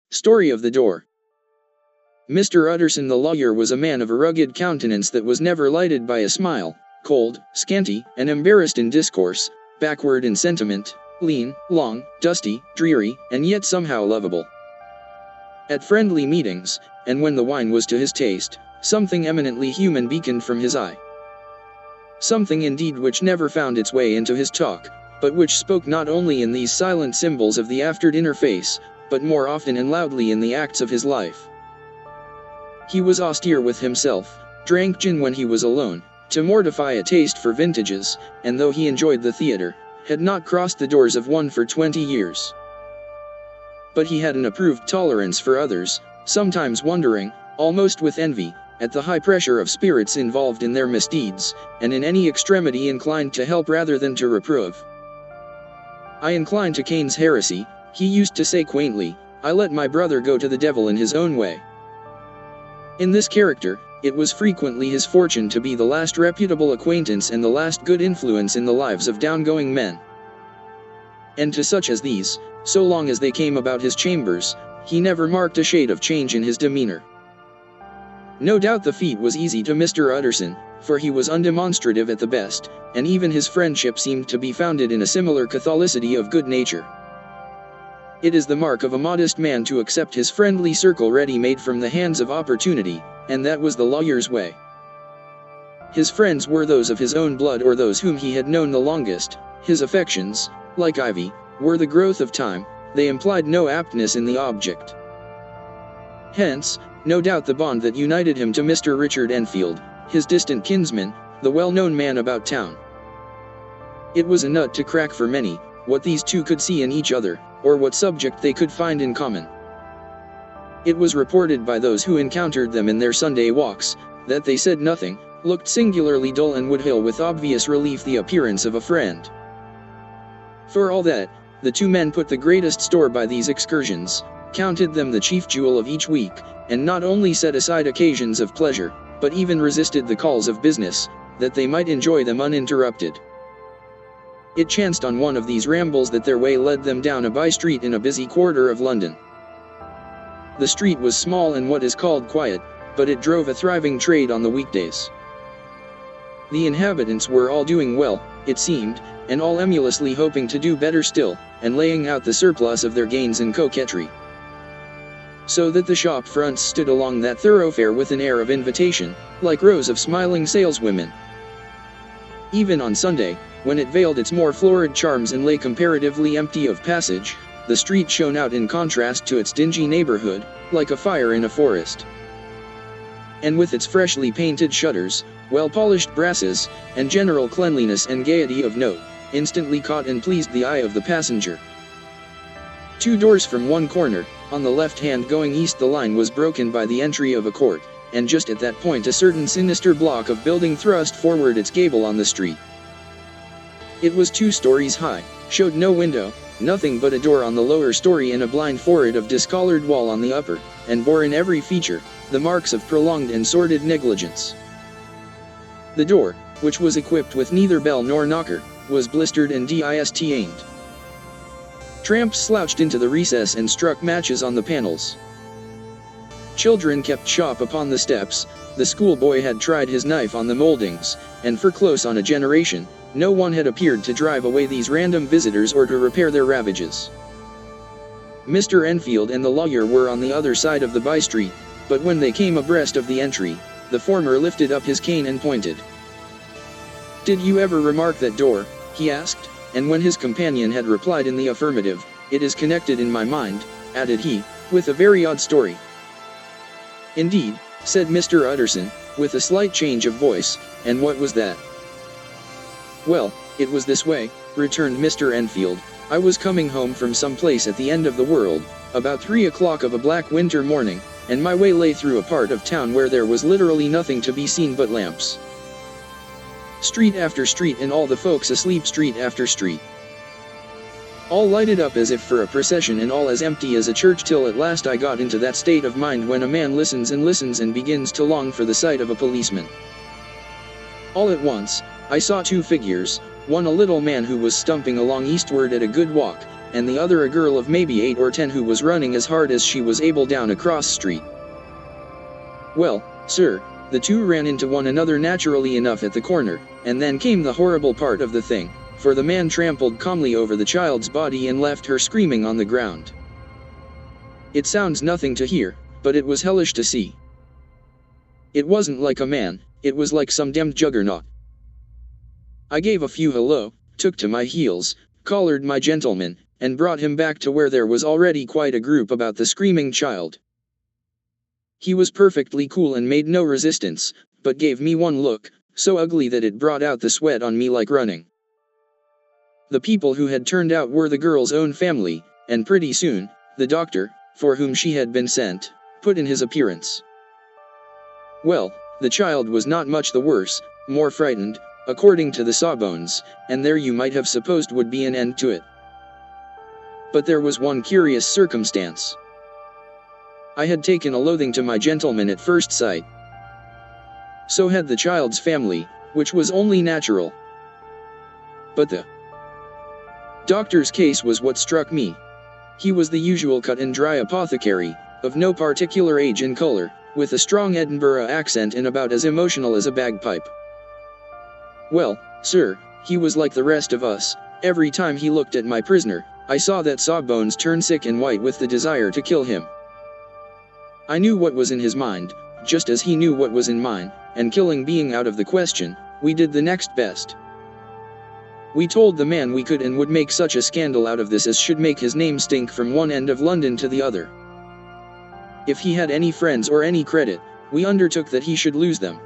Story of the Door. Mr. Utterson the lawyer was a man of a rugged countenance that was never lighted by a smile, cold, scanty, and embarrassed in discourse, backward in sentiment, lean, long, dusty, dreary, and yet somehow lovable. At friendly meetings, and when the wine was to his taste, something eminently human beaconed from his eye. Something indeed which never found its way into his talk, but which spoke not only in these silent symbols of the after-dinner face, but more often and loudly in the acts of his life. He was austere with himself, drank gin when he was alone, to mortify a taste for vintages, and though he enjoyed the theater, had not crossed the doors of one for 20 years. But he had an approved tolerance for others, sometimes wondering, almost with envy, at the high pressure of spirits involved in their misdeeds, and in any extremity inclined to help rather than to reprove. "I incline to Cain's heresy," he used to say quaintly, "I let my brother go to the devil in his own way." In this character, it was frequently his fortune to be the last reputable acquaintance and the last good influence in the lives of downgoing men. And to such as these, so long as they came about his chambers, he never marked a shade of change in his demeanor. No doubt the feat was easy to Mr. Utterson, for he was undemonstrative at the best, and even his friendship seemed to be founded in a similar catholicity of good nature. It is the mark of a modest man to accept his friendly circle ready-made from the hands of opportunity, and that was the lawyer's way. His friends were those of his own blood or those whom he had known the longest. His affections, like ivy, were the growth of time, they implied no aptness in the object. Hence, no doubt the bond that united him to Mr. Richard Enfield, his distant kinsman, the well-known man about town. It was a nut to crack for many, what these two could see in each other, or what subject they could find in common. It was reported by those who encountered them in their Sunday walks, that they said nothing, looked singularly dull and would hail with obvious relief the appearance of a friend. For all that, the two men put the greatest store by these excursions, counted them the chief jewel of each week, and not only set aside occasions of pleasure, but even resisted the calls of business, that they might enjoy them uninterrupted. It chanced on one of these rambles that their way led them down a by-street in a busy quarter of London. The street was small and what is called quiet, but it drove a thriving trade on the weekdays. The inhabitants were all doing well, it seemed, and all emulously hoping to do better still, and laying out the surplus of their gains in coquetry. So that the shop fronts stood along that thoroughfare with an air of invitation, like rows of smiling saleswomen. Even on Sunday, when it veiled its more florid charms and lay comparatively empty of passage, the street shone out in contrast to its dingy neighborhood, like a fire in a forest. And with its freshly painted shutters, well-polished brasses, and general cleanliness and gaiety of note, instantly caught and pleased the eye of the passenger. 2 doors from one corner, on the left hand going east the line was broken by the entry of a court, and just at that point a certain sinister block of building thrust forward its gable on the street. It was 2 stories high, showed no window, nothing but a door on the lower story and a blind forehead of discolored wall on the upper, and bore in every feature the marks of prolonged and sordid negligence. The door, which was equipped with neither bell nor knocker, was blistered and dist-aimed. Tramps slouched into the recess and struck matches on the panels. Children kept shop upon the steps, the schoolboy had tried his knife on the moldings, and for close on a generation, no one had appeared to drive away these random visitors or to repair their ravages. Mr. Enfield and the lawyer were on the other side of the by-street, but when they came abreast of the entry, the former lifted up his cane and pointed. "Did you ever remark that door?" he asked, and when his companion had replied in the affirmative, "It is connected in my mind," added he, "with a very odd story." "Indeed," said Mr. Utterson, with a slight change of voice, "and what was that?" "Well, it was this way," returned Mr. Enfield. "I was coming home from some place at the end of the world, about 3 o'clock of a black winter morning, and my way lay through a part of town where there was literally nothing to be seen but lamps. Street after street and all the folks asleep street after street. All lighted up as if for a procession and all as empty as a church till at last I got into that state of mind when a man listens and begins to long for the sight of a policeman. All at once, I saw 2 figures, one a little man who was stumping along eastward at a good walk, and the other a girl of maybe 8 or 10 who was running as hard as she was able down a cross street. Well, sir, the two ran into one another naturally enough at the corner, and then came the horrible part of the thing, for the man trampled calmly over the child's body and left her screaming on the ground. It sounds nothing to hear, but it was hellish to see. It wasn't like a man, it was like some damned juggernaut. I gave a few hello, took to my heels, collared my gentleman, and brought him back to where there was already quite a group about the screaming child. He was perfectly cool and made no resistance, but gave me one look, so ugly that it brought out the sweat on me like running. The people who had turned out were the girl's own family, and pretty soon, the doctor, for whom she had been sent, put in his appearance. Well, the child was not much the worse, more frightened, according to the sawbones, and there you might have supposed would be an end to it. But there was one curious circumstance. I had taken a loathing to my gentleman at first sight. So had the child's family, which was only natural. But the doctor's case was what struck me. He was the usual cut-and-dry apothecary, of no particular age and color, with a strong Edinburgh accent and about as emotional as a bagpipe. Well, sir, he was like the rest of us. Every time he looked at my prisoner, I saw that Sawbones turn sick and white with the desire to kill him. I knew what was in his mind, just as he knew what was in mine, and killing being out of the question, we did the next best. We told the man we could and would make such a scandal out of this as should make his name stink from one end of London to the other. If he had any friends or any credit, we undertook that he should lose them.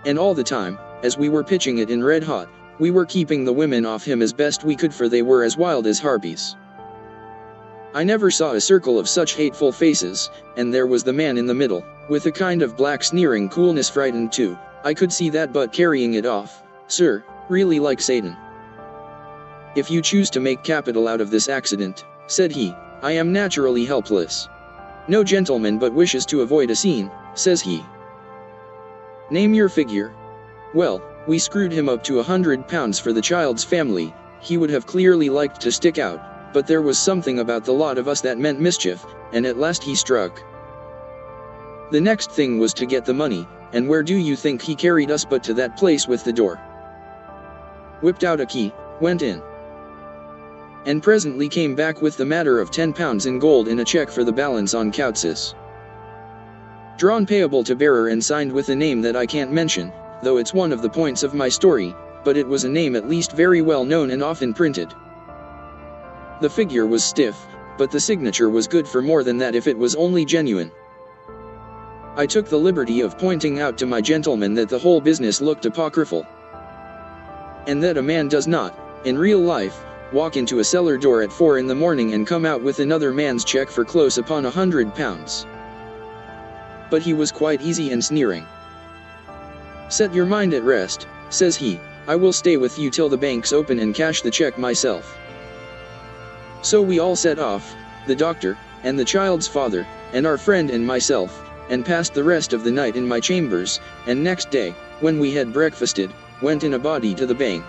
And all the time, as we were pitching it in red hot, we were keeping the women off him as best we could, for they were as wild as harpies. I never saw a circle of such hateful faces, and there was the man in the middle, with a kind of black sneering coolness, frightened too. I could see that, but carrying it off, sir, really like Satan. If you choose to make capital out of this accident, said he, I am naturally helpless. No gentleman but wishes to avoid a scene, says he. Name your figure. Well, we screwed him up to £100 for the child's family. He would have clearly liked to stick out, but there was something about the lot of us that meant mischief, and at last he struck. The next thing was to get the money, and where do you think he carried us but to that place with the door? Whipped out a key, went in, and presently came back with the matter of £10 in gold and a cheque for the balance on okaxis. Drawn payable to bearer and signed with a name that I can't mention, though it's one of the points of my story, but it was a name at least very well known and often printed. The figure was stiff, but the signature was good for more than that if it was only genuine. I took the liberty of pointing out to my gentleman that the whole business looked apocryphal, and that a man does not, in real life, walk into a cellar door at 4 in the morning and come out with another man's cheque for close upon £100. But he was quite easy and sneering. Set your mind at rest, says he, I will stay with you till the banks open and cash the cheque myself. So we all set off, the doctor, and the child's father, and our friend and myself, and passed the rest of the night in my chambers, and next day, when we had breakfasted, went in a body to the bank.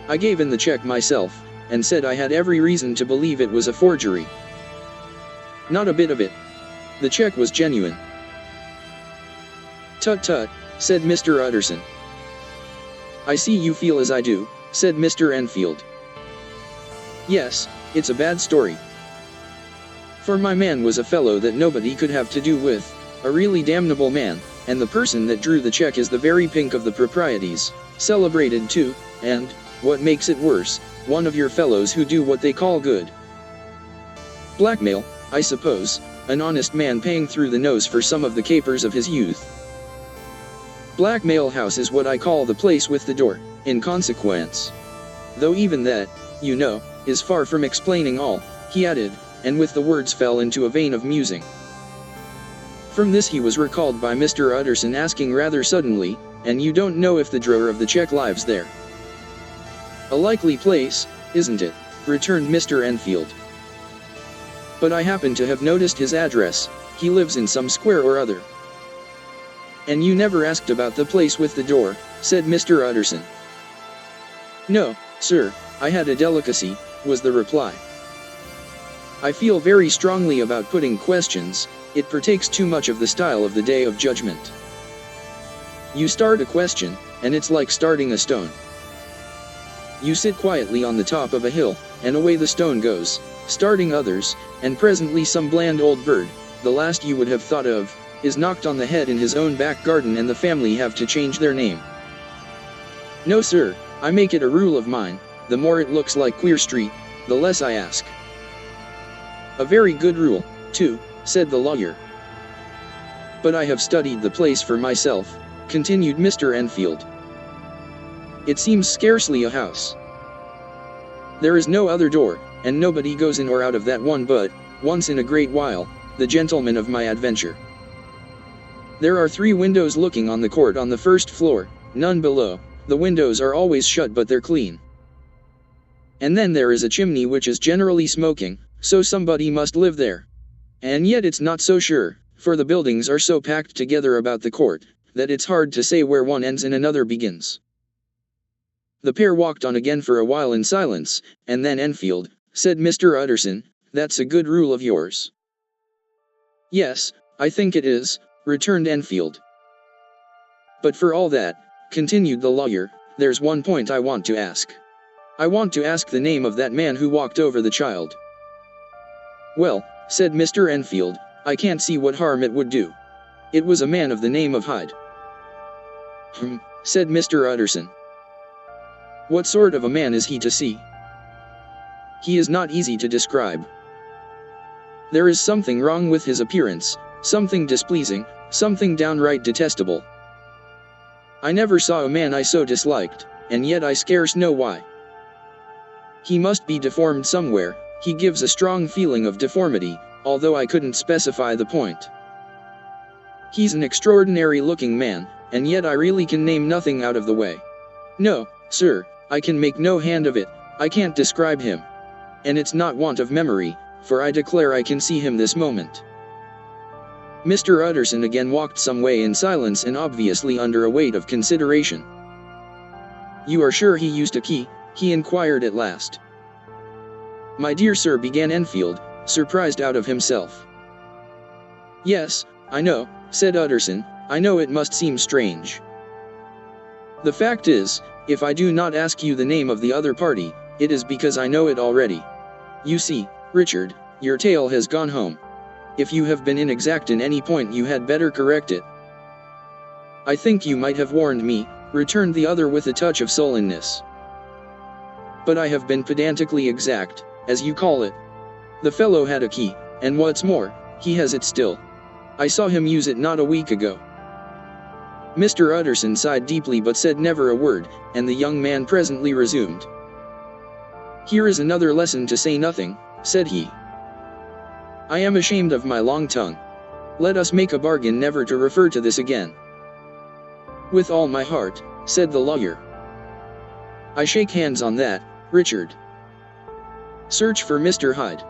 I gave in the cheque myself, and said I had every reason to believe it was a forgery. Not a bit of it. The cheque was genuine. Tut tut, said Mr. Utterson. I see you feel as I do, said Mr. Enfield. Yes, it's a bad story. For my man was a fellow that nobody could have to do with, a really damnable man, and the person that drew the cheque is the very pink of the proprieties, celebrated too, and, what makes it worse, one of your fellows who do what they call good blackmail, I suppose, an honest man paying through the nose for some of the capers of his youth. Blackmail House is what I call the place with the door, in consequence. Though even that, you know, is far from explaining all, he added, and with the words fell into a vein of musing. From this he was recalled by Mr. Utterson asking rather suddenly, and you don't know if the drawer of the cheque lives there? A likely place, isn't it? Returned Mr. Enfield. But I happen to have noticed his address. He lives in some square or other. And you never asked about the place with the door, said Mr. Utterson. No, sir, I had a delicacy, was the reply. I feel very strongly about putting questions, it partakes too much of the style of the Day of Judgment. You start a question, and it's like starting a stone. You sit quietly on the top of a hill, and away the stone goes, starting others, and presently some bland old bird, the last you would have thought of, is knocked on the head in his own back garden and the family have to change their name. No sir, I make it a rule of mine, the more it looks like Queer Street, the less I ask. A very good rule, too, said the lawyer. But I have studied the place for myself, continued Mr. Enfield. It seems scarcely a house. There is no other door, and nobody goes in or out of that one but, once in a great while, the gentleman of my adventure. There are 3 windows looking on the court on the first floor, none below, the windows are always shut but they're clean. And then there is a chimney which is generally smoking, so somebody must live there. And yet it's not so sure, for the buildings are so packed together about the court, that it's hard to say where one ends and another begins. The pair walked on again for a while in silence, and then Enfield, said Mr. Utterson, that's a good rule of yours. Yes, I think it is, returned Enfield. But for all that, continued the lawyer, there's one point I want to ask. I want to ask the name of that man who walked over the child. Well, said Mr. Enfield, I can't see what harm it would do. It was a man of the name of Hyde. Said Mr. Utterson. What sort of a man is he to see? He is not easy to describe. There is something wrong with his appearance, something displeasing, something downright detestable. I never saw a man I so disliked, and yet I scarce know why. He must be deformed somewhere, he gives a strong feeling of deformity, although I couldn't specify the point. He's an extraordinary looking man, and yet I really can name nothing out of the way. No, sir, I can make no hand of it, I can't describe him. And it's not want of memory, for I declare I can see him this moment. Mr. Utterson again walked some way in silence and obviously under a weight of consideration. You are sure he used a key? He inquired at last. My dear sir, began Enfield, surprised out of himself. Yes, I know, said Utterson, I know it must seem strange. The fact is, if I do not ask you the name of the other party, it is because I know it already. You see, Richard, your tale has gone home. If you have been inexact in any point you had better correct it. I think you might have warned me, returned the other with a touch of sullenness. But I have been pedantically exact, as you call it. The fellow had a key, and what's more, he has it still. I saw him use it not a week ago. Mr. Utterson sighed deeply but said never a word, and the young man presently resumed. Here is another lesson to say nothing, said he. I am ashamed of my long tongue. Let us make a bargain never to refer to this again. With all my heart, said the lawyer. I shake hands on that, Richard. Search for Mr. Hyde.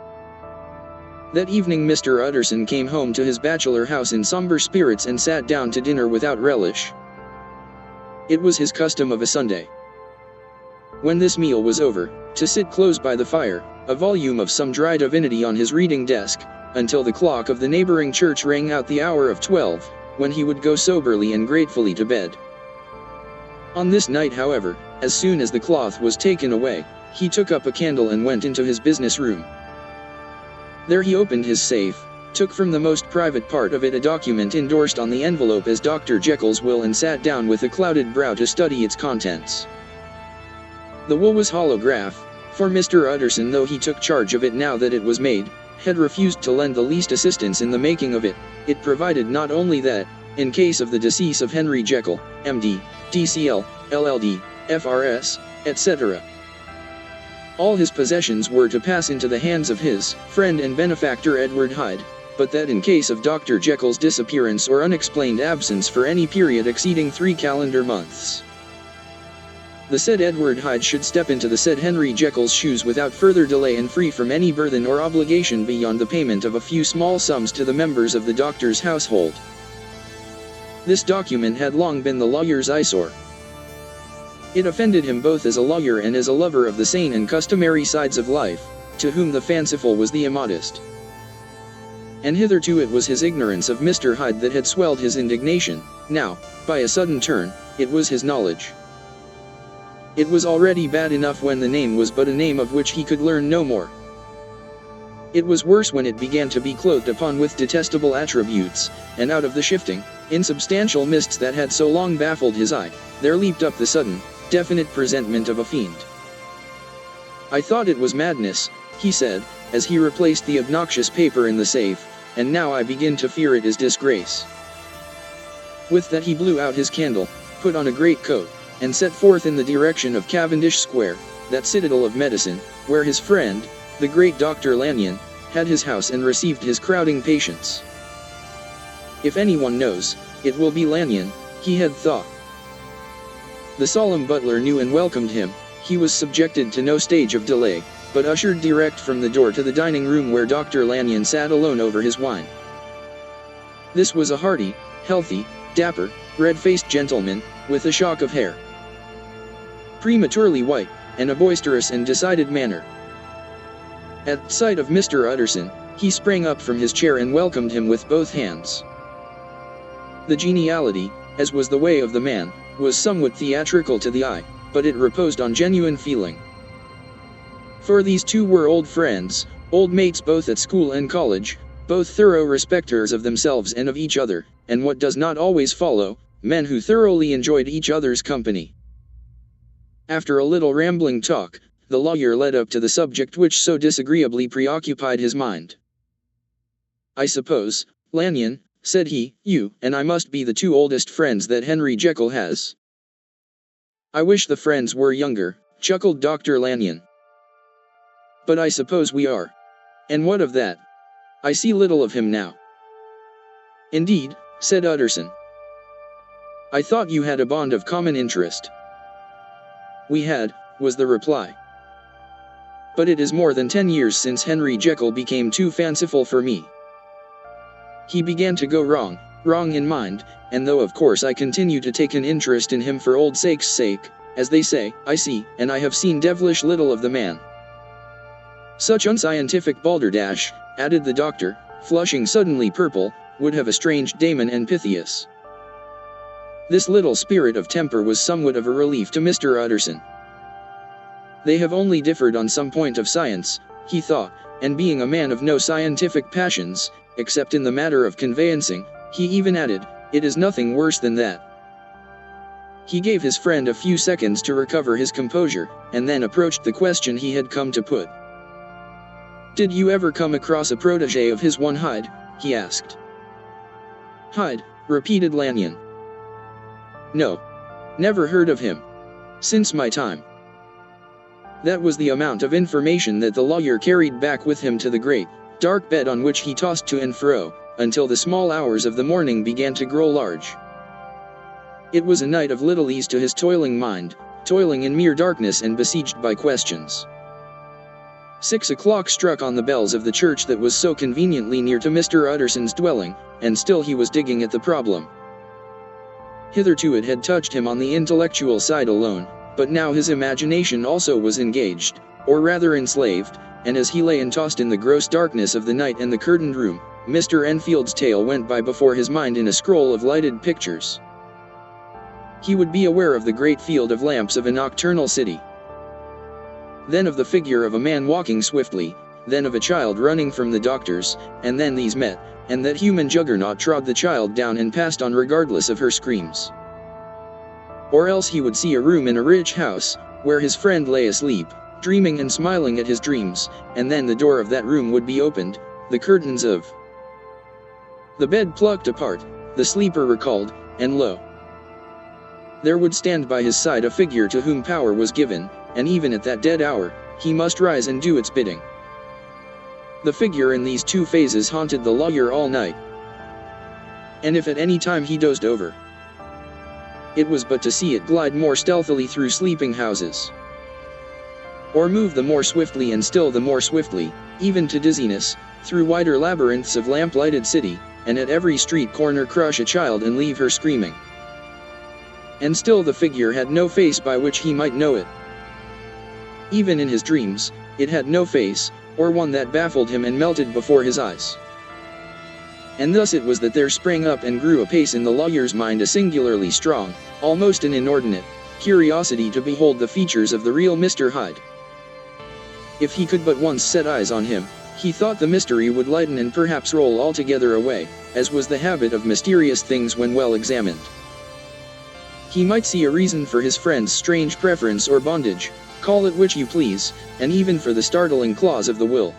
That evening Mr. Utterson came home to his bachelor house in somber spirits and sat down to dinner without relish. It was his custom of a Sunday, when this meal was over, to sit close by the fire, a volume of some dry divinity on his reading desk, until the clock of the neighboring church rang out the hour of 12, when he would go soberly and gratefully to bed. On this night, however, as soon as the cloth was taken away, he took up a candle and went into his business room. There he opened his safe, took from the most private part of it a document endorsed on the envelope as Dr. Jekyll's will, and sat down with a clouded brow to study its contents. The will was holograph, for Mr. Utterson, though he took charge of it now that it was made, had refused to lend the least assistance in the making of it. It provided not only that, in case of the decease of Henry Jekyll, M.D., D.C.L., LL.D., F.R.S., etc., all his possessions were to pass into the hands of his friend and benefactor Edward Hyde, but that in case of Dr. Jekyll's disappearance or unexplained absence for any period exceeding 3 calendar months, the said Edward Hyde should step into the said Henry Jekyll's shoes without further delay and free from any burthen or obligation beyond the payment of a few small sums to the members of the doctor's household. This document had long been the lawyer's eyesore. It offended him both as a lawyer and as a lover of the sane and customary sides of life, to whom the fanciful was the immodest. And hitherto it was his ignorance of Mr. Hyde that had swelled his indignation. Now, by a sudden turn, it was his knowledge. It was already bad enough when the name was but a name of which he could learn no more. It was worse when it began to be clothed upon with detestable attributes, and out of the shifting, insubstantial mists that had so long baffled his eye, there leaped up the sudden, definite presentment of a fiend. "I thought it was madness," he said, as he replaced the obnoxious paper in the safe, "and now I begin to fear it is disgrace." With that he blew out his candle, put on a great coat, and set forth in the direction of Cavendish Square, that citadel of medicine, where his friend, the great Dr. Lanyon, had his house and received his crowding patients. If anyone knows, it will be Lanyon, he had thought. The solemn butler knew and welcomed him. He was subjected to no stage of delay, but ushered direct from the door to the dining room where Dr. Lanyon sat alone over his wine. This was a hearty, healthy, dapper, red-faced gentleman, with a shock of hair, prematurely white, and a boisterous and decided manner. At sight of Mr. Utterson, he sprang up from his chair and welcomed him with both hands. The geniality, as was the way of the man, was somewhat theatrical to the eye, but it reposed on genuine feeling. For these two were old friends, old mates both at school and college, both thorough respecters of themselves and of each other, and what does not always follow, men who thoroughly enjoyed each other's company. After a little rambling talk, the lawyer led up to the subject which so disagreeably preoccupied his mind. "I suppose, Lanyon," said he, "you and I must be the two oldest friends that Henry Jekyll has." "I wish the friends were younger," chuckled Dr. Lanyon. "But I suppose we are. And what of that? I see little of him now." "Indeed," said Utterson. "I thought you had a bond of common interest." "We had," was the reply. "But it is more than 10 years since Henry Jekyll became too fanciful for me. He began to go wrong in mind, and though of course I continue to take an interest in him for old sake's sake, as they say, I see, and I have seen devilish little of the man. Such unscientific balderdash," added the doctor, flushing suddenly purple, "would have estranged Damon and Pythias." This little spirit of temper was somewhat of a relief to Mr. Utterson. They have only differed on some point of science, he thought, and being a man of no scientific passions, except in the matter of conveyancing, he even added, "it is nothing worse than that." He gave his friend a few seconds to recover his composure, and then approached the question he had come to put. "Did you ever come across a protege of his, one Hyde?" he asked. "Hyde," repeated Lanyon. "No. Never heard of him. Since my time." That was the amount of information that the lawyer carried back with him to the great, dark bed on which he tossed to and fro, until the small hours of the morning began to grow large. It was a night of little ease to his toiling mind, toiling in mere darkness and besieged by questions. 6 o'clock struck on the bells of the church that was so conveniently near to Mr. Utterson's dwelling, and still he was digging at the problem. Hitherto it had touched him on the intellectual side alone, but now his imagination also was engaged, or rather enslaved, and as he lay and tossed in the gross darkness of the night and the curtained room, Mr. Enfield's tale went by before his mind in a scroll of lighted pictures. He would be aware of the great field of lamps of a nocturnal city. Then of the figure of a man walking swiftly, then of a child running from the doctors, and then these met, and that human juggernaut trod the child down and passed on regardless of her screams. Or else he would see a room in a rich house, where his friend lay asleep, dreaming and smiling at his dreams, and then the door of that room would be opened, the curtains of the bed plucked apart, the sleeper recalled, and lo! there would stand by his side a figure to whom power was given, and even at that dead hour, he must rise and do its bidding. The figure in these two phases haunted the lawyer all night. And if at any time he dozed over, it was but to see it glide more stealthily through sleeping houses, or move the more swiftly and still the more swiftly, even to dizziness, through wider labyrinths of lamp-lighted city, and at every street corner crush a child and leave her screaming. And still the figure had no face by which he might know it. Even in his dreams, it had no face, or one that baffled him and melted before his eyes. And thus it was that there sprang up and grew apace in the lawyer's mind a singularly strong, almost an inordinate, curiosity to behold the features of the real Mr. Hyde. If he could but once set eyes on him, he thought the mystery would lighten and perhaps roll altogether away, as was the habit of mysterious things when well examined. He might see a reason for his friend's strange preference or bondage, call it which you please, and even for the startling clause of the will.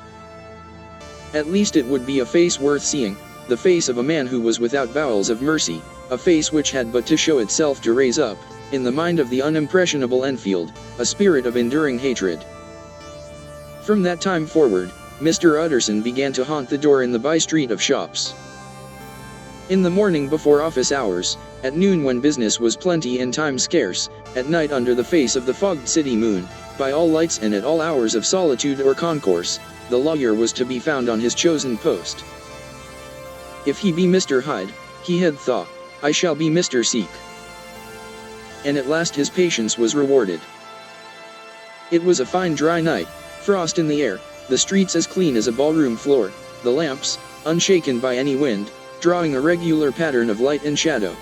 At least it would be a face worth seeing, the face of a man who was without bowels of mercy, a face which had but to show itself to raise up, in the mind of the unimpressionable Enfield, a spirit of enduring hatred. From that time forward, Mr. Utterson began to haunt the door in the by-street of shops. In the morning before office hours, at noon when business was plenty and time scarce, at night under the face of the fogged city moon, by all lights and at all hours of solitude or concourse, the lawyer was to be found on his chosen post. If he be Mr. Hyde, he had thought, I shall be Mr. Seek. And at last his patience was rewarded. It was a fine dry night, frost in the air, the streets as clean as a ballroom floor, the lamps, unshaken by any wind, drawing a regular pattern of light and shadow.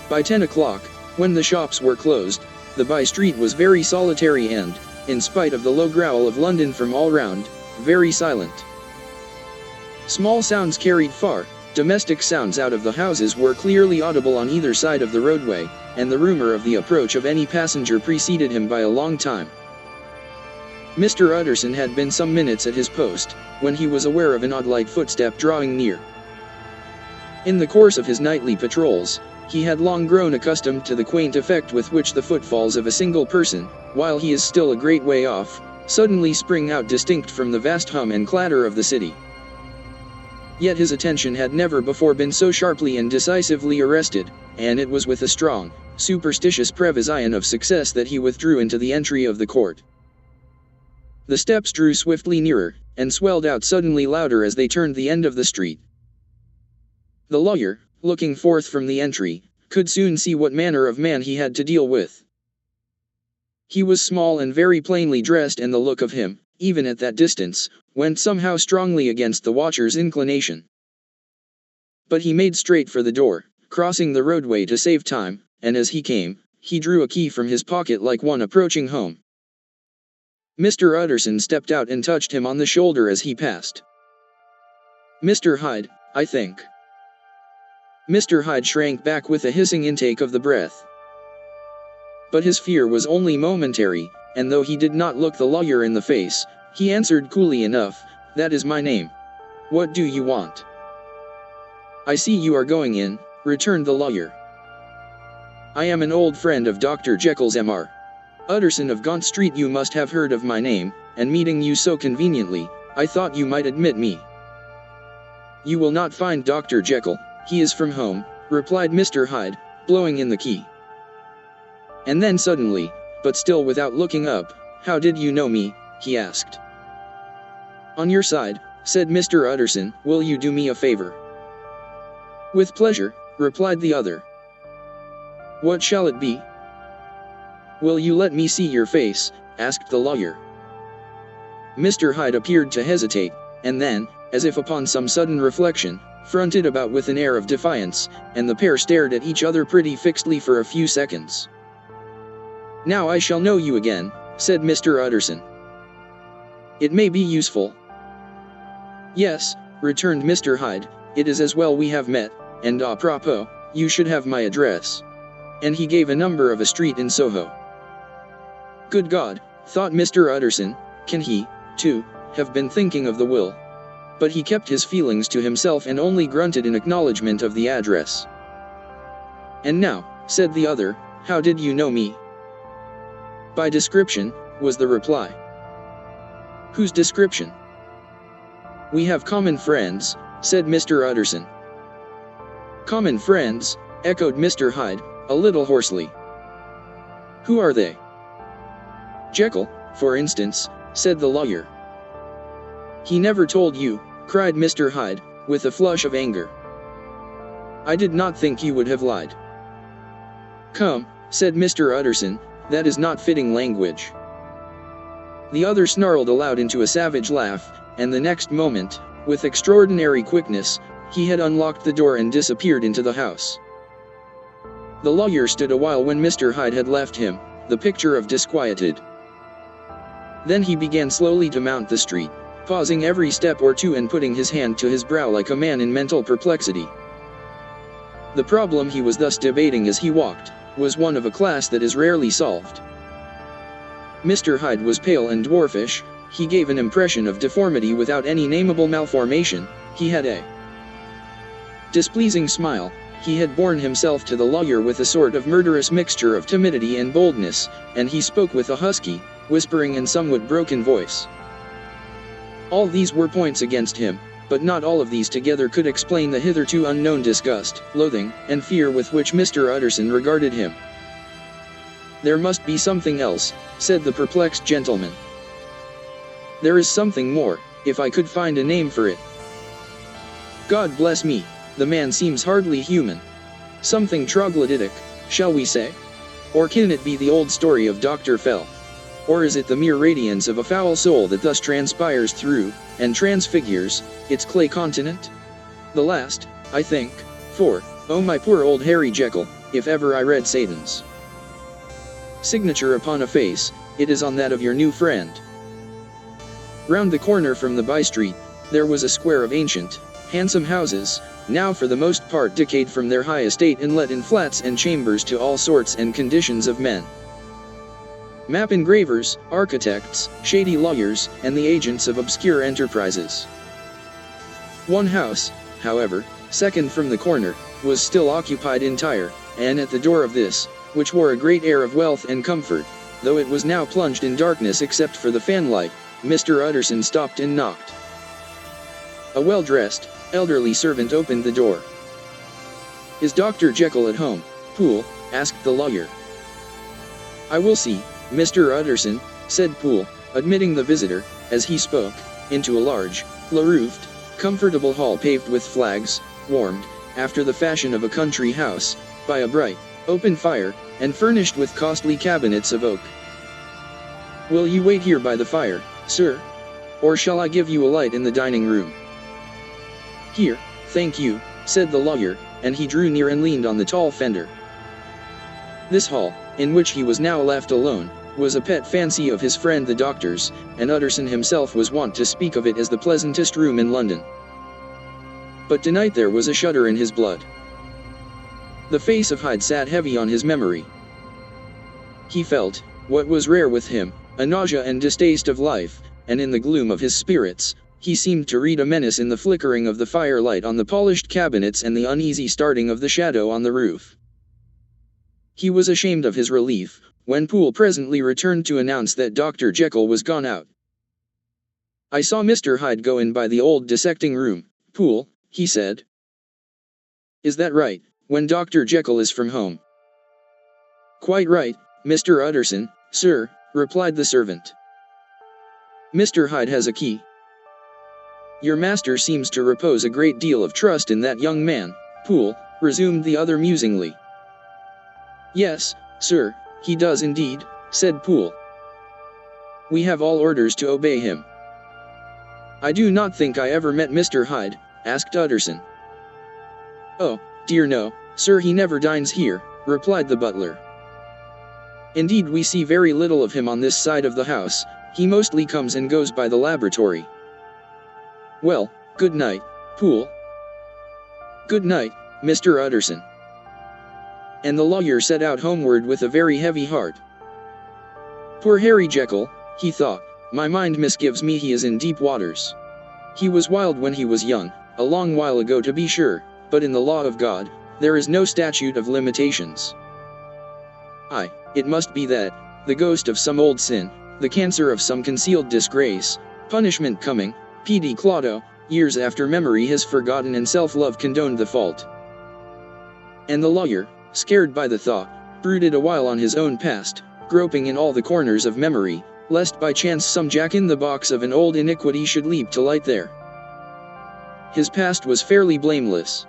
By 10 o'clock, when the shops were closed, the by-street was very solitary and, in spite of the low growl of London from all round, very silent. Small sounds carried far, domestic sounds out of the houses were clearly audible on either side of the roadway, and the rumor of the approach of any passenger preceded him by a long time. Mr. Utterson had been some minutes at his post, when he was aware of an odd light footstep drawing near. In the course of his nightly patrols, he had long grown accustomed to the quaint effect with which the footfalls of a single person, while he is still a great way off, suddenly spring out distinct from the vast hum and clatter of the city. Yet his attention had never before been so sharply and decisively arrested, and it was with a strong, superstitious prevision of success that he withdrew into the entry of the court. The steps drew swiftly nearer, and swelled out suddenly louder as they turned the end of the street. The lawyer, looking forth from the entry, could soon see what manner of man he had to deal with. He was small and very plainly dressed, and the look of him, even at that distance, went somehow strongly against the watcher's inclination. But he made straight for the door, crossing the roadway to save time, and as he came, he drew a key from his pocket like one approaching home. Mr. Utterson stepped out and touched him on the shoulder as he passed. "Mr. Hyde, I think." Mr. Hyde shrank back with a hissing intake of the breath. But his fear was only momentary, and though he did not look the lawyer in the face, he answered coolly enough, "That is my name. What do you want?" "I see you are going in," returned the lawyer. "I am an old friend of Dr. Jekyll's Mr. Utterson of Gaunt Street. You must have heard of my name, and meeting you so conveniently, I thought you might admit me." "You will not find Dr. Jekyll, he is from home," replied Mr. Hyde, blowing in the key. And then suddenly, but still without looking up, "How did you know me?" he asked. "On your side," said Mr. Utterson. "Will you do me a favor?" "With pleasure," replied the other. "What shall it be?" "Will you let me see your face?" asked the lawyer. Mr. Hyde appeared to hesitate, and then, as if upon some sudden reflection, fronted about with an air of defiance, and the pair stared at each other pretty fixedly for a few seconds. "Now I shall know you again," said Mr. Utterson. "It may be useful." "Yes," returned Mr. Hyde, "it is as well we have met, and à propos, you should have my address." And he gave a number of a street in Soho. Good God, thought Mr. Utterson, can he, too, have been thinking of the will? But he kept his feelings to himself and only grunted in acknowledgement of the address. "And now," said the other, "how did you know me?" "By description," was the reply. "Whose description?" "We have common friends," said Mr. Utterson. "Common friends," echoed Mr. Hyde, a little hoarsely. "Who are they?" "Jekyll, for instance," said the lawyer. "He never told you," cried Mr. Hyde, with a flush of anger. "I did not think you would have lied." "Come," said Mr. Utterson, "that is not fitting language." The other snarled aloud into a savage laugh, and the next moment, with extraordinary quickness, he had unlocked the door and disappeared into the house. The lawyer stood a while when Mr. Hyde had left him, the picture of disquietude. Then he began slowly to mount the street, pausing every step or two and putting his hand to his brow like a man in mental perplexity. The problem he was thus debating as he walked was one of a class that is rarely solved. Mr. Hyde was pale and dwarfish, he gave an impression of deformity without any nameable malformation, he had a displeasing smile, he had borne himself to the lawyer with a sort of murderous mixture of timidity and boldness, and he spoke with a husky, whispering and somewhat broken voice. All these were points against him, but not all of these together could explain the hitherto unknown disgust, loathing, and fear with which Mr. Utterson regarded him. "There must be something else," said the perplexed gentleman. "There is something more, if I could find a name for it. God bless me, the man seems hardly human. Something troglodytic, shall we say? Or can it be the old story of Dr. Fell? Or is it the mere radiance of a foul soul that thus transpires through, and transfigures, its clay continent? The last, I think, for, oh my poor old Harry Jekyll, if ever I read Satan's signature upon a face, it is on that of your new friend." Round the corner from the by-street, there was a square of ancient, handsome houses, now for the most part decayed from their high estate and let in flats and chambers to all sorts and conditions of men. Map engravers, architects, shady lawyers, and the agents of obscure enterprises. One house, however, second from the corner, was still occupied entire, and at the door of this, which wore a great air of wealth and comfort, though it was now plunged in darkness except for the fanlight, Mr. Utterson stopped and knocked. A well-dressed, elderly servant opened the door. "Is Dr. Jekyll at home, Poole?" asked the lawyer. "I will see, Mr. Utterson," said Poole, admitting the visitor, as he spoke, into a large, low-roofed, comfortable hall paved with flags, warmed, after the fashion of a country house, by a bright, open fire, and furnished with costly cabinets of oak. "Will you wait here by the fire, sir? Or shall I give you a light in the dining room?" "Here, thank you," said the lawyer, and he drew near and leaned on the tall fender. This hall, in which he was now left alone, was a pet fancy of his friend the doctor's, and Utterson himself was wont to speak of it as the pleasantest room in London. But tonight there was a shudder in his blood. The face of Hyde sat heavy on his memory. He felt, what was rare with him, a nausea and distaste of life, and in the gloom of his spirits, he seemed to read a menace in the flickering of the firelight on the polished cabinets and the uneasy starting of the shadow on the roof. He was ashamed of his relief, when Poole presently returned to announce that Dr. Jekyll was gone out. "I saw Mr. Hyde go in by the old dissecting room, Poole," he said. "Is that right, when Dr. Jekyll is from home?" "Quite right, Mr. Utterson, sir," replied the servant. "Mr. Hyde has a key." "Your master seems to repose a great deal of trust in that young man, Poole," resumed the other musingly. "Yes, sir, he does indeed," said Poole. "We have all orders to obey him." "I do not think I ever met Mr. Hyde," asked Utterson. "Oh, dear no, sir, he never dines here," replied the butler. "Indeed, we see very little of him on this side of the house, he mostly comes and goes by the laboratory." "Well, good night, Poole." "Good night, Mr. Utterson." And the lawyer set out homeward with a very heavy heart. "Poor Harry Jekyll," he thought, "my mind misgives me he is in deep waters. He was wild when he was young, a long while ago to be sure, but in the law of God, there is no statute of limitations. Aye, it must be that, the ghost of some old sin, the cancer of some concealed disgrace, punishment coming, P.D. Claudio, years after memory has forgotten and self-love condoned the fault." And the lawyer, scared by the thought, brooded a while on his own past, groping in all the corners of memory, lest by chance some jack-in-the-box of an old iniquity should leap to light there. His past was fairly blameless.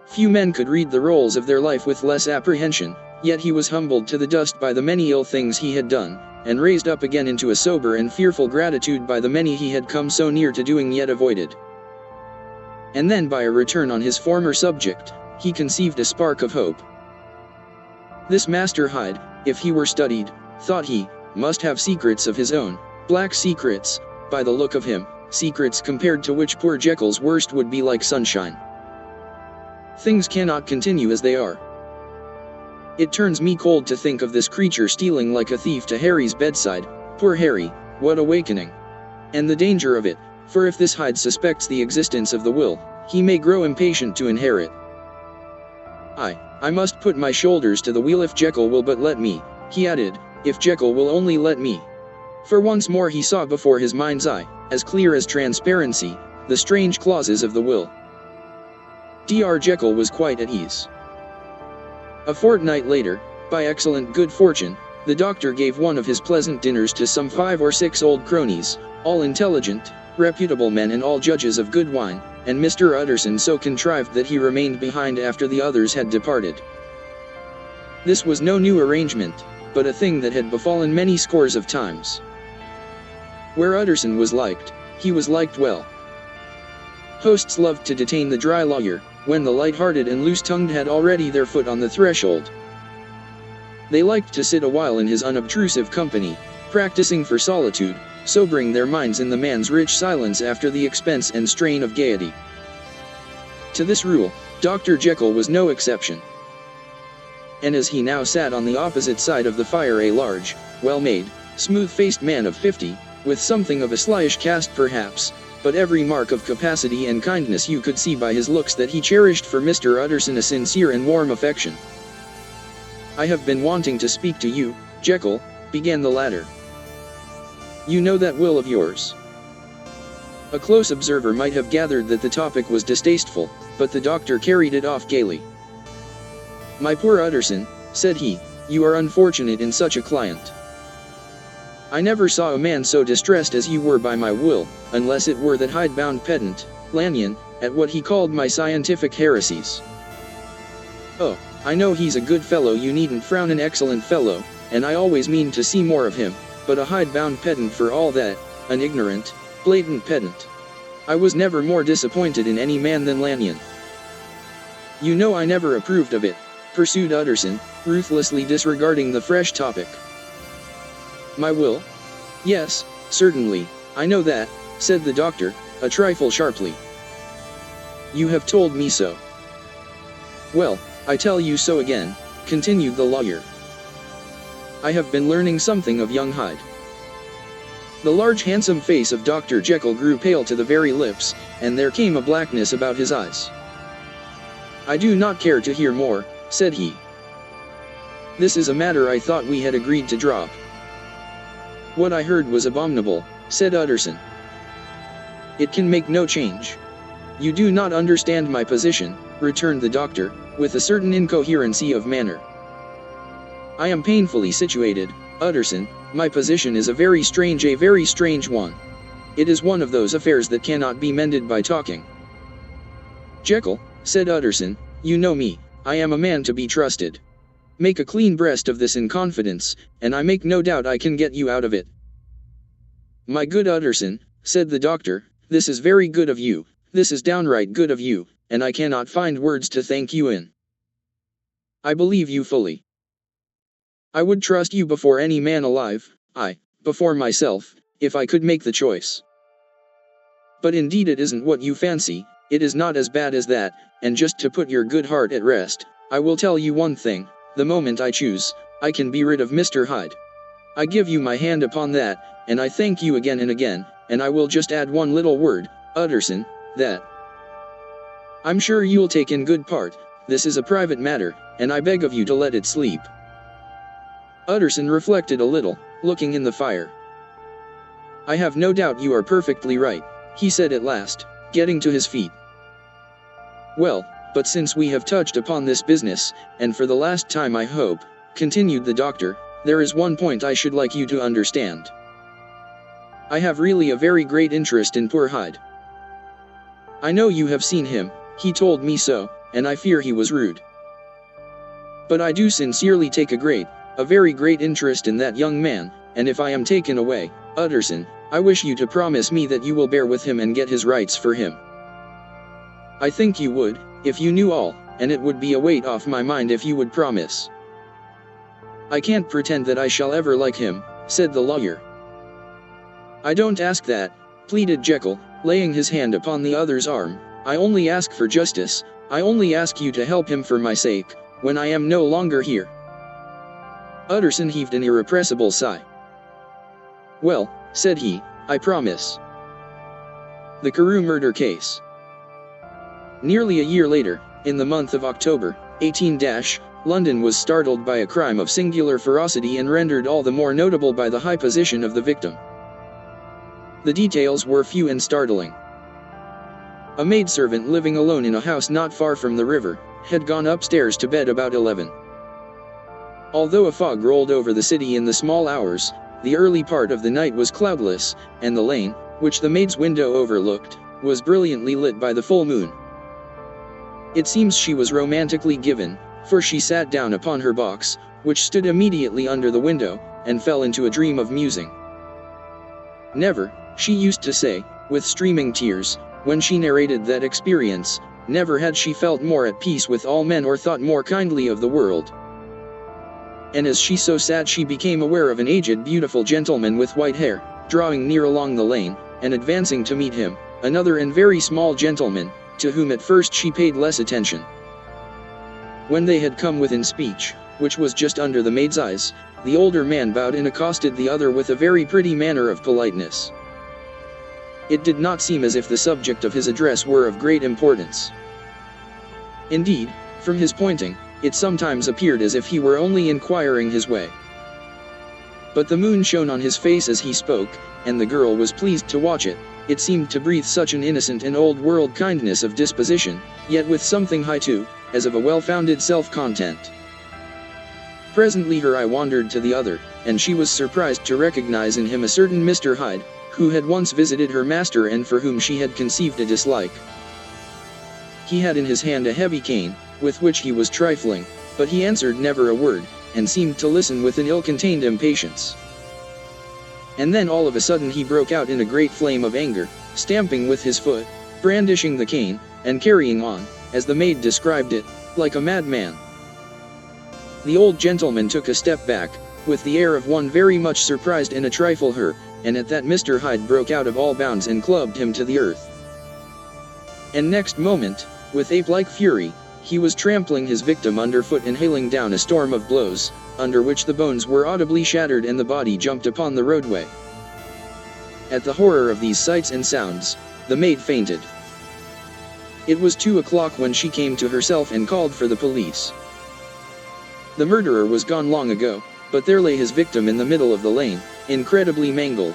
Few men could read the rolls of their life with less apprehension, yet he was humbled to the dust by the many ill things he had done, and raised up again into a sober and fearful gratitude by the many he had come so near to doing yet avoided. And then by a return on his former subject, he conceived a spark of hope. This Master Hyde, if he were studied, thought he, must have secrets of his own, black secrets, by the look of him, secrets compared to which poor Jekyll's worst would be like sunshine. Things cannot continue as they are. It turns me cold to think of this creature stealing like a thief to Harry's bedside. Poor Harry, what awakening! And the danger of it, for if this Hyde suspects the existence of the will, he may grow impatient to inherit. I must put my shoulders to the wheel if Jekyll will but let me, he added, if Jekyll will only let me. For once more he saw before his mind's eye, as clear as transparency, the strange clauses of the will. Dr. Jekyll was quite at ease. A fortnight later, by excellent good fortune, the doctor gave one of his pleasant dinners to some 5 or 6 old cronies, all intelligent, reputable men and all judges of good wine, and Mr. Utterson so contrived that he remained behind after the others had departed. This was no new arrangement, but a thing that had befallen many scores of times. Where Utterson was liked, he was liked well. Hosts loved to detain the dry lawyer, when the light-hearted and loose-tongued had already their foot on the threshold. They liked to sit a while in his unobtrusive company, practicing for solitude, sobering their minds in the man's rich silence after the expense and strain of gaiety. To this rule, Dr. Jekyll was no exception. And as he now sat on the opposite side of the fire, a large, well-made, smooth-faced man of 50, with something of a slyish cast perhaps, but every mark of capacity and kindness you could see by his looks that he cherished for Mr. Utterson a sincere and warm affection. "I have been wanting to speak to you, Jekyll," began the latter. "You know that will of yours?" A close observer might have gathered that the topic was distasteful, but the doctor carried it off gaily. "My poor Utterson," said he, "you are unfortunate in such a client. I never saw a man so distressed as you were by my will, unless it were that hide-bound pedant, Lanyon, at what he called my scientific heresies. Oh, I know he's a good fellow, you needn't frown, an excellent fellow, and I always mean to see more of him, but a hide-bound pedant for all that, an ignorant, blatant pedant. I was never more disappointed in any man than Lanyon. You know I never approved of it," pursued Utterson, ruthlessly disregarding the fresh topic. "My will? Yes, certainly, I know that," said the doctor, a trifle sharply. "You have told me so." "Well, I tell you so again," continued the lawyer. "I have been learning something of young Hyde." The large handsome face of Dr. Jekyll grew pale to the very lips, and there came a blackness about his eyes. "I do not care to hear more," said he. "This is a matter I thought we had agreed to drop." "What I heard was abominable," said Utterson. "It can make no change. You do not understand my position," returned the doctor, with a certain incoherency of manner. "I am painfully situated, Utterson. My position is a very strange one. It is one of those affairs that cannot be mended by talking." "Jekyll," said Utterson, "you know me, I am a man to be trusted. Make a clean breast of this in confidence, and I make no doubt I can get you out of it." "My good Utterson," said the doctor, "this is very good of you, this is downright good of you, and I cannot find words to thank you in. I believe you fully. I would trust you before any man alive, before myself, if I could make the choice. But indeed it isn't what you fancy, it is not as bad as that, and just to put your good heart at rest, I will tell you one thing, the moment I choose, I can be rid of Mr. Hyde. I give you my hand upon that, and I thank you again and again, and I will just add one little word, Utterson, that I'm sure you'll take in good part. This is a private matter, and I beg of you to let it sleep." Utterson reflected a little, looking in the fire. "I have no doubt you are perfectly right," he said at last, getting to his feet. "Well, but since we have touched upon this business, and for the last time I hope," continued the doctor, "there is one point I should like you to understand. I have really a very great interest in poor Hyde. I know you have seen him, he told me so, and I fear he was rude. But I do sincerely take a very great interest in that young man, and if I am taken away, Utterson, I wish you to promise me that you will bear with him and get his rights for him. I think you would, if you knew all, and it would be a weight off my mind if you would promise. I can't pretend that I shall ever like him, said the lawyer. I don't ask that, pleaded Jekyll, laying his hand upon the other's arm. I only ask for justice, I only ask you to help him for my sake, when I am no longer here. Utterson heaved an irrepressible sigh. Well, said he, I promise. The Carew murder case. Nearly a year later, in the month of October, 18 London was startled by a crime of singular ferocity and rendered all the more notable by the high position of the victim. The details were few and startling. A maidservant living alone in a house not far from the river had gone upstairs to bed about 11. Although a fog rolled over the city in the small hours, the early part of the night was cloudless, and the lane, which the maid's window overlooked, was brilliantly lit by the full moon. It seems she was romantically given, for she sat down upon her box, which stood immediately under the window, and fell into a dream of musing. Never, she used to say, with streaming tears, when she narrated that experience, never had she felt more at peace with all men or thought more kindly of the world. And as she so sat she became aware of an aged beautiful gentleman with white hair, drawing near along the lane, and advancing to meet him, another and very small gentleman, to whom at first she paid less attention. When they had come within speech, which was just under the maid's eyes, the older man bowed and accosted the other with a very pretty manner of politeness. It did not seem as if the subject of his address were of great importance. Indeed, from his pointing, it sometimes appeared as if he were only inquiring his way. But the moon shone on his face as he spoke, and the girl was pleased to watch it. It seemed to breathe such an innocent and old-world kindness of disposition, yet with something high too, as of a well-founded self-content. Presently her eye wandered to the other, and she was surprised to recognize in him a certain Mr. Hyde, who had once visited her master and for whom she had conceived a dislike. He had in his hand a heavy cane, with which he was trifling, but he answered never a word, and seemed to listen with an ill-contained impatience. And then all of a sudden he broke out in a great flame of anger, stamping with his foot, brandishing the cane, and carrying on, as the maid described it, like a madman. The old gentleman took a step back, with the air of one very much surprised and a trifle hurt, and at that Mr. Hyde broke out of all bounds and clubbed him to the earth. And next moment, with ape-like fury, he was trampling his victim underfoot and hailing down a storm of blows, under which the bones were audibly shattered and the body jumped upon the roadway. At the horror of these sights and sounds, the maid fainted. It was 2 o'clock when she came to herself and called for the police. The murderer was gone long ago, but there lay his victim in the middle of the lane, incredibly mangled.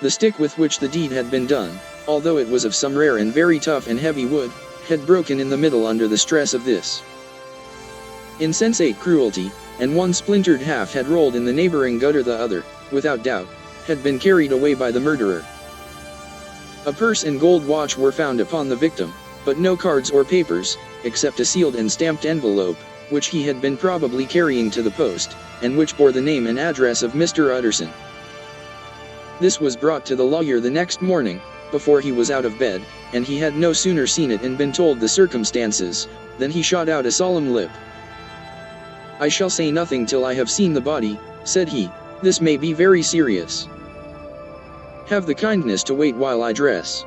The stick with which the deed had been done, although it was of some rare and very tough and heavy wood, had broken in the middle under the stress of this insensate cruelty, and one splintered half had rolled in the neighboring gutter. The other, without doubt, had been carried away by the murderer. A purse and gold watch were found upon the victim, but no cards or papers, except a sealed and stamped envelope, which he had been probably carrying to the post, and which bore the name and address of Mr. Utterson. This was brought to the lawyer the next morning, before he was out of bed, and he had no sooner seen it and been told the circumstances, than he shot out a solemn lip. "I shall say nothing till I have seen the body," said he. "This may be very serious. Have the kindness to wait while I dress."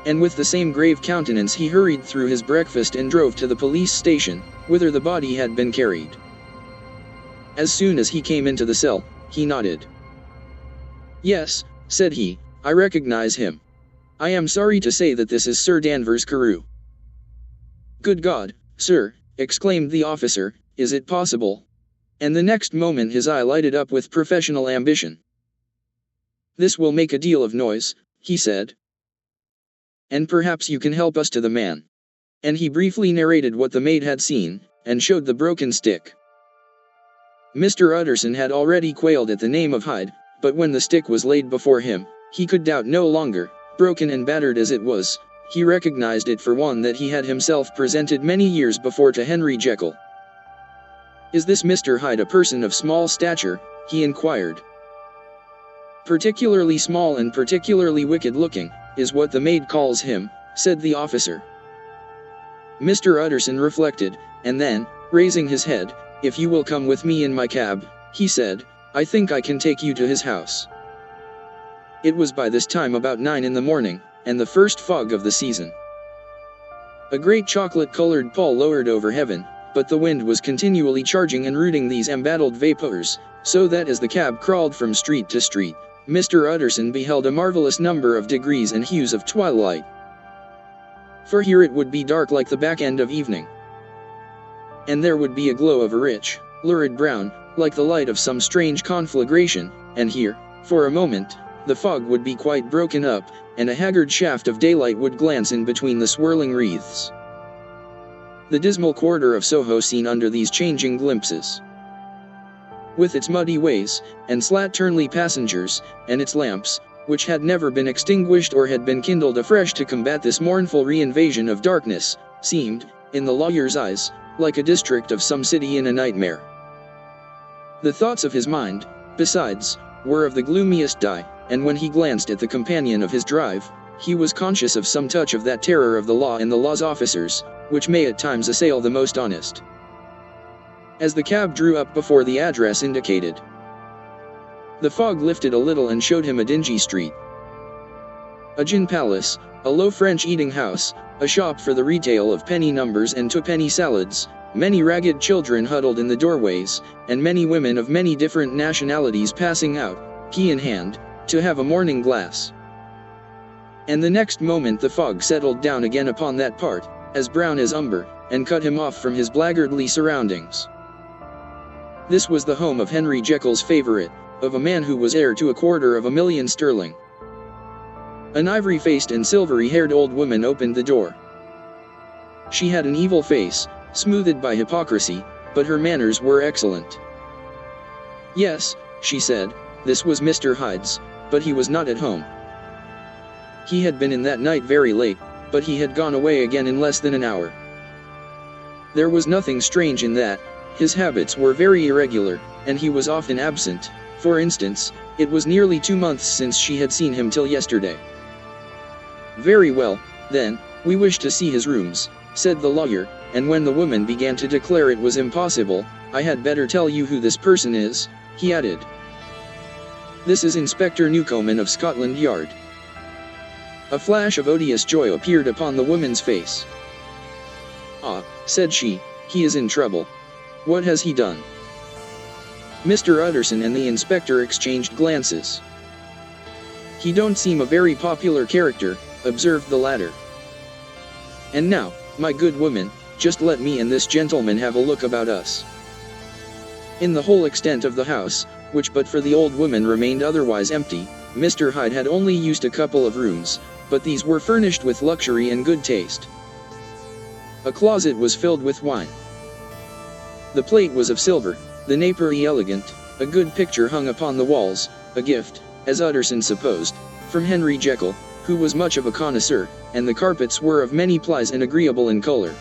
And with the same grave countenance he hurried through his breakfast and drove to the police station, whither the body had been carried. As soon as he came into the cell, he nodded. "Yes," said he, "I recognize him. I am sorry to say that this is Sir Danvers Carew." "Good God, sir," exclaimed the officer, "is it possible?" And the next moment his eye lighted up with professional ambition. "This will make a deal of noise," he said. "And perhaps you can help us to the man." And he briefly narrated what the maid had seen, and showed the broken stick. Mr. Utterson had already quailed at the name of Hyde, but when the stick was laid before him, he could doubt no longer. Broken and battered as it was, he recognized it for one that he had himself presented many years before to Henry Jekyll. "Is this Mr. Hyde a person of small stature?" he inquired. "Particularly small and particularly wicked-looking, is what the maid calls him," said the officer. Mr. Utterson reflected, and then, raising his head, "If you will come with me in my cab," he said, "I think I can take you to his house." It was by this time about 9 in the morning, and the first fog of the season. A great chocolate-colored pall lowered over heaven, but the wind was continually charging and rooting these embattled vapors, so that as the cab crawled from street to street, Mr. Utterson beheld a marvelous number of degrees and hues of twilight. For here it would be dark like the back end of evening, and there would be a glow of a rich, lurid brown, like the light of some strange conflagration, and here, for a moment, the fog would be quite broken up, and a haggard shaft of daylight would glance in between the swirling wreaths. The dismal quarter of Soho seen under these changing glimpses, with its muddy ways, and slatternly passengers, and its lamps, which had never been extinguished or had been kindled afresh to combat this mournful re-invasion of darkness, seemed, in the lawyer's eyes, like a district of some city in a nightmare. The thoughts of his mind, besides, were of the gloomiest dye, and when he glanced at the companion of his drive, he was conscious of some touch of that terror of the law and the law's officers, which may at times assail the most honest. As the cab drew up before the address indicated, the fog lifted a little and showed him a dingy street. A gin palace, a low French eating house, a shop for the retail of penny numbers and two-penny salads, many ragged children huddled in the doorways, and many women of many different nationalities passing out, key in hand, to have a morning glass. And the next moment the fog settled down again upon that part, as brown as umber, and cut him off from his blackguardly surroundings. This was the home of Henry Jekyll's favorite, of a man who was heir to £250,000. An ivory-faced and silvery-haired old woman opened the door. She had an evil face, smoothed by hypocrisy, but her manners were excellent. "Yes," she said, "this was Mr. Hyde's, but he was not at home. He had been in that night very late, but he had gone away again in less than an hour. There was nothing strange in that. His habits were very irregular, and he was often absent. For instance, it was nearly 2 months since she had seen him till yesterday." "Very well, then, we wish to see his rooms," said the lawyer, and when the woman began to declare it was impossible, "I had better tell you who this person is," he added. "This is Inspector Newcomen of Scotland Yard." A flash of odious joy appeared upon the woman's face. "Ah," said she, "he is in trouble. What has he done?" Mr. Utterson and the inspector exchanged glances. "He don't seem a very popular character," observed the latter. "And now, my good woman, just let me and this gentleman have a look about us." In the whole extent of the house, which but for the old woman remained otherwise empty, Mr. Hyde had only used a couple of rooms, but these were furnished with luxury and good taste. A closet was filled with wine. The plate was of silver, the napery elegant, a good picture hung upon the walls, a gift, as Utterson supposed, from Henry Jekyll, who was much of a connoisseur, and the carpets were of many plies and agreeable in color.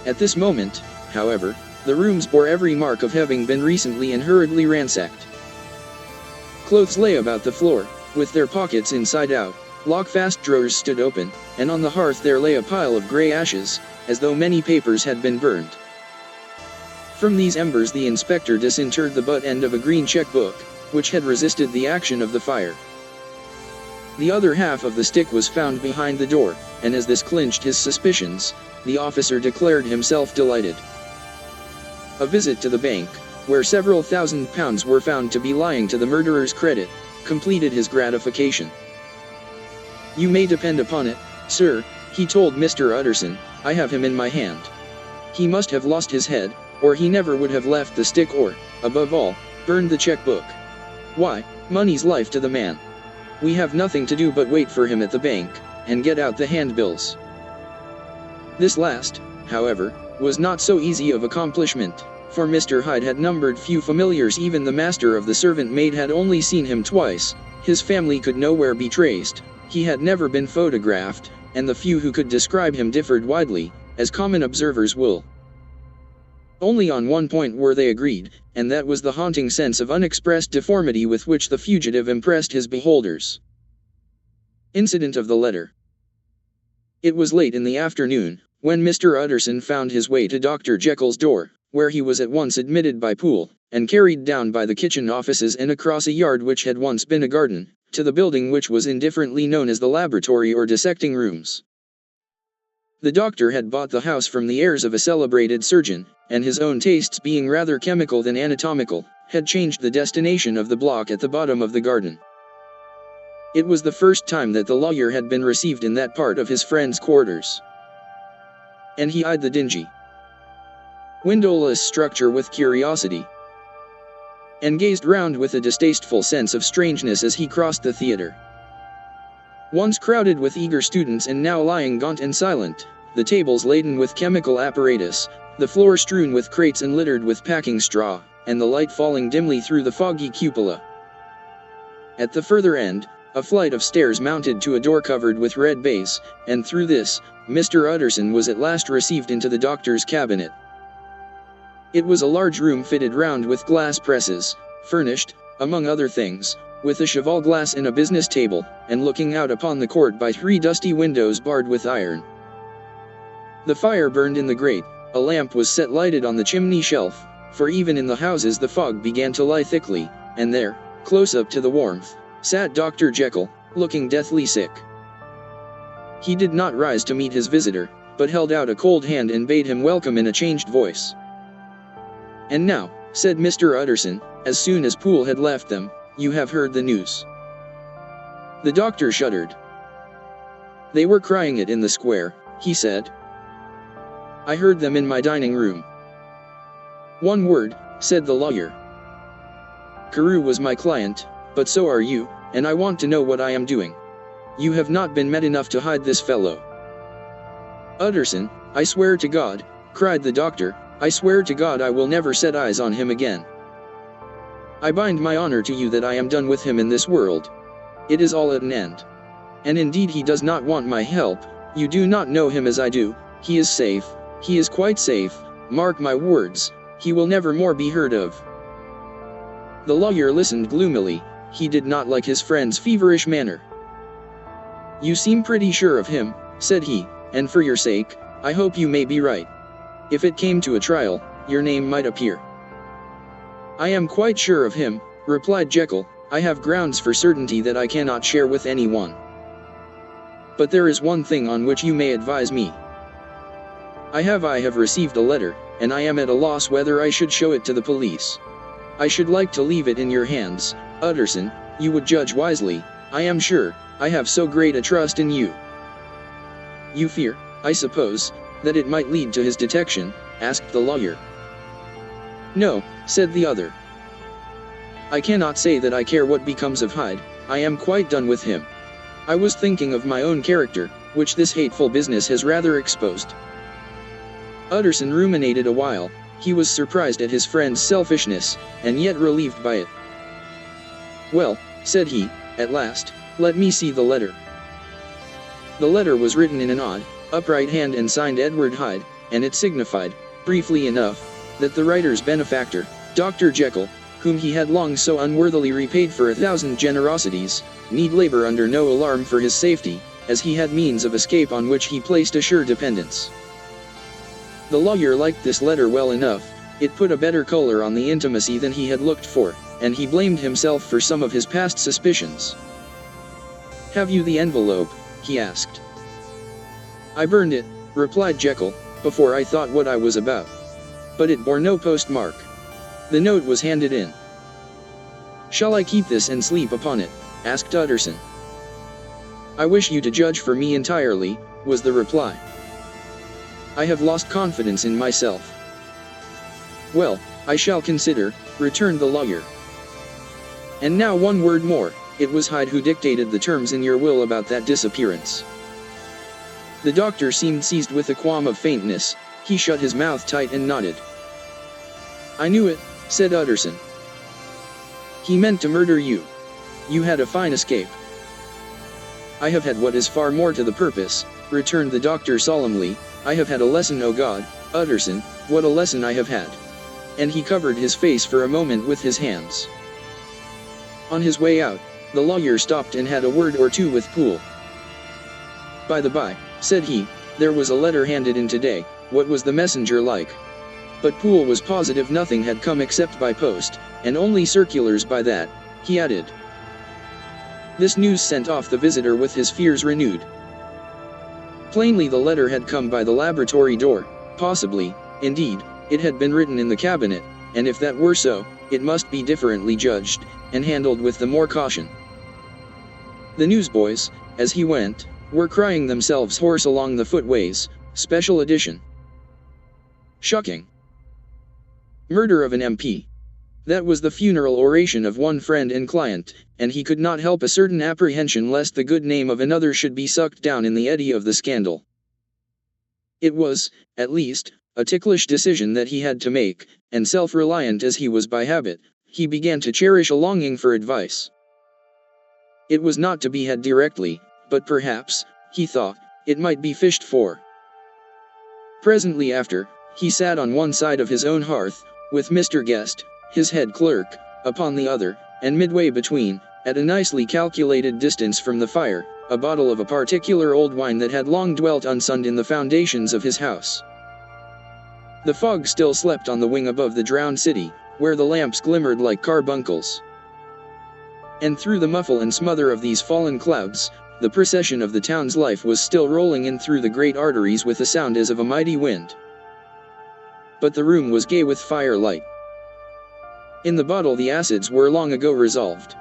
At this moment, however, the rooms bore every mark of having been recently and hurriedly ransacked. Clothes lay about the floor, with their pockets inside out, lock-fast drawers stood open, and on the hearth there lay a pile of grey ashes, as though many papers had been burned. From these embers the inspector disinterred the butt end of a green cheque-book, which had resisted the action of the fire. The other half of the stick was found behind the door, and as this clinched his suspicions, the officer declared himself delighted. A visit to the bank, where several £1,000s were found to be lying to the murderer's credit, completed his gratification. "You may depend upon it, sir," he told Mr. Utterson, "I have him in my hand. He must have lost his head, or he never would have left the stick or, above all, burned the cheque-book. Why, money's life to the man. We have nothing to do but wait for him at the bank, and get out the handbills." This last, however, was not so easy of accomplishment, for Mr. Hyde had numbered few familiars. Even the master of the servant maid had only seen him twice, his family could nowhere be traced, he had never been photographed, and the few who could describe him differed widely, as common observers will. Only on one point were they agreed, and that was the haunting sense of unexpressed deformity with which the fugitive impressed his beholders. Incident of the letter. It was late in the afternoon, when Mr. Utterson found his way to Dr. Jekyll's door, where he was at once admitted by Poole, and carried down by the kitchen offices and across a yard which had once been a garden, to the building which was indifferently known as the laboratory or dissecting rooms. The doctor had bought the house from the heirs of a celebrated surgeon, and his own tastes being rather chemical than anatomical, had changed the destination of the block at the bottom of the garden. It was the first time that the lawyer had been received in that part of his friend's quarters, and he eyed the dingy, windowless structure with curiosity, and gazed round with a distasteful sense of strangeness as he crossed the theater. Once crowded with eager students and now lying gaunt and silent, the tables laden with chemical apparatus, the floor strewn with crates and littered with packing straw, and the light falling dimly through the foggy cupola. At the further end, a flight of stairs mounted to a door covered with red baize, and through this, Mr. Utterson was at last received into the doctor's cabinet. It was a large room fitted round with glass presses, furnished, among other things, with a cheval glass and a business table, and looking out upon the court by 3 dusty windows barred with iron. The fire burned in the grate, a lamp was set lighted on the chimney shelf, for even in the houses the fog began to lie thickly, and there, close up to the warmth, sat Dr. Jekyll, looking deathly sick. He did not rise to meet his visitor, but held out a cold hand and bade him welcome in a changed voice. "And now," said Mr. Utterson, as soon as Poole had left them, "you have heard the news." The doctor shuddered. "They were crying it in the square," he said. "I heard them in my dining room." "One word," said the lawyer. "Carew was my client, but so are you, and I want to know what I am doing. You have not been mad enough to hide this fellow." "Utterson, I swear to God," cried the doctor, "I swear to God I will never set eyes on him again. I bind my honor to you that I am done with him in this world. It is all at an end. And indeed he does not want my help. You do not know him as I do. He is safe. He is quite safe. Mark my words. He will never more be heard of." The lawyer listened gloomily. He did not like his friend's feverish manner. "You seem pretty sure of him," said he, "and for your sake, I hope you may be right. If it came to a trial, your name might appear." "I am quite sure of him," replied Jekyll. "I have grounds for certainty that I cannot share with anyone. But there is one thing on which you may advise me. I have received a letter, and I am at a loss whether I should show it to the police. I should like to leave it in your hands, Utterson. You would judge wisely, I am sure. I have so great a trust in you." "You fear, I suppose, that it might lead to his detection?" asked the lawyer. "No," said the other. "I cannot say that I care what becomes of Hyde. I am quite done with him. I was thinking of my own character, which this hateful business has rather exposed." Utterson ruminated a while. He was surprised at his friend's selfishness, and yet relieved by it. "Well," said he, at last, "let me see the letter." The letter was written in an odd, upright hand and signed Edward Hyde, and it signified, briefly enough, that the writer's benefactor, Dr. Jekyll, whom he had long so unworthily repaid for 1,000 generosities, need labor under no alarm for his safety, as he had means of escape on which he placed a sure dependence. The lawyer liked this letter well enough. It put a better color on the intimacy than he had looked for, and he blamed himself for some of his past suspicions. "Have you the envelope?" he asked. "I burned it," replied Jekyll, "before I thought what I was about. But it bore no postmark. The note was handed in." "Shall I keep this and sleep upon it?" asked Utterson. "I wish you to judge for me entirely," was the reply. "I have lost confidence in myself." "Well, I shall consider," returned the lawyer. "And now one word more. It was Hyde who dictated the terms in your will about that disappearance." The doctor seemed seized with a qualm of faintness. He shut his mouth tight and nodded. "I knew it," said Utterson. "He meant to murder you. You had a fine escape." "I have had what is far more to the purpose," returned the doctor solemnly. "I have had a lesson, oh God, Utterson, what a lesson I have had." And he covered his face for a moment with his hands. On his way out, the lawyer stopped and had a word or two with Poole. "By the by," said he, "there was a letter handed in today. What was the messenger like?" But Poole was positive nothing had come except by post, and only circulars by that, he added. This news sent off the visitor with his fears renewed. Plainly the letter had come by the laboratory door, possibly, indeed, it had been written in the cabinet, and if that were so, it must be differently judged, and handled with the more caution. The newsboys, as he went, were crying themselves hoarse along the footways, special edition. Shocking. Murder of an MP. That was the funeral oration of one friend and client, and he could not help a certain apprehension lest the good name of another should be sucked down in the eddy of the scandal. It was, at least, a ticklish decision that he had to make, and self-reliant as he was by habit, he began to cherish a longing for advice. It was not to be had directly, but perhaps, he thought, it might be fished for. Presently after, he sat on one side of his own hearth, with Mr. Guest, his head clerk, upon the other, and midway between, at a nicely calculated distance from the fire, a bottle of a particular old wine that had long dwelt unsunned in the foundations of his house. The fog still slept on the wing above the drowned city, where the lamps glimmered like carbuncles. And through the muffle and smother of these fallen clouds, the procession of the town's life was still rolling in through the great arteries with a sound as of a mighty wind. But the room was gay with firelight. In the bottle the acids were long ago resolved.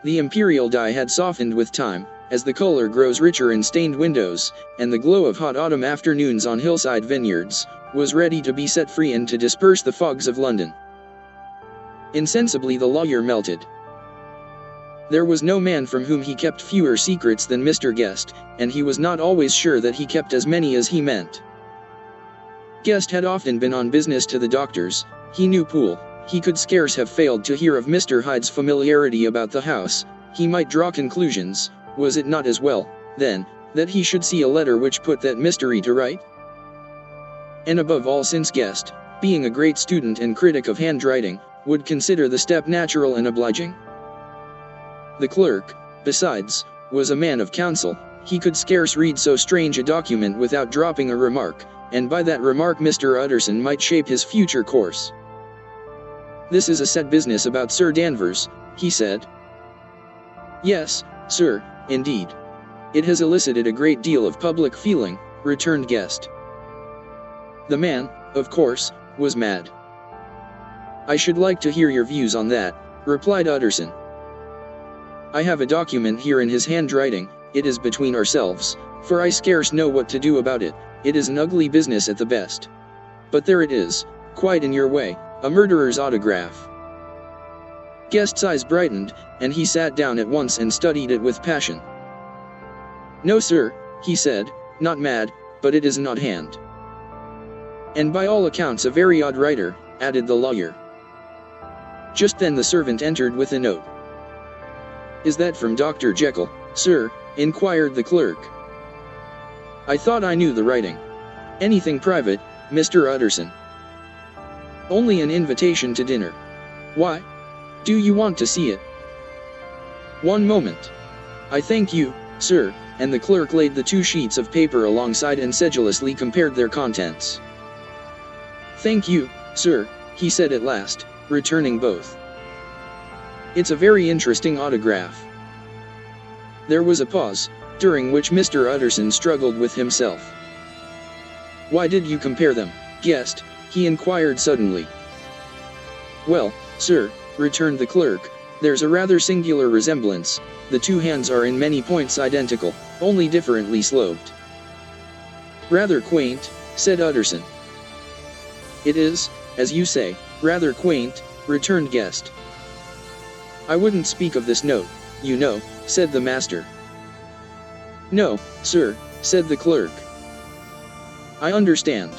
The imperial dye had softened with time, as the color grows richer in stained windows, and the glow of hot autumn afternoons on hillside vineyards was ready to be set free and to disperse the fogs of London. Insensibly the lawyer melted. There was no man from whom he kept fewer secrets than Mr. Guest, and he was not always sure that he kept as many as he meant. Guest had often been on business to the doctors. He knew Poole. He could scarce have failed to hear of Mr. Hyde's familiarity about the house. He might draw conclusions. Was it not as well, then, that he should see a letter which put that mystery to right? And above all, since Guest, being a great student and critic of handwriting, would consider the step natural and obliging? The clerk, besides, was a man of counsel. He could scarce read so strange a document without dropping a remark, and by that remark Mr. Utterson might shape his future course. "This is a set business about Sir Danvers," he said. "Yes, sir, indeed. It has elicited a great deal of public feeling," returned Guest. "The man, of course, was mad." "I should like to hear your views on that," replied Utterson. "I have a document here in his handwriting. It is between ourselves, for I scarce know what to do about it. It is an ugly business at the best. But there it is, quite in your way, a murderer's autograph." Guest's eyes brightened, and he sat down at once and studied it with passion. "No, sir," he said, "not mad, but it is an odd hand." "And by all accounts a very odd writer," added the lawyer. Just then the servant entered with a note. "Is that from Dr. Jekyll, sir?" inquired the clerk. "I thought I knew the writing. Anything private, Mr. Utterson?" "Only an invitation to dinner." "Why? Do you want to see it?" "One moment. I thank you, sir," and the clerk laid the 2 sheets of paper alongside and sedulously compared their contents. "Thank you, sir," he said at last, returning both. "It's a very interesting autograph." There was a pause, during which Mr. Utterson struggled with himself. "Why did you compare them, Guest?" he inquired suddenly. "Well, sir," returned the clerk, "there's a rather singular resemblance. The 2 hands are in many points identical, only differently sloped." "Rather quaint," said Utterson. "It is, as you say, rather quaint," returned Guest. "I wouldn't speak of this note, you know," said the master. "No, sir," said the clerk. "I understand."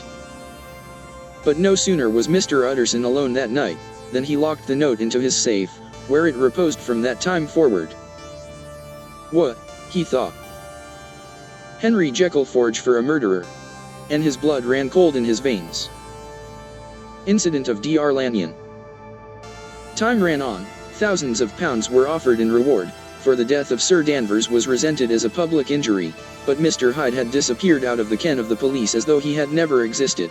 But no sooner was Mr. Utterson alone that night, than he locked the note into his safe, where it reposed from that time forward. "What?" he thought. Henry Jekyll forged for a murderer, and his blood ran cold in his veins. Incident of Dr. Lanyon. Time ran on, thousands of pounds were offered in reward, for the death of Sir Danvers was resented as a public injury, but Mr. Hyde had disappeared out of the ken of the police as though he had never existed.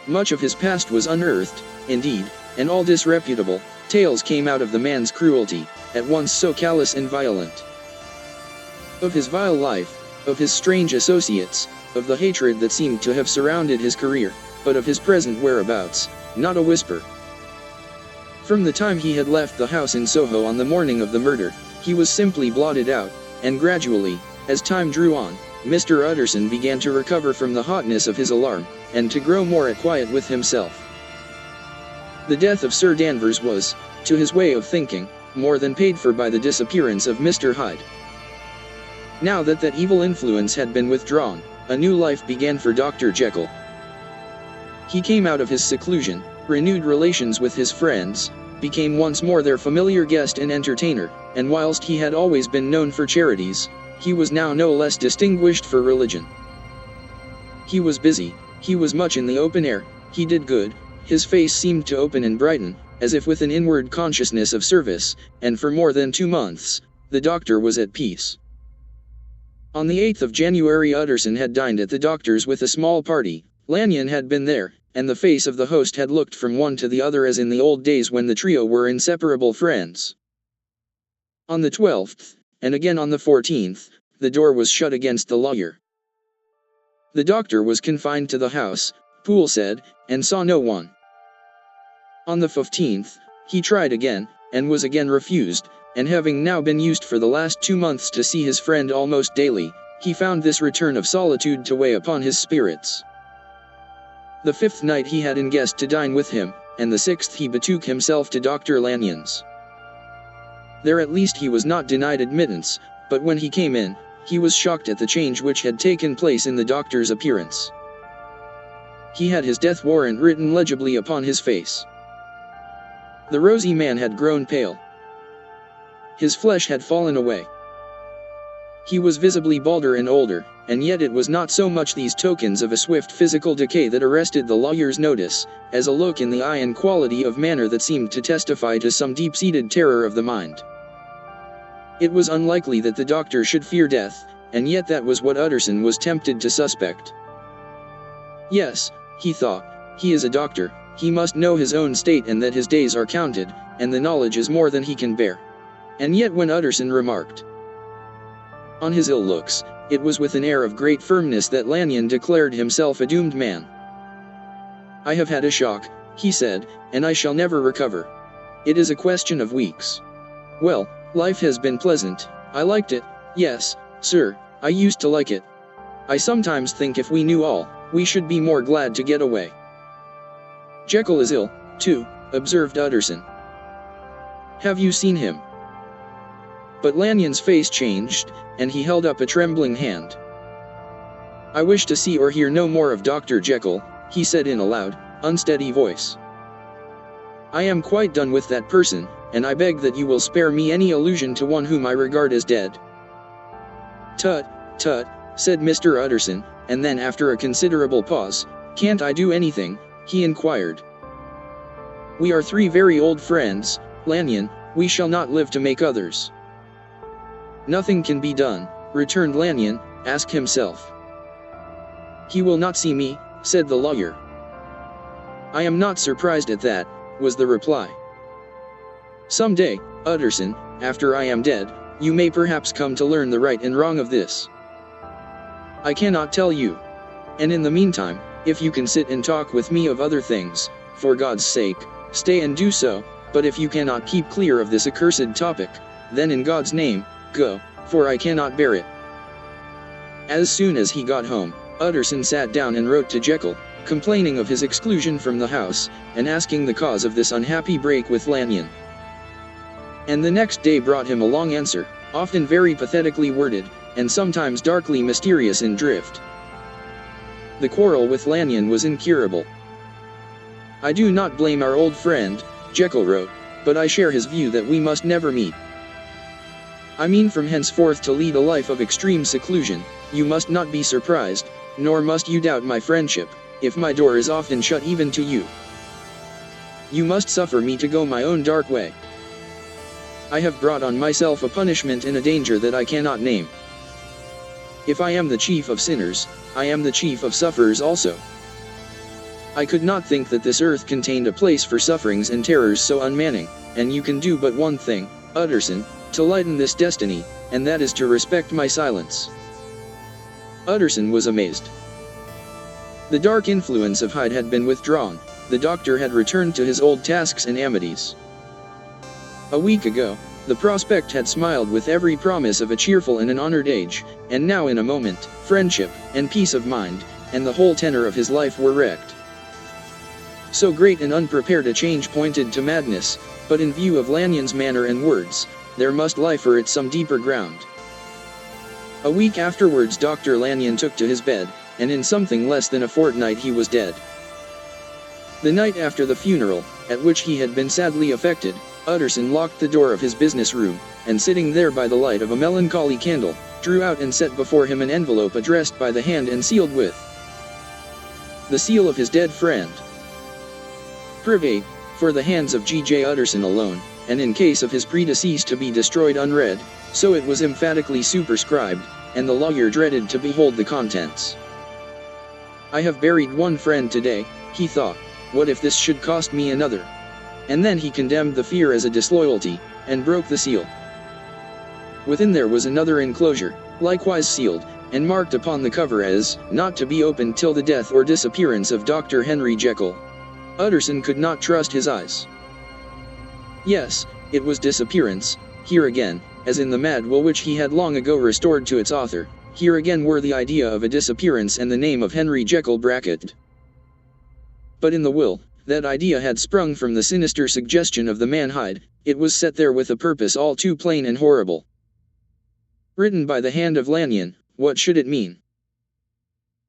Much of his past was unearthed, indeed, and all disreputable tales came out of the man's cruelty, at once so callous and violent. Of his vile life, of his strange associates, of the hatred that seemed to have surrounded his career, but of his present whereabouts, not a whisper. From the time he had left the house in Soho on the morning of the murder, he was simply blotted out, and gradually, as time drew on, Mr. Utterson began to recover from the hotness of his alarm, and to grow more at quiet with himself. The death of Sir Danvers was, to his way of thinking, more than paid for by the disappearance of Mr. Hyde. Now that that evil influence had been withdrawn, a new life began for Dr. Jekyll. He came out of his seclusion, renewed relations with his friends, became once more their familiar guest and entertainer, and whilst he had always been known for charities, he was now no less distinguished for religion. He was busy, he was much in the open air, he did good, his face seemed to open and brighten, as if with an inward consciousness of service, and for more than 2 months, the doctor was at peace. On the 8th of January Utterson had dined at the doctor's with a small party. Lanyon had been there, and the face of the host had looked from one to the other as in the old days when the trio were inseparable friends. On the 12th, and again on the 14th, the door was shut against the lawyer. The doctor was confined to the house, Poole said, and saw no one. On the 15th, he tried again, and was again refused, and having now been used for the last 2 months to see his friend almost daily, he found this return of solitude to weigh upon his spirits. The 5th night he had in guest to dine with him, and the 6th he betook himself to Dr. Lanyon's. There at least he was not denied admittance, but when he came in, he was shocked at the change which had taken place in the doctor's appearance. He had his death warrant written legibly upon his face. The rosy man had grown pale. His flesh had fallen away. He was visibly balder and older, and yet it was not so much these tokens of a swift physical decay that arrested the lawyer's notice, as a look in the eye and quality of manner that seemed to testify to some deep-seated terror of the mind. It was unlikely that the doctor should fear death, and yet that was what Utterson was tempted to suspect. Yes, he thought, he is a doctor, he must know his own state and that his days are counted, and the knowledge is more than he can bear. And yet when Utterson remarked on his ill looks, it was with an air of great firmness that Lanyon declared himself a doomed man. I have had a shock, he said, and I shall never recover. It is a question of weeks. Well, life has been pleasant, I liked it, yes, sir, I used to like it. I sometimes think if we knew all, we should be more glad to get away. Jekyll is ill, too, observed Utterson. Have you seen him? But Lanyon's face changed, and he held up a trembling hand. I wish to see or hear no more of Dr. Jekyll, he said in a loud, unsteady voice. I am quite done with that person, and I beg that you will spare me any allusion to one whom I regard as dead. Tut, tut, said Mr. Utterson, and then after a considerable pause, can't I do anything, he inquired. We are 3 very old friends, Lanyon, we shall not live to make others. Nothing can be done, returned Lanyon, ask himself. He will not see me, said the lawyer. I am not surprised at that, was the reply. Some day, Utterson, after I am dead, you may perhaps come to learn the right and wrong of this. I cannot tell you. And in the meantime, if you can sit and talk with me of other things, for God's sake, stay and do so, but if you cannot keep clear of this accursed topic, then in God's name, go, for I cannot bear it. As soon as he got home, Utterson sat down and wrote to Jekyll, complaining of his exclusion from the house, and asking the cause of this unhappy break with Lanyon. And the next day brought him a long answer, often very pathetically worded, and sometimes darkly mysterious in drift. The quarrel with Lanyon was incurable. I do not blame our old friend, Jekyll wrote, but I share his view that we must never meet. I mean from henceforth to lead a life of extreme seclusion. You must not be surprised, nor must you doubt my friendship, if my door is often shut even to you. You must suffer me to go my own dark way. I have brought on myself a punishment and a danger that I cannot name. If I am the chief of sinners, I am the chief of sufferers also. I could not think that this earth contained a place for sufferings and terrors so unmanning, and you can do but one thing, Utterson, to lighten this destiny, and that is to respect my silence. Utterson was amazed. The dark influence of Hyde had been withdrawn. The doctor had returned to his old tasks and amities. A week ago, the prospect had smiled with every promise of a cheerful and an honored age, and now in a moment, friendship, and peace of mind, and the whole tenor of his life were wrecked. So great and unprepared a change pointed to madness, but in view of Lanyon's manner and words, there must lie for it some deeper ground. A week afterwards Dr. Lanyon took to his bed, and in something less than a fortnight he was dead. The night after the funeral, at which he had been sadly affected, Utterson locked the door of his business room, and sitting there by the light of a melancholy candle, drew out and set before him an envelope addressed by the hand and sealed with the seal of his dead friend. Privé, for the hands of G.J. Utterson alone, and in case of his predeceased to be destroyed unread, so it was emphatically superscribed, and the lawyer dreaded to behold the contents. I have buried one friend today, he thought. What if this should cost me another? And then he condemned the fear as a disloyalty, and broke the seal. Within there was another enclosure, likewise sealed, and marked upon the cover as, not to be opened till the death or disappearance of Dr. Henry Jekyll. Utterson could not trust his eyes. Yes, it was disappearance, here again, as in the mad will which he had long ago restored to its author, here again were the idea of a disappearance and the name of Henry Jekyll bracketed. But in the will, that idea had sprung from the sinister suggestion of the man Hyde. It was set there with a purpose all too plain and horrible. Written by the hand of Lanyon, what should it mean?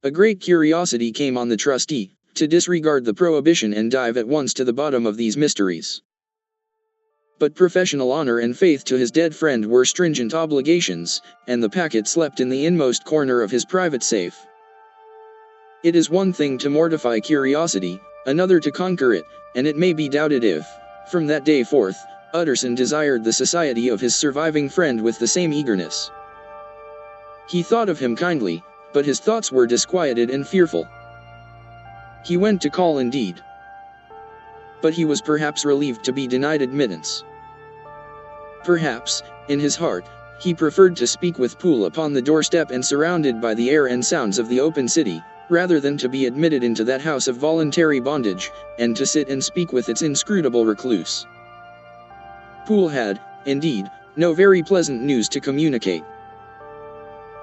A great curiosity came on the trustee, to disregard the prohibition and dive at once to the bottom of these mysteries. But professional honor and faith to his dead friend were stringent obligations, and the packet slept in the inmost corner of his private safe. It is one thing to mortify curiosity, another to conquer it, and it may be doubted if, from that day forth, Utterson desired the society of his surviving friend with the same eagerness. He thought of him kindly, but his thoughts were disquieted and fearful. He went to call indeed. But he was perhaps relieved to be denied admittance. Perhaps, in his heart, he preferred to speak with Poole upon the doorstep and surrounded by the air and sounds of the open city, rather than to be admitted into that house of voluntary bondage, and to sit and speak with its inscrutable recluse. Poole had, indeed, no very pleasant news to communicate.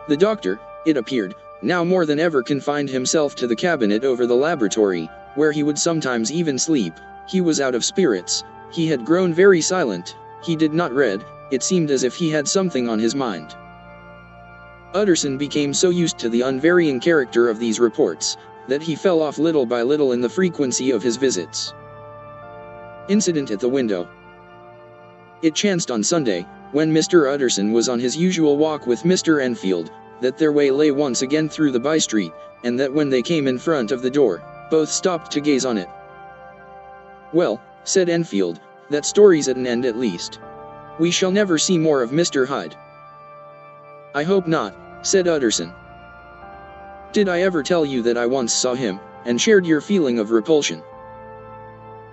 The doctor, it appeared, now more than ever confined himself to the cabinet over the laboratory, where he would sometimes even sleep. He was out of spirits, he had grown very silent, he did not read, it seemed as if he had something on his mind. Utterson became so used to the unvarying character of these reports, that he fell off little by little in the frequency of his visits. Incident at the window. It chanced on Sunday, when Mr. Utterson was on his usual walk with Mr. Enfield, that their way lay once again through the by-street, and that when they came in front of the door, both stopped to gaze on it. Well, said Enfield, that story's at an end at least. We shall never see more of Mr. Hyde. I hope not, said Utterson. Did I ever tell you that I once saw him, and shared your feeling of repulsion?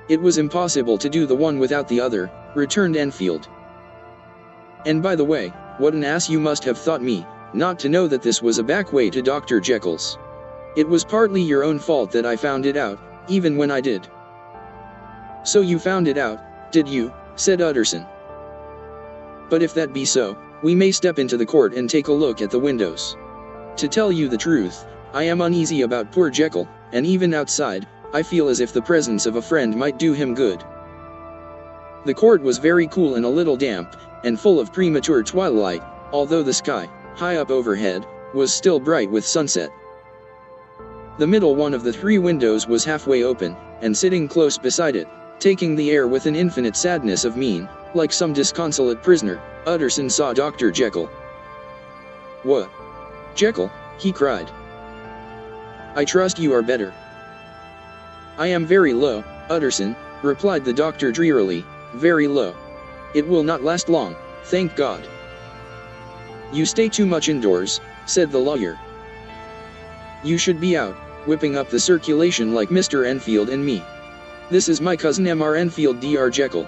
It was impossible to do the one without the other, returned Enfield. And by the way, what an ass you must have thought me, not to know that this was a back way to Dr. Jekyll's. It was partly your own fault that I found it out, even when I did. So you found it out, did you, said Utterson. But if that be so, we may step into the court and take a look at the windows. To tell you the truth, I am uneasy about poor Jekyll, and even outside, I feel as if the presence of a friend might do him good. The court was very cool and a little damp, and full of premature twilight, although the sky, high up overhead, was still bright with sunset. The middle one of the three windows was halfway open, and sitting close beside it, Taking the air with an infinite sadness of mien, like some disconsolate prisoner, Utterson saw Dr. Jekyll. "What? Jekyll?" he cried. "I trust you are better." "I am very low, Utterson," replied the doctor drearily, "very low. It will not last long, thank God." "You stay too much indoors," said the lawyer. "You should be out, whipping up the circulation like Mr. Enfield and me. This is my cousin Mr. Enfield Dr. Jekyll.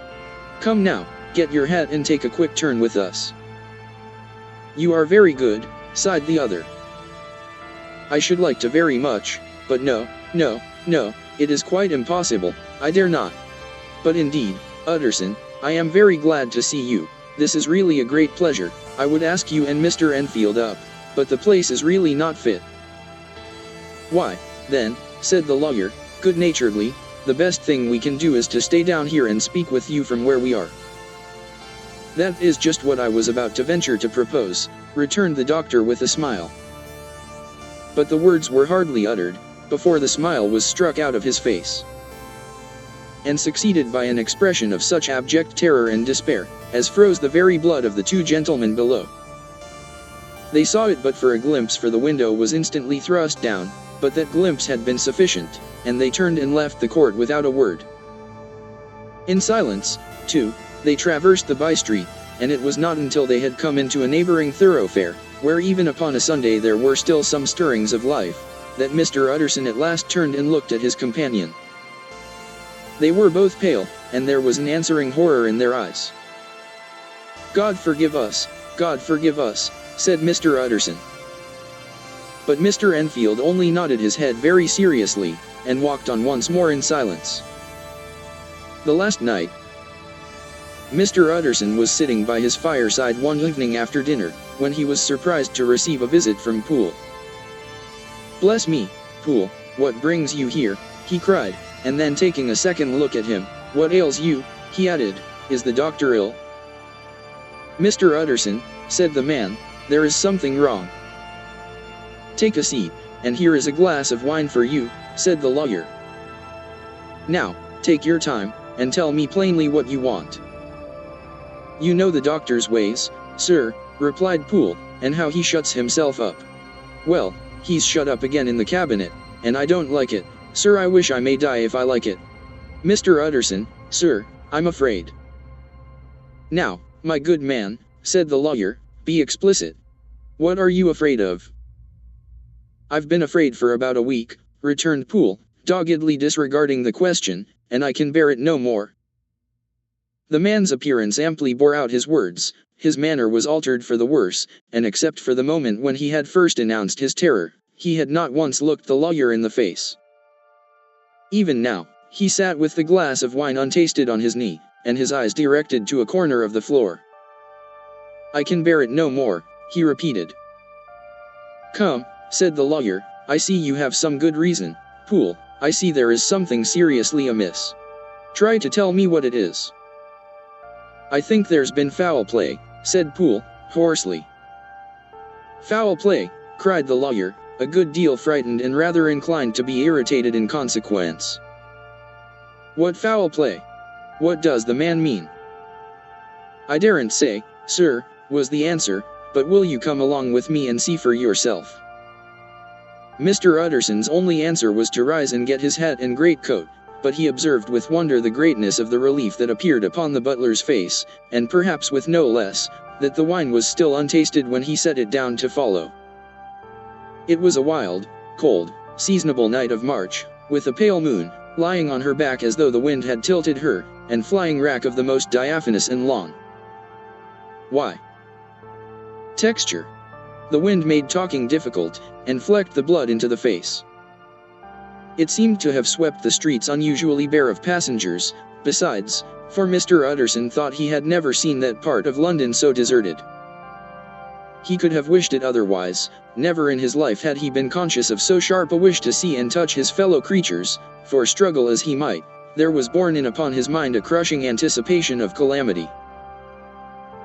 Come now, get your hat and take a quick turn with us." "You are very good," sighed the other. "I should like to very much, but no, it is quite impossible, I dare not. But indeed, Utterson, I am very glad to see you, this is really a great pleasure. I would ask you and Mr. Enfield up, but the place is really not fit." "Why, then," said the lawyer, good-naturedly, "the best thing we can do is to stay down here and speak with you from where we are." "That is just what I was about to venture to propose," returned the doctor with a smile. But the words were hardly uttered, before the smile was struck out of his face, and succeeded by an expression of such abject terror and despair, as froze the very blood of the two gentlemen below. They saw it but for a glimpse, for the window was instantly thrust down, but that glimpse had been sufficient, and they turned and left the court without a word. In silence, too, they traversed the by-street, and it was not until they had come into a neighboring thoroughfare, where even upon a Sunday there were still some stirrings of life, that Mr. Utterson at last turned and looked at his companion. They were both pale, and there was an answering horror in their eyes. God forgive us," said Mr. Utterson. But Mr. Enfield only nodded his head very seriously, and walked on once more in silence. The last night, Mr. Utterson was sitting by his fireside one evening after dinner, when he was surprised to receive a visit from Poole. "Bless me, Poole, what brings you here?" he cried, and then taking a second look at him, "What ails you?" he added, "is the doctor ill?" "Mr. Utterson," said the man, "there is something wrong." "Take a seat, and here is a glass of wine for you," said the lawyer. "Now, take your time, and tell me plainly what you want." "You know the doctor's ways, sir," replied Poole, "and how he shuts himself up. Well, he's shut up again in the cabinet, and I don't like it, sir. I wish I may die if I like it. Mr. Utterson, sir, I'm afraid." "Now, my good man," said the lawyer, "be explicit. What are you afraid of?" "I've been afraid for about a week," returned Poole, doggedly disregarding the question, "and I can bear it no more." The man's appearance amply bore out his words. His manner was altered for the worse, and except for the moment when he had first announced his terror, he had not once looked the lawyer in the face. Even now, he sat with the glass of wine untasted on his knee, and his eyes directed to a corner of the floor. "I can bear it no more," he repeated. "Come," said the lawyer, "I see you have some good reason, Poole. I see there is something seriously amiss. Try to tell me what it is." "I think there's been foul play," said Poole, hoarsely. "Foul play," cried the lawyer, a good deal frightened and rather inclined to be irritated in consequence. "What foul play? What does the man mean?" "I daren't say, sir," was the answer, "but will you come along with me and see for yourself?" Mr. Utterson's only answer was to rise and get his hat and greatcoat, but he observed with wonder the greatness of the relief that appeared upon the butler's face, and perhaps with no less, that the wine was still untasted when he set it down to follow. It was a wild, cold, seasonable night of March, with a pale moon, lying on her back as though the wind had tilted her, and flying rack of the most diaphanous and long. Why? Texture. The wind made talking difficult, and flecked the blood into the face. It seemed to have swept the streets unusually bare of passengers, besides, for Mr. Utterson thought he had never seen that part of London so deserted. He could have wished it otherwise. Never in his life had he been conscious of so sharp a wish to see and touch his fellow creatures, for struggle as he might, there was borne in upon his mind a crushing anticipation of calamity.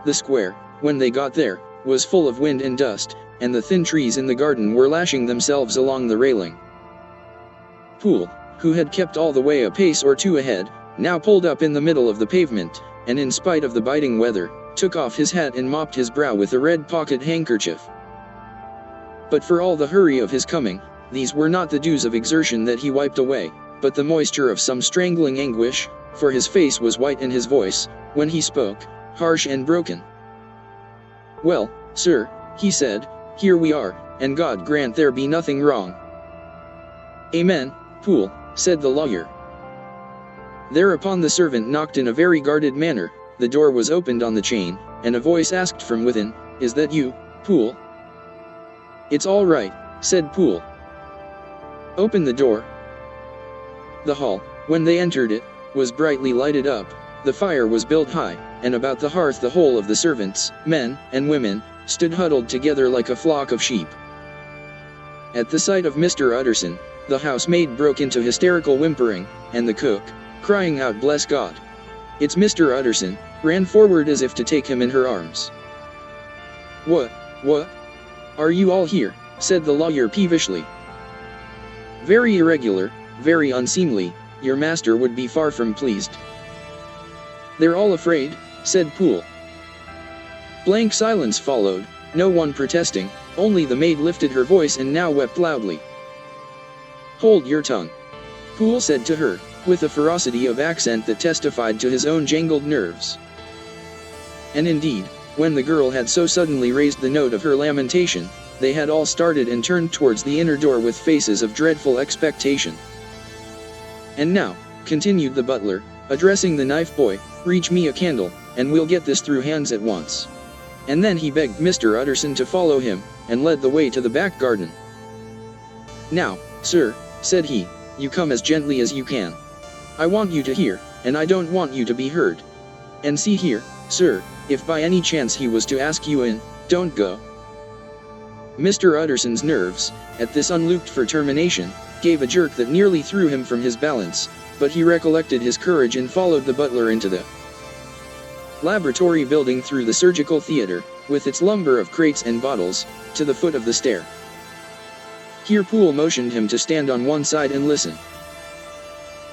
The square, when they got there, was full of wind and dust, and the thin trees in the garden were lashing themselves along the railing. Poole, who had kept all the way a pace or two ahead, now pulled up in the middle of the pavement, and in spite of the biting weather, took off his hat and mopped his brow with a red pocket handkerchief. But for all the hurry of his coming, these were not the dews of exertion that he wiped away, but the moisture of some strangling anguish, for his face was white and his voice, when he spoke, harsh and broken. "Well, sir," he said, "here we are, and God grant there be nothing wrong." "Amen, Poole," said the lawyer. Thereupon the servant knocked in a very guarded manner, the door was opened on the chain, and a voice asked from within, "Is that you, Poole?" "It's all right," said Poole. "Open the door." The hall, when they entered it, was brightly lighted up, the fire was built high, and about the hearth the whole of the servants, men and women, stood huddled together like a flock of sheep. At the sight of Mr. Utterson, the housemaid broke into hysterical whimpering, and the cook, crying out "Bless God! It's Mr. Utterson," ran forward as if to take him in her arms. What? Are you all here?" said the lawyer peevishly. "Very irregular, very unseemly, your master would be far from pleased." "They're all afraid," said Poole. Blank silence followed, no one protesting, only the maid lifted her voice and now wept loudly. "Hold your tongue," Poole said to her, with a ferocity of accent that testified to his own jangled nerves. And indeed, when the girl had so suddenly raised the note of her lamentation, they had all started and turned towards the inner door with faces of dreadful expectation. "And now," continued the butler, addressing the knife boy, "reach me a candle, and we'll get this through hands at once." And then he begged Mr. Utterson to follow him, and led the way to the back garden. "Now, sir," said he, "you come as gently as you can. I want you to hear, and I don't want you to be heard. And see here, sir, if by any chance he was to ask you in, don't go." Mr. Utterson's nerves, at this unlooked-for termination, gave a jerk that nearly threw him from his balance, but he recollected his courage and followed the butler into the laboratory building, through the surgical theater, with its lumber of crates and bottles, to the foot of the stair. Here Poole motioned him to stand on one side and listen,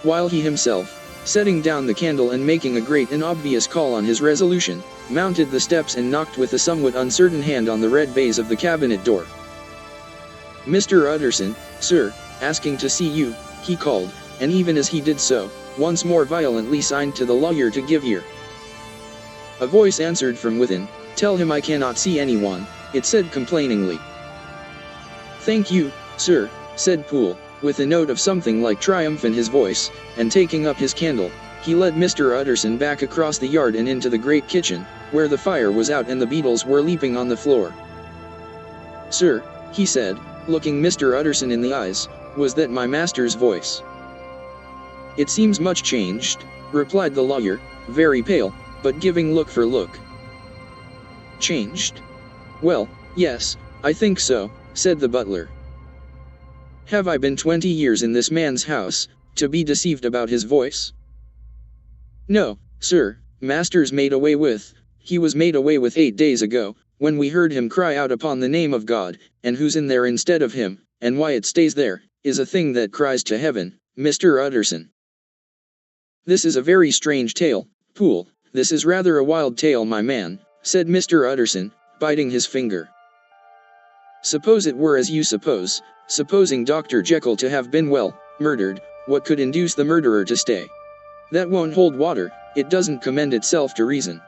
while he himself, setting down the candle and making a great and obvious call on his resolution, mounted the steps and knocked with a somewhat uncertain hand on the red baize of the cabinet door. "Mr. Utterson, sir, asking to see you," he called, and even as he did so, once more violently signed to the lawyer to give ear. A voice answered from within, "Tell him I cannot see anyone," it said complainingly. "Thank you, sir," said Poole, with a note of something like triumph in his voice, and taking up his candle, he led Mr. Utterson back across the yard and into the great kitchen, where the fire was out and the beetles were leaping on the floor. "Sir," he said, looking Mr. Utterson in the eyes, "was that my master's voice?" "It seems much changed," replied the lawyer, very pale, but giving look for look. "Changed? Well, yes, I think so," said the butler. "Have I been 20 years in this man's house, to be deceived about his voice?" "No, sir, master's made away with. He was made away with 8 days ago, when we heard him cry out upon the name of God, and who's in there instead of him, and why it stays there, is a thing that cries to heaven, Mr. Utterson." "This is a very strange tale, Poole, this is rather a wild tale, my man," said Mr. Utterson, biting his finger. "Suppose it were as you suppose, supposing Dr. Jekyll to have been murdered, what could induce the murderer to stay? That won't hold water, it doesn't commend itself to reason."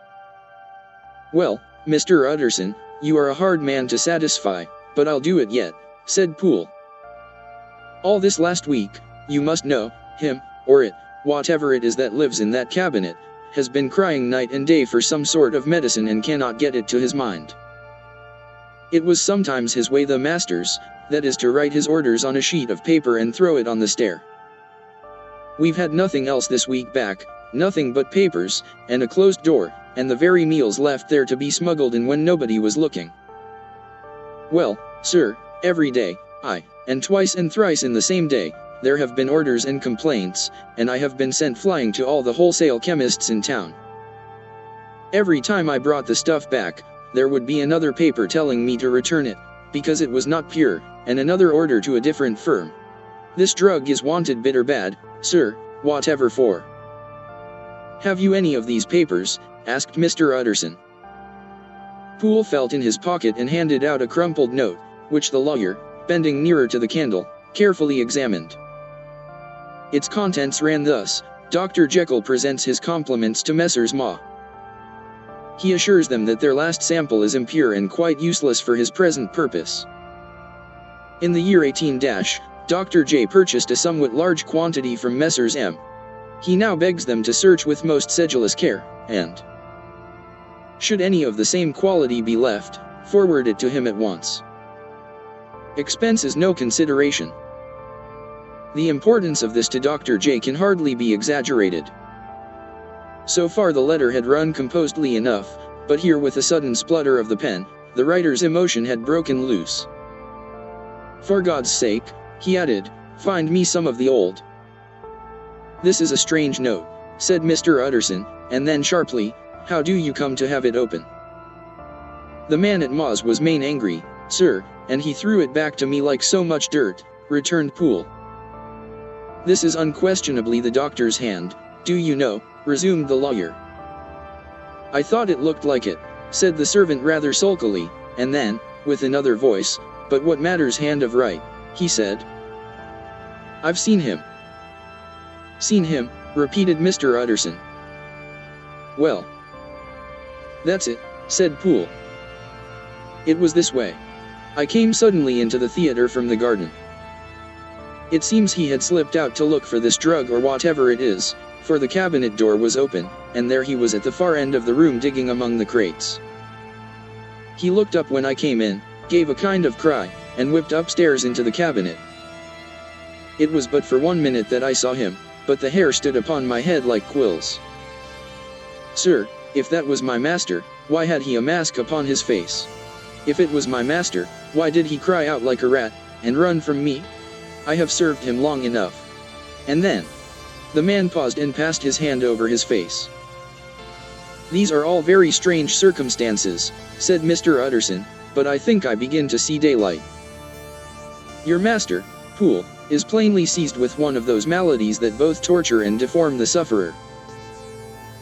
"Well, Mr. Utterson, you are a hard man to satisfy, but I'll do it yet," said Poole. "All this last week, you must know, him, or it, whatever it is that lives in that cabinet, has been crying night and day for some sort of medicine and cannot get it to his mind. It was sometimes his way, the master's, that is to write his orders on a sheet of paper and throw it on the stair. We've had nothing else this week back, nothing but papers, and a closed door, and the very meals left there to be smuggled in when nobody was looking. Well, sir, every day, and twice and thrice in the same day, there have been orders and complaints, and I have been sent flying to all the wholesale chemists in town. Every time I brought the stuff back, there would be another paper telling me to return it, because it was not pure, and another order to a different firm. This drug is wanted bitter bad, sir, whatever for. "Have you any of these papers?" asked Mr. Utterson. Poole felt in his pocket and handed out a crumpled note, which the lawyer, bending nearer to the candle, carefully examined. Its contents ran thus: Dr. Jekyll presents his compliments to Messrs. Ma. He assures them that their last sample is impure and quite useless for his present purpose. In the year 18 Dr. J purchased a somewhat large quantity from Messrs. M. He now begs them to search with most sedulous care, and should any of the same quality be left, forward it to him at once. Expense is no consideration. The importance of this to Dr. J can hardly be exaggerated. So far the letter had run composedly enough, but here with a sudden splutter of the pen, the writer's emotion had broken loose. "For God's sake," he added, "find me some of the old." "This is a strange note," said Mr. Utterson, and then sharply, "How do you come to have it open?" "The man at Ma's was main angry, sir, and he threw it back to me like so much dirt," returned Poole. "This is unquestionably the doctor's hand, do you know," resumed the lawyer. "I thought it looked like it," said the servant rather sulkily, and then, with another voice, "But what matters hand of right," he said. "I've seen him." "Seen him," repeated Mr. Utterson. "Well, that's it," said Poole. "It was this way. I came suddenly into the theater from the garden. It seems he had slipped out to look for this drug or whatever it is, for the cabinet door was open, and there he was at the far end of the room digging among the crates. He looked up when I came in, gave a kind of cry, and whipped upstairs into the cabinet. It was but for 1 minute that I saw him, but the hair stood upon my head like quills. Sir, if that was my master, why had he a mask upon his face? If it was my master, why did he cry out like a rat, and run from me? I have served him long enough. And then..." The man paused and passed his hand over his face. "These are all very strange circumstances," said Mr. Utterson, "but I think I begin to see daylight. Your master, Poole, is plainly seized with one of those maladies that both torture and deform the sufferer.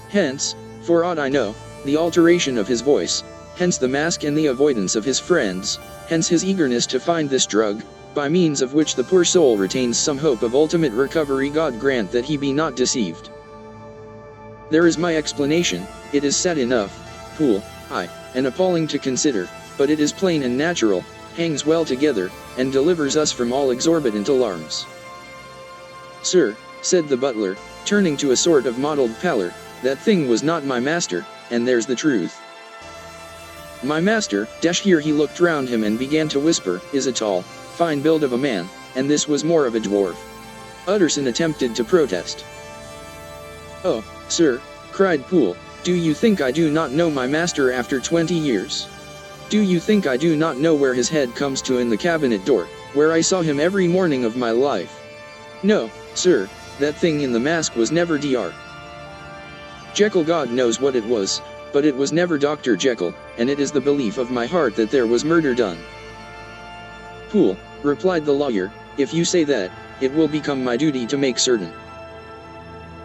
Hence, for aught I know, the alteration of his voice, hence the mask and the avoidance of his friends, hence his eagerness to find this drug, by means of which the poor soul retains some hope of ultimate recovery. God grant that he be not deceived. There is my explanation. It is sad enough, Poole, and appalling to consider, but it is plain and natural, hangs well together, and delivers us from all exorbitant alarms." "Sir," said the butler, turning to a sort of mottled pallor, "that thing was not my master, and there's the truth. My master, here he looked round him and began to whisper, is a tall, fine build of a man, and this was more of a dwarf." Utterson attempted to protest. "Oh, sir," cried Poole, "do you think I do not know my master after 20 years? Do you think I do not know where his head comes to in the cabinet door, where I saw him every morning of my life? No, sir, that thing in the mask was never Dr. Jekyll. God knows what it was, but it was never Dr. Jekyll, and it is the belief of my heart that there was murder done." "Poole," replied the lawyer, "if you say that, it will become my duty to make certain.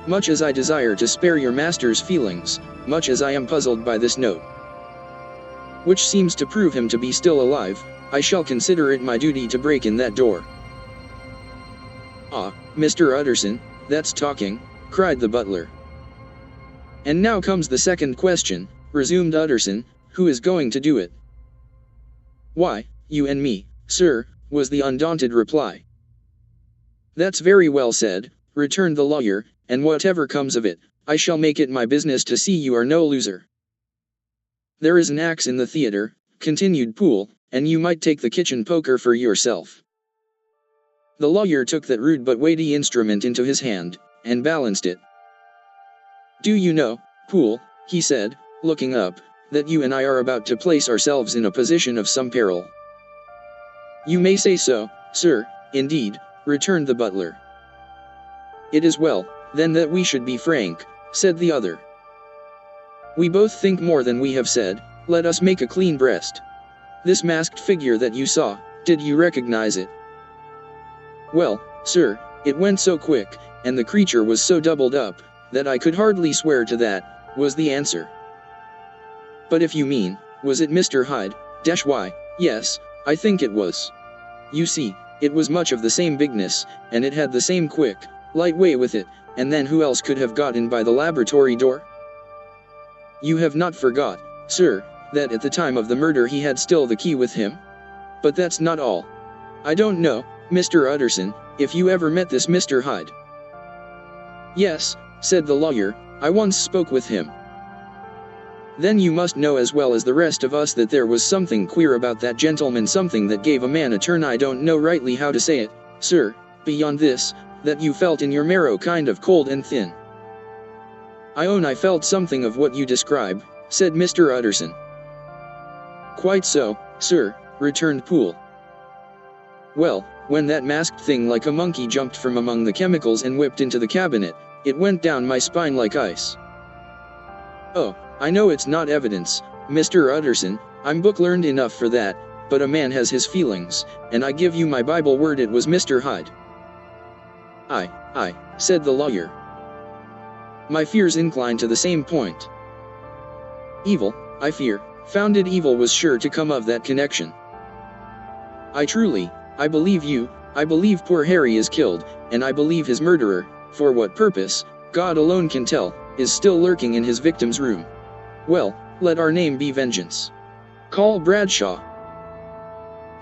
Much as I desire to spare your master's feelings, much as I am puzzled by this note, which seems to prove him to be still alive, I shall consider it my duty to break in that door." "Ah, Mr. Utterson, that's talking," cried the butler. "And now comes the second question," resumed Utterson, "who is going to do it?" "Why, you and me, sir," was the undaunted reply. "That's very well said," returned the lawyer, "and whatever comes of it, I shall make it my business to see you are no loser. There is an axe in the theater," continued Poole, "and you might take the kitchen poker for yourself." The lawyer took that rude but weighty instrument into his hand, and balanced it. "Do you know, Poole," he said, looking up, "that you and I are about to place ourselves in a position of some peril?" "You may say so, sir, indeed," returned the butler. "It is well, then, that we should be frank," said the other. "We both think more than we have said. Let us make a clean breast. This masked figure that you saw, did you recognize it?" "Well, sir, it went so quick, and the creature was so doubled up, that I could hardly swear to that, was the answer. But if you mean, was it Mr. Hyde? Why, yes, I think it was. You see, it was much of the same bigness, and it had the same quick, light way with it, and then who else could have got in by the laboratory door? You have not forgot, sir, that at the time of the murder he had still the key with him? But that's not all. I don't know, Mr. Utterson, if you ever met this Mr. Hyde. Yes, said the lawyer, I once spoke with him. Then you must know as well as the rest of us that there was something queer about that gentleman, something that gave a man a turn. I don't know rightly how to say it, sir, beyond this, that you felt in your marrow kind of cold and thin. I own I felt something of what you describe, said Mr. Utterson. Quite so, sir, returned Poole. Well, when that masked thing like a monkey jumped from among the chemicals and whipped into the cabinet, it went down my spine like ice. Oh, I know it's not evidence, Mr. Utterson, I'm book-learned enough for that, but a man has his feelings, and I give you my Bible word it was Mr. Hyde. Aye, said the lawyer. My fears incline to the same point. Evil, I fear, founded evil was sure to come of that connection. I believe you, I believe poor Harry is killed, and I believe his murderer, for what purpose, God alone can tell, is still lurking in his victim's room. Well, let our name be Vengeance. Call Bradshaw.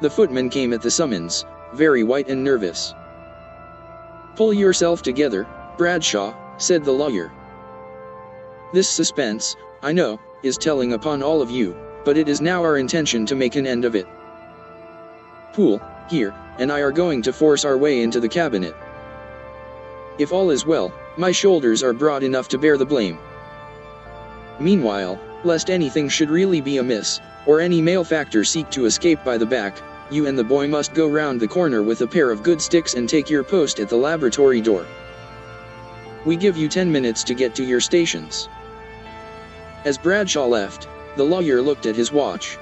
The footman came at the summons, very white and nervous. Pull yourself together, Bradshaw, said the lawyer. This suspense, I know, is telling upon all of you, but it is now our intention to make an end of it. Poole, here, and I are going to force our way into the cabinet. If all is well, my shoulders are broad enough to bear the blame. Meanwhile, lest anything should really be amiss, or any malefactor seek to escape by the back, you and the boy must go round the corner with a pair of good sticks and take your post at the laboratory door. We give you 10 minutes to get to your stations. As Bradshaw left, the lawyer looked at his watch.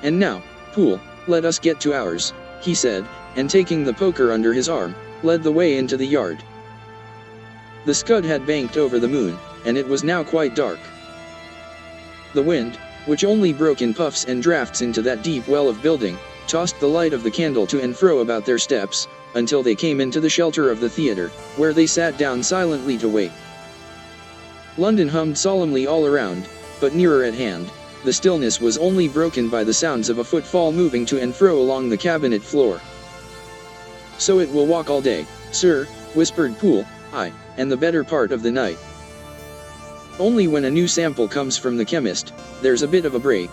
And now, Poole, let us get to ours, he said, and taking the poker under his arm, led the way into the yard. The scud had banked over the moon, and it was now quite dark. The wind, which only broke in puffs and drafts into that deep well of building, tossed the light of the candle to and fro about their steps, until they came into the shelter of the theater, where they sat down silently to wait. London hummed solemnly all around, but nearer at hand, the stillness was only broken by the sounds of a footfall moving to and fro along the cabinet floor. So it will walk all day, sir, whispered Poole, aye, and the better part of the night. Only when a new sample comes from the chemist, there's a bit of a break.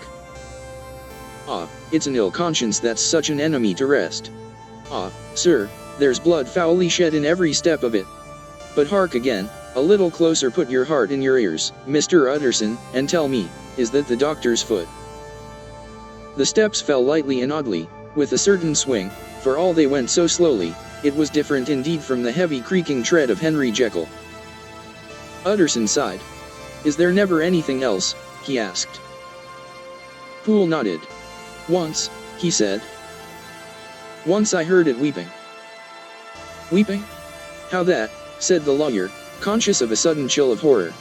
Ah, it's an ill conscience that's such an enemy to rest. Ah, sir, there's blood foully shed in every step of it. But hark again, a little closer, put your heart in your ears, Mr. Utterson, and tell me, is that the doctor's foot? The steps fell lightly and oddly, with a certain swing, for all they went so slowly, it was different indeed from the heavy creaking tread of Henry Jekyll. Utterson sighed. Is there never anything else? He asked. Poole nodded. Once, he said. Once I heard it weeping. Weeping? How that? Said the lawyer, conscious of a sudden chill of horror.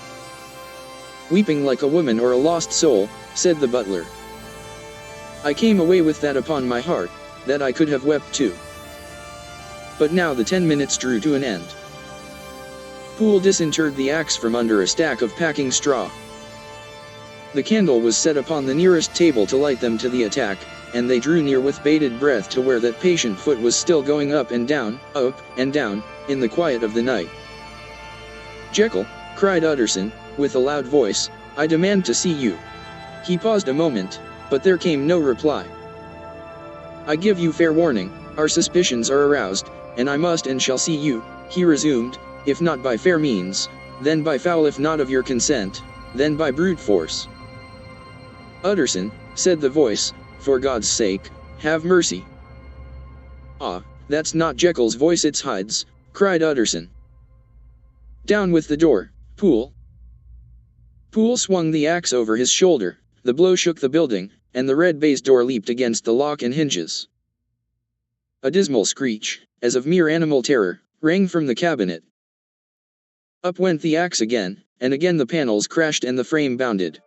Weeping like a woman or a lost soul, said the butler. I came away with that upon my heart, that I could have wept too. But now the 10 minutes drew to an end. Poole disinterred the axe from under a stack of packing straw. The candle was set upon the nearest table to light them to the attack, and they drew near with bated breath to where that patient foot was still going up and down, in the quiet of the night. Jekyll, cried Utterson, with a loud voice, I demand to see you. He paused a moment, but there came no reply. I give you fair warning, our suspicions are aroused, and I must and shall see you, he resumed, if not by fair means, then by foul, if not of your consent, then by brute force. Utterson, said the voice, for God's sake, have mercy. Ah, that's not Jekyll's voice, it's Hyde's, cried Utterson. Down with the door, Poole. Poole swung the axe over his shoulder, the blow shook the building, and the red baize door leaped against the lock and hinges. A dismal screech, as of mere animal terror, rang from the cabinet. Up went the axe again, and again the panels crashed and the frame bounded.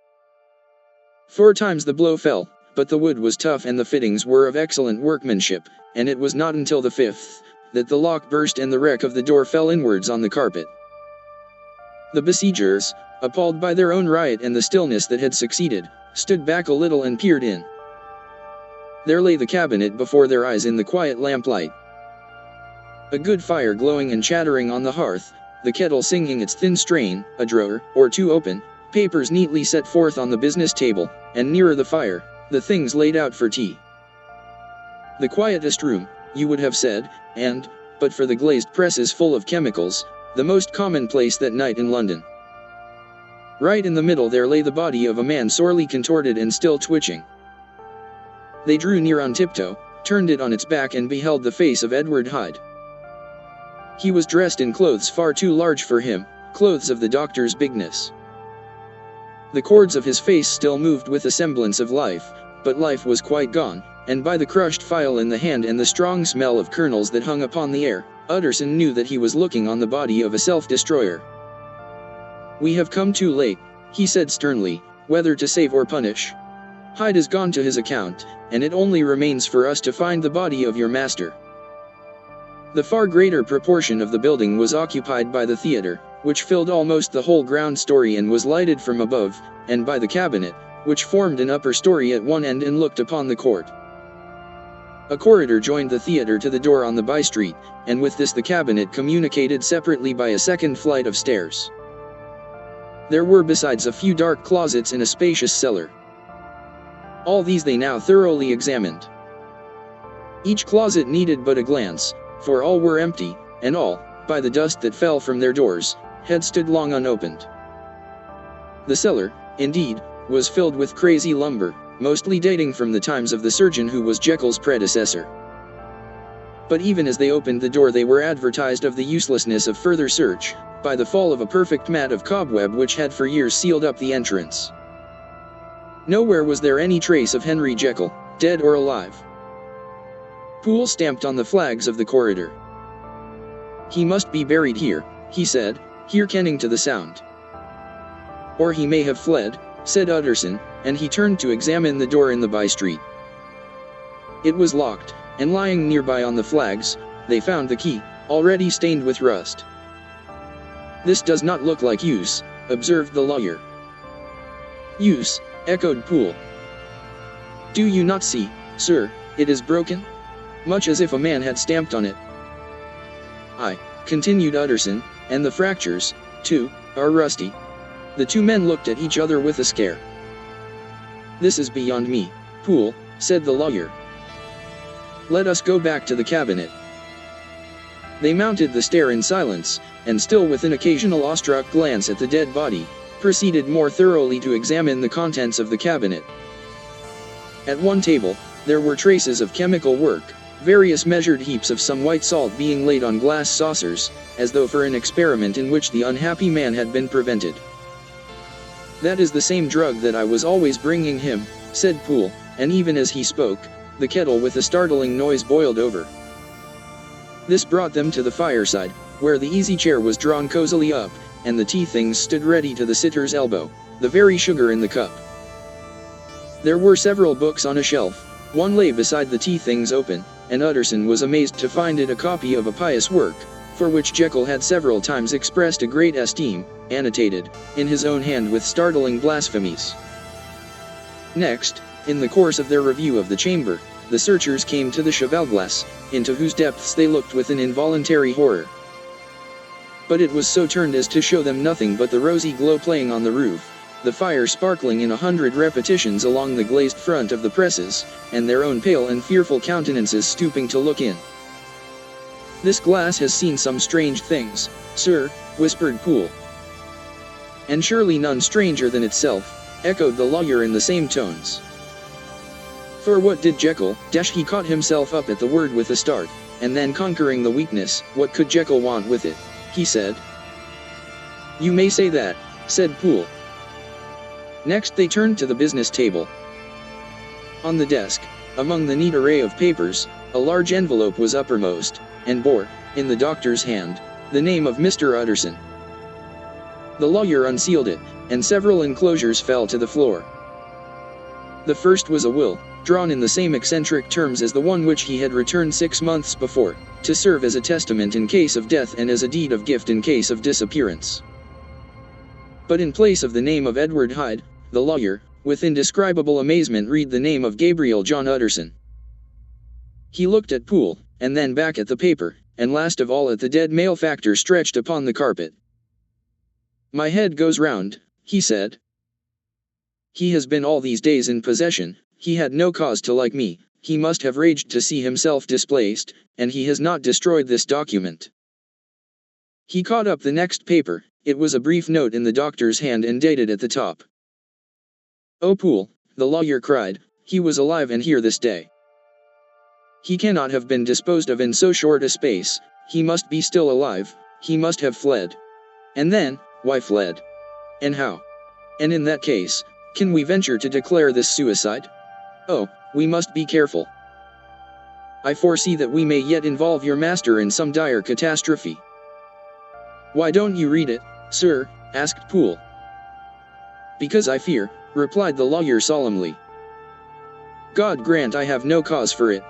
4 times the blow fell, but the wood was tough and the fittings were of excellent workmanship, and it was not until the 5th that the lock burst and the wreck of the door fell inwards on the carpet. The besiegers, appalled by their own riot and the stillness that had succeeded, stood back a little and peered in. There lay the cabinet before their eyes in the quiet lamplight. A good fire glowing and chattering on the hearth, the kettle singing its thin strain, a drawer or 2 open, papers neatly set forth on the business table, and nearer the fire, the things laid out for tea. The quietest room, you would have said, and, but for the glazed presses full of chemicals, the most commonplace that night in London. Right in the middle there lay the body of a man sorely contorted and still twitching. They drew near on tiptoe, turned it on its back and beheld the face of Edward Hyde. He was dressed in clothes far too large for him, clothes of the doctor's bigness. The cords of his face still moved with a semblance of life, but life was quite gone, and by the crushed file in the hand and the strong smell of kernels that hung upon the air, Utterson knew that he was looking on the body of a self-destroyer. "We have come too late," he said sternly, "whether to save or punish. Hyde is gone to his account, and it only remains for us to find the body of your master." The far greater proportion of the building was occupied by the theater, which filled almost the whole ground story and was lighted from above, and by the cabinet, which formed an upper story at one end and looked upon the court. A corridor joined the theater to the door on the by-street, and with this the cabinet communicated separately by a second flight of stairs. There were besides a few dark closets in a spacious cellar. All these they now thoroughly examined. Each closet needed but a glance, for all were empty, and all, by the dust that fell from their doors, had stood long unopened. The cellar, indeed, was filled with crazy lumber, mostly dating from the times of the surgeon who was Jekyll's predecessor. But even as they opened the door they were advertised of the uselessness of further search, by the fall of a perfect mat of cobweb which had for years sealed up the entrance. Nowhere was there any trace of Henry Jekyll, dead or alive. Poole stamped on the flags of the corridor. "He must be buried here," he said, hearkening to the sound. "Or he may have fled," said Utterson, and he turned to examine the door in the by-street. It was locked, and lying nearby on the flags, they found the key, already stained with rust. "This does not look like use," observed the lawyer. "Use," echoed Poole. "Do you not see, sir, it is broken? Much as if a man had stamped on it." "Aye," continued Utterson, "and the fractures, too, are rusty." The 2 men looked at each other with a scare. "This is beyond me, Poole," said the lawyer. "Let us go back to the cabinet." They mounted the stair in silence, and still with an occasional awestruck glance at the dead body, proceeded more thoroughly to examine the contents of the cabinet. At one table, there were traces of chemical work, various measured heaps of some white salt being laid on glass saucers, as though for an experiment in which the unhappy man had been prevented. "That is the same drug that I was always bringing him," said Poole, and even as he spoke, the kettle with a startling noise boiled over. This brought them to the fireside, where the easy chair was drawn cosily up, and the tea things stood ready to the sitter's elbow, the very sugar in the cup. There were several books on a shelf, one lay beside the tea things open, and Utterson was amazed to find it a copy of a pious work, for which Jekyll had several times expressed a great esteem, annotated, in his own hand with startling blasphemies. Next, in the course of their review of the chamber, the searchers came to the cheval-glass, into whose depths they looked with an involuntary horror. But it was so turned as to show them nothing but the rosy glow playing on the roof, the fire sparkling in 100 repetitions along the glazed front of the presses, and their own pale and fearful countenances stooping to look in. "This glass has seen some strange things, sir," whispered Poole. "And surely none stranger than itself," echoed the lawyer in the same tones. "For what did Jekyll, he caught himself up at the word with a start, and then conquering the weakness, what could Jekyll want with it?" he said. "You may say that," said Poole. Next they turned to the business table. On the desk, among the neat array of papers, a large envelope was uppermost, and bore, in the doctor's hand, the name of Mr. Utterson. The lawyer unsealed it, and several enclosures fell to the floor. The first was a will, drawn in the same eccentric terms as the one which he had returned 6 months before, to serve as a testament in case of death and as a deed of gift in case of disappearance. But in place of the name of Edward Hyde, the lawyer, with indescribable amazement, read the name of Gabriel John Utterson. He looked at Poole, and then back at the paper, and last of all at the dead malefactor stretched upon the carpet. "My head goes round," he said. "He has been all these days in possession, he had no cause to like me, he must have raged to see himself displaced, and he has not destroyed this document." He caught up the next paper. It was a brief note in the doctor's hand and dated at the top. "Oh, Poole," the lawyer cried, "he was alive and here this day. He cannot have been disposed of in so short a space, he must be still alive, he must have fled. And then, why fled? And how? And in that case, can we venture to declare this suicide? Oh, we must be careful. I foresee that we may yet involve your master in some dire catastrophe." "Why don't you read it, sir?" asked Poole. "Because I fear," replied the lawyer solemnly. "God grant I have no cause for it."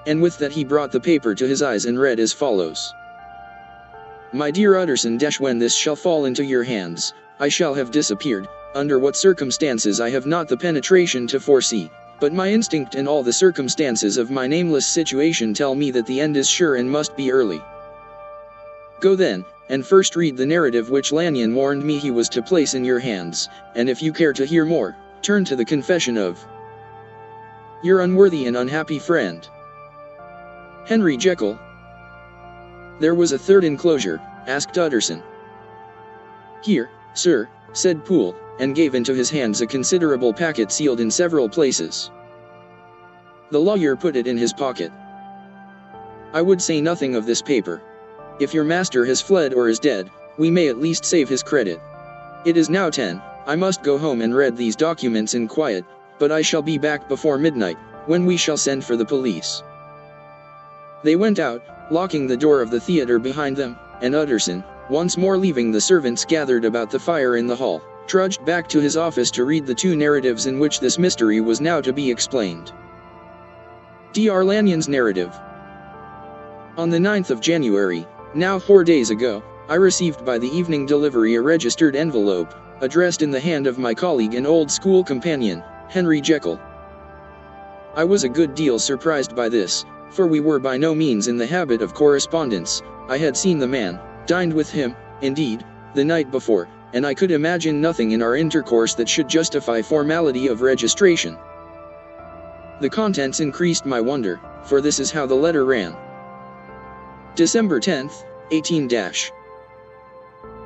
And with that he brought the paper to his eyes and read as follows. "My dear Utterson, when this shall fall into your hands, I shall have disappeared. Under what circumstances I have not the penetration to foresee, but my instinct and all the circumstances of my nameless situation tell me that the end is sure and must be early. Go then, and first read the narrative which Lanyon warned me he was to place in your hands, and if you care to hear more, turn to the confession of your unworthy and unhappy friend, Henry Jekyll." "There was a third enclosure?" asked Utterson. "Here, sir," said Poole, and gave into his hands a considerable packet sealed in several places. The lawyer put it in his pocket. "I would say nothing of this paper. If your master has fled or is dead, we may at least save his credit. It is now 10, I must go home and read these documents in quiet, but I shall be back before midnight, when we shall send for the police." They went out, locking the door of the theater behind them, and Utterson, once more leaving the servants gathered about the fire in the hall, trudged back to his office to read the 2 narratives in which this mystery was now to be explained. Dr. Lanyon's narrative. On the 9th of January, now 4 days ago, I received by the evening delivery a registered envelope, addressed in the hand of my colleague and old school companion, Henry Jekyll. I was a good deal surprised by this, for we were by no means in the habit of correspondence. I had seen the man, dined with him, indeed, the night before, and I could imagine nothing in our intercourse that should justify formality of registration. The contents increased my wonder, for this is how the letter ran. December 10th, 18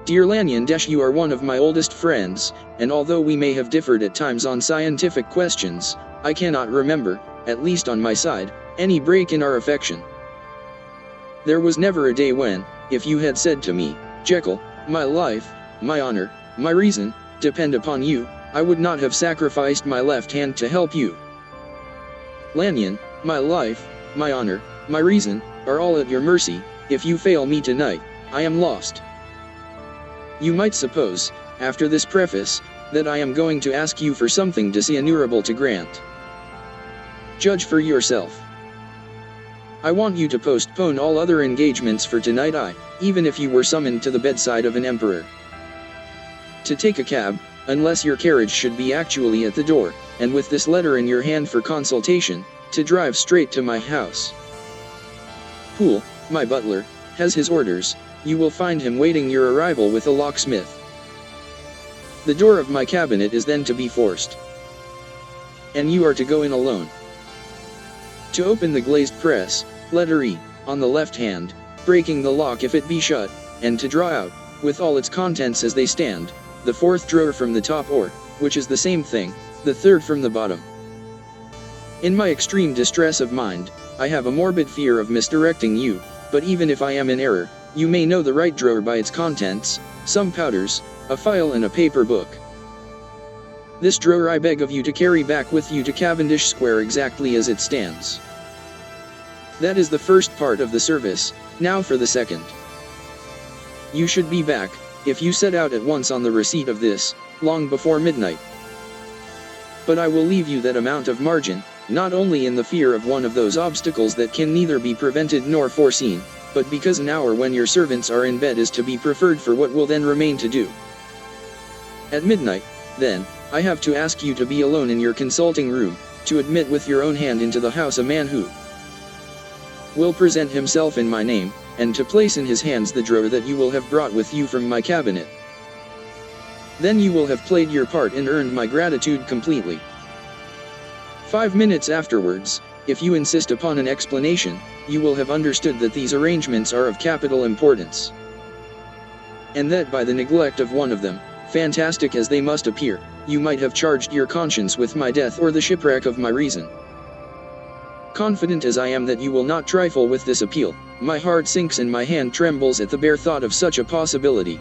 Dear Lanyon, you are one of my oldest friends, and although we may have differed at times on scientific questions, I cannot remember, at least on my side, any break in our affection. There was never a day when, if you had said to me, Jekyll, my life, my honor, my reason, depend upon you, I would not have sacrificed my left hand to help you. Lanyon, my life, my honor, my reason, are all at your mercy. If you fail me tonight, I am lost. You might suppose, after this preface, that I am going to ask you for something dishonorable to grant. Judge for yourself. I want you to postpone all other engagements for tonight, even if you were summoned to the bedside of an emperor. To take a cab, unless your carriage should be actually at the door, and with this letter in your hand for consultation, to drive straight to my house. Poole, my butler, has his orders. You will find him waiting your arrival with a locksmith. The door of my cabinet is then to be forced. And you are to go in alone. To open the glazed press, letter E, on the left hand, breaking the lock if it be shut, and to draw out, with all its contents as they stand, the fourth drawer from the top or, which is the same thing, the third from the bottom. In my extreme distress of mind, I have a morbid fear of misdirecting you, but even if I am in error, you may know the right drawer by its contents, some powders, a file and a paper book. This drawer I beg of you to carry back with you to Cavendish Square exactly as it stands. That is the first part of the service. Now for the second. You should be back, if you set out at once on the receipt of this, long before midnight. But I will leave you that amount of margin, not only in the fear of one of those obstacles that can neither be prevented nor foreseen, but because an hour when your servants are in bed is to be preferred for what will then remain to do. At midnight, then, I have to ask you to be alone in your consulting room, to admit with your own hand into the house a man who will present himself in my name, and to place in his hands the drawer that you will have brought with you from my cabinet. Then you will have played your part and earned my gratitude completely. 5 minutes afterwards, if you insist upon an explanation, you will have understood that these arrangements are of capital importance, and that by the neglect of one of them, fantastic as they must appear, you might have charged your conscience with my death or the shipwreck of my reason. Confident as I am that you will not trifle with this appeal, my heart sinks and my hand trembles at the bare thought of such a possibility.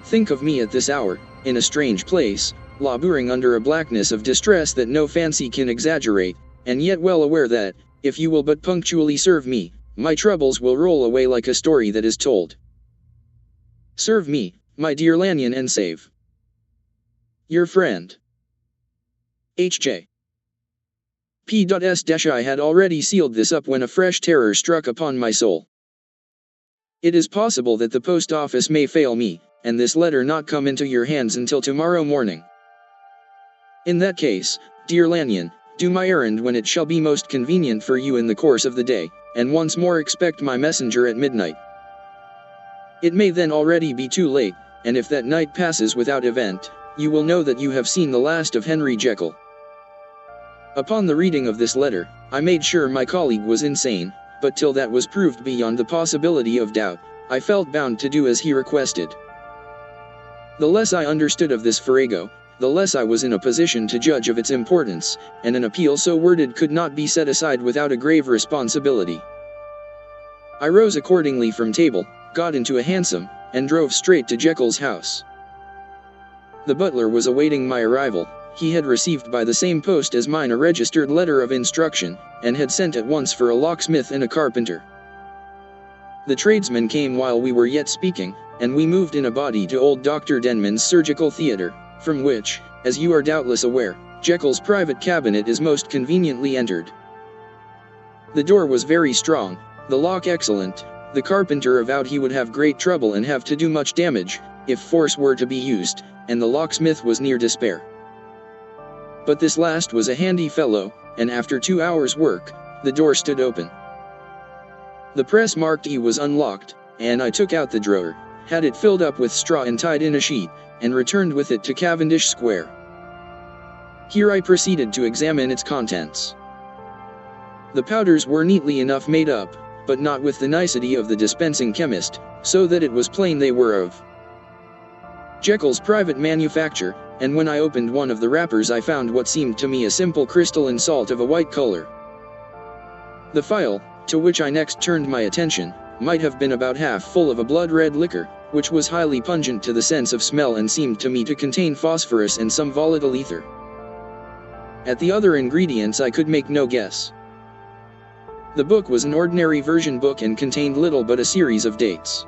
Think of me at this hour, in a strange place, laboring under a blackness of distress that no fancy can exaggerate, and yet well aware that, if you will but punctually serve me, my troubles will roll away like a story that is told. Serve me, my dear Lanyon, and save your friend, H.J. P.S. I had already sealed this up when a fresh terror struck upon my soul. It is possible that the post office may fail me, and this letter not come into your hands until tomorrow morning. In that case, dear Lanyon, do my errand when it shall be most convenient for you in the course of the day, and once more expect my messenger at midnight. It may then already be too late, and if that night passes without event, you will know that you have seen the last of Henry Jekyll. Upon the reading of this letter, I made sure my colleague was insane, but till that was proved beyond the possibility of doubt, I felt bound to do as he requested. The less I understood of this farrago, the less I was in a position to judge of its importance, and an appeal so worded could not be set aside without a grave responsibility. I rose accordingly from table, got into a hansom, and drove straight to Jekyll's house. The butler was awaiting my arrival. He had received by the same post as mine a registered letter of instruction, and had sent at once for a locksmith and a carpenter. The tradesmen came while we were yet speaking, and we moved in a body to old Dr. Denman's surgical theatre, from which, as you are doubtless aware, Jekyll's private cabinet is most conveniently entered. The door was very strong, the lock excellent. The carpenter avowed he would have great trouble and have to do much damage, if force were to be used, and the locksmith was near despair. But this last was a handy fellow, and after 2 hours' work, the door stood open. The press marked E was unlocked, and I took out the drawer, had it filled up with straw and tied in a sheet, and returned with it to Cavendish Square. Here I proceeded to examine its contents. The powders were neatly enough made up, but not with the nicety of the dispensing chemist, so that it was plain they were of Jekyll's private manufacture, and when I opened one of the wrappers I found what seemed to me a simple crystalline salt of a white color. The phial, to which I next turned my attention, might have been about half full of a blood-red liquor, which was highly pungent to the sense of smell and seemed to me to contain phosphorus and some volatile ether. At the other ingredients I could make no guess. The book was an ordinary version book and contained little but a series of dates.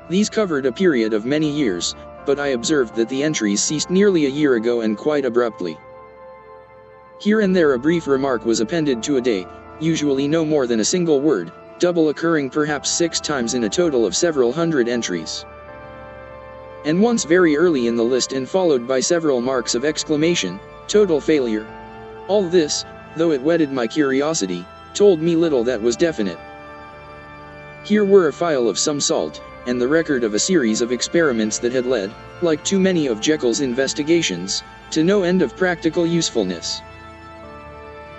These covered a period of many years, but I observed that the entries ceased nearly a year ago and quite abruptly. Here and there a brief remark was appended to a date, usually no more than a single word, double occurring perhaps 6 times in a total of several hundred entries. And once very early in the list and followed by several marks of exclamation, total failure. All this, though it whetted my curiosity, told me little that was definite. Here were a phial of some salt, and the record of a series of experiments that had led, like too many of Jekyll's investigations, to no end of practical usefulness.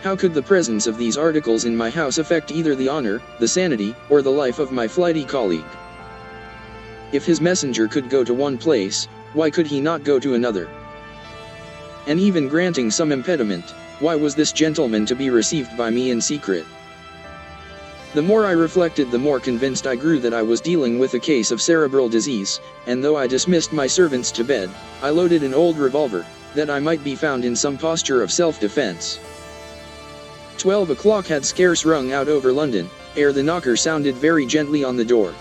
How could the presence of these articles in my house affect either the honor, the sanity, or the life of my flighty colleague? If his messenger could go to one place, why could he not go to another? And even granting some impediment, why was this gentleman to be received by me in secret? The more I reflected, the more convinced I grew that I was dealing with a case of cerebral disease, and though I dismissed my servants to bed, I loaded an old revolver, that I might be found in some posture of self-defense. 12 o'clock had scarce rung out over London, ere the knocker sounded very gently on the door.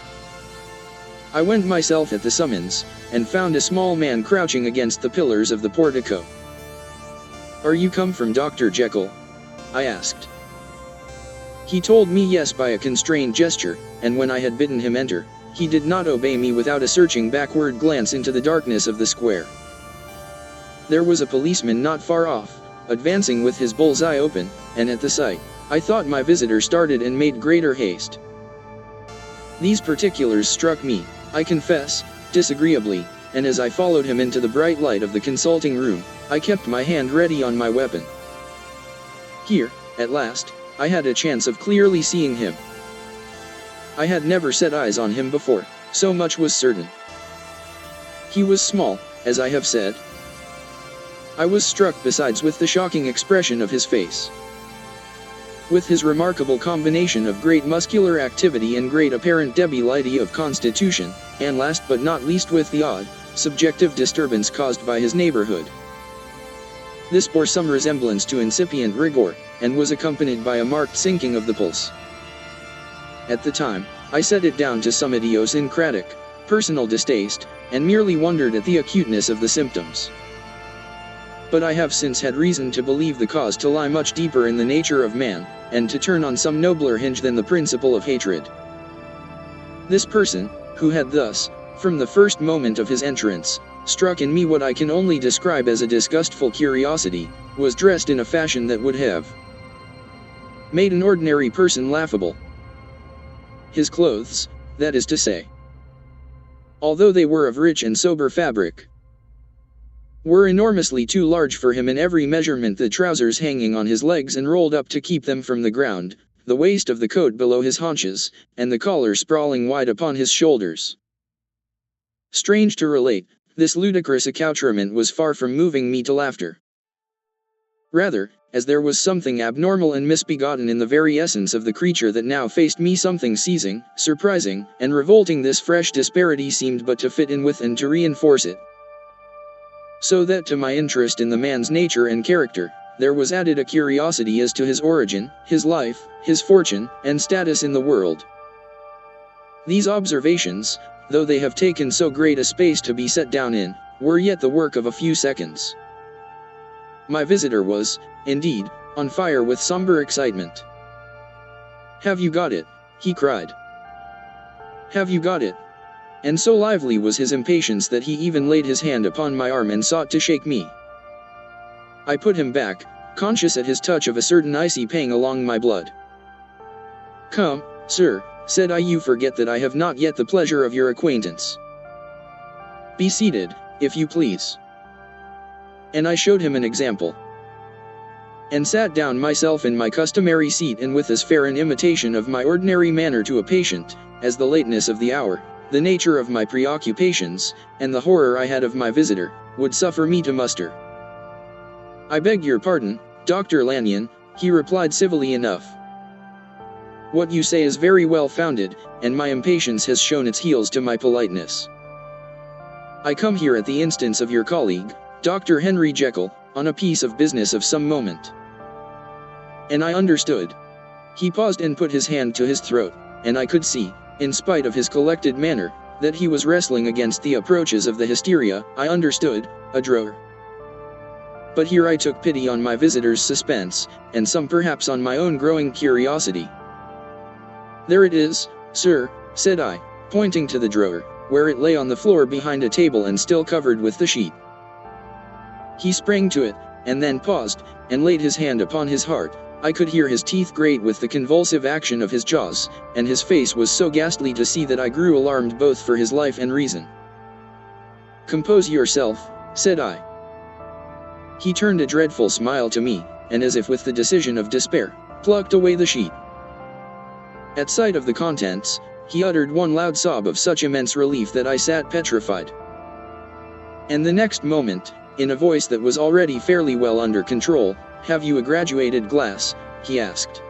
I went myself at the summons, and found a small man crouching against the pillars of the portico. "Are you come from Dr. Jekyll?" I asked. He told me yes by a constrained gesture, and when I had bidden him enter, he did not obey me without a searching backward glance into the darkness of the square. There was a policeman not far off, advancing with his bull's-eye open, and at the sight, I thought my visitor started and made greater haste. These particulars struck me, I confess, disagreeably, and as I followed him into the bright light of the consulting room, I kept my hand ready on my weapon. Here, at last, I had a chance of clearly seeing him. I had never set eyes on him before, so much was certain. He was small, as I have said. I was struck besides with the shocking expression of his face. With his remarkable combination of great muscular activity and great apparent debility of constitution, and last but not least with the odd, subjective disturbance caused by his neighborhood. This bore some resemblance to incipient rigor, and was accompanied by a marked sinking of the pulse. At the time, I set it down to some idiosyncratic, personal distaste, and merely wondered at the acuteness of the symptoms. But I have since had reason to believe the cause to lie much deeper in the nature of man, and to turn on some nobler hinge than the principle of hatred. This person, who had thus, from the first moment of his entrance, struck in me what I can only describe as a disgustful curiosity, was dressed in a fashion that would have made an ordinary person laughable. His clothes, that is to say, although they were of rich and sober fabric, were enormously too large for him in every measurement, the trousers hanging on his legs and rolled up to keep them from the ground, the waist of the coat below his haunches, and the collar sprawling wide upon his shoulders. Strange to relate, this ludicrous accoutrement was far from moving me to laughter. Rather, as there was something abnormal and misbegotten in the very essence of the creature that now faced me, something seizing, surprising, and revolting, this fresh disparity seemed but to fit in with and to reinforce it. So that to my interest in the man's nature and character, there was added a curiosity as to his origin, his life, his fortune, and status in the world. These observations, though they have taken so great a space to be set down in, were yet the work of a few seconds. My visitor was, indeed, on fire with somber excitement. "Have you got it?" he cried. "Have you got it?" And so lively was his impatience that he even laid his hand upon my arm and sought to shake me. I put him back, conscious at his touch of a certain icy pang along my blood. "Come, sir," said I, "you forget that I have not yet the pleasure of your acquaintance. Be seated, if you please." And I showed him an example, and sat down myself in my customary seat, and with as fair an imitation of my ordinary manner to a patient, as the lateness of the hour, the nature of my preoccupations, and the horror I had of my visitor, would suffer me to muster. "I beg your pardon, Dr. Lanyon," he replied civilly enough. "What you say is very well founded, and my impatience has shown its heels to my politeness. I come here at the instance of your colleague, Dr. Henry Jekyll, on a piece of business of some moment." And I understood. He paused and put his hand to his throat, and I could see, in spite of his collected manner, that he was wrestling against the approaches of the hysteria, I understood, a drawer. But here I took pity on my visitor's suspense, and some perhaps on my own growing curiosity. "There it is, sir," said I, pointing to the drawer, where it lay on the floor behind a table and still covered with the sheet. He sprang to it, and then paused, and laid his hand upon his heart. I could hear his teeth grate with the convulsive action of his jaws, and his face was so ghastly to see that I grew alarmed both for his life and reason. "Compose yourself," said I. He turned a dreadful smile to me, and as if with the decision of despair, plucked away the sheet. At sight of the contents, he uttered one loud sob of such immense relief that I sat petrified. And the next moment, in a voice that was already fairly well under control, "Have you a graduated glass?" he asked.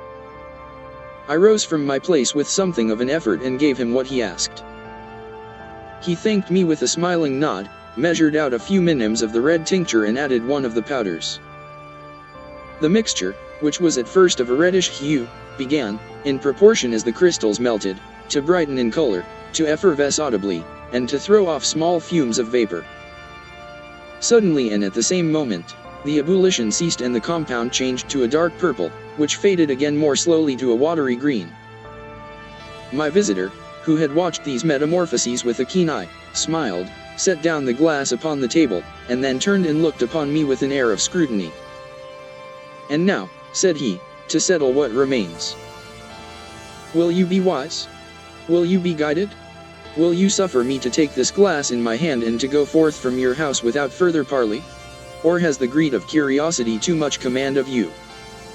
I rose from my place with something of an effort and gave him what he asked. He thanked me with a smiling nod, measured out a few minims of the red tincture and added one of the powders. The mixture, which was at first of a reddish hue, began, in proportion as the crystals melted, to brighten in color, to effervesce audibly, and to throw off small fumes of vapor. Suddenly and at the same moment, the ebullition ceased and the compound changed to a dark purple, which faded again more slowly to a watery green. My visitor, who had watched these metamorphoses with a keen eye, smiled, set down the glass upon the table, and then turned and looked upon me with an air of scrutiny. "And now," said he, "to settle what remains. Will you be wise? Will you be guided? Will you suffer me to take this glass in my hand and to go forth from your house without further parley? Or has the greed of curiosity too much command of you?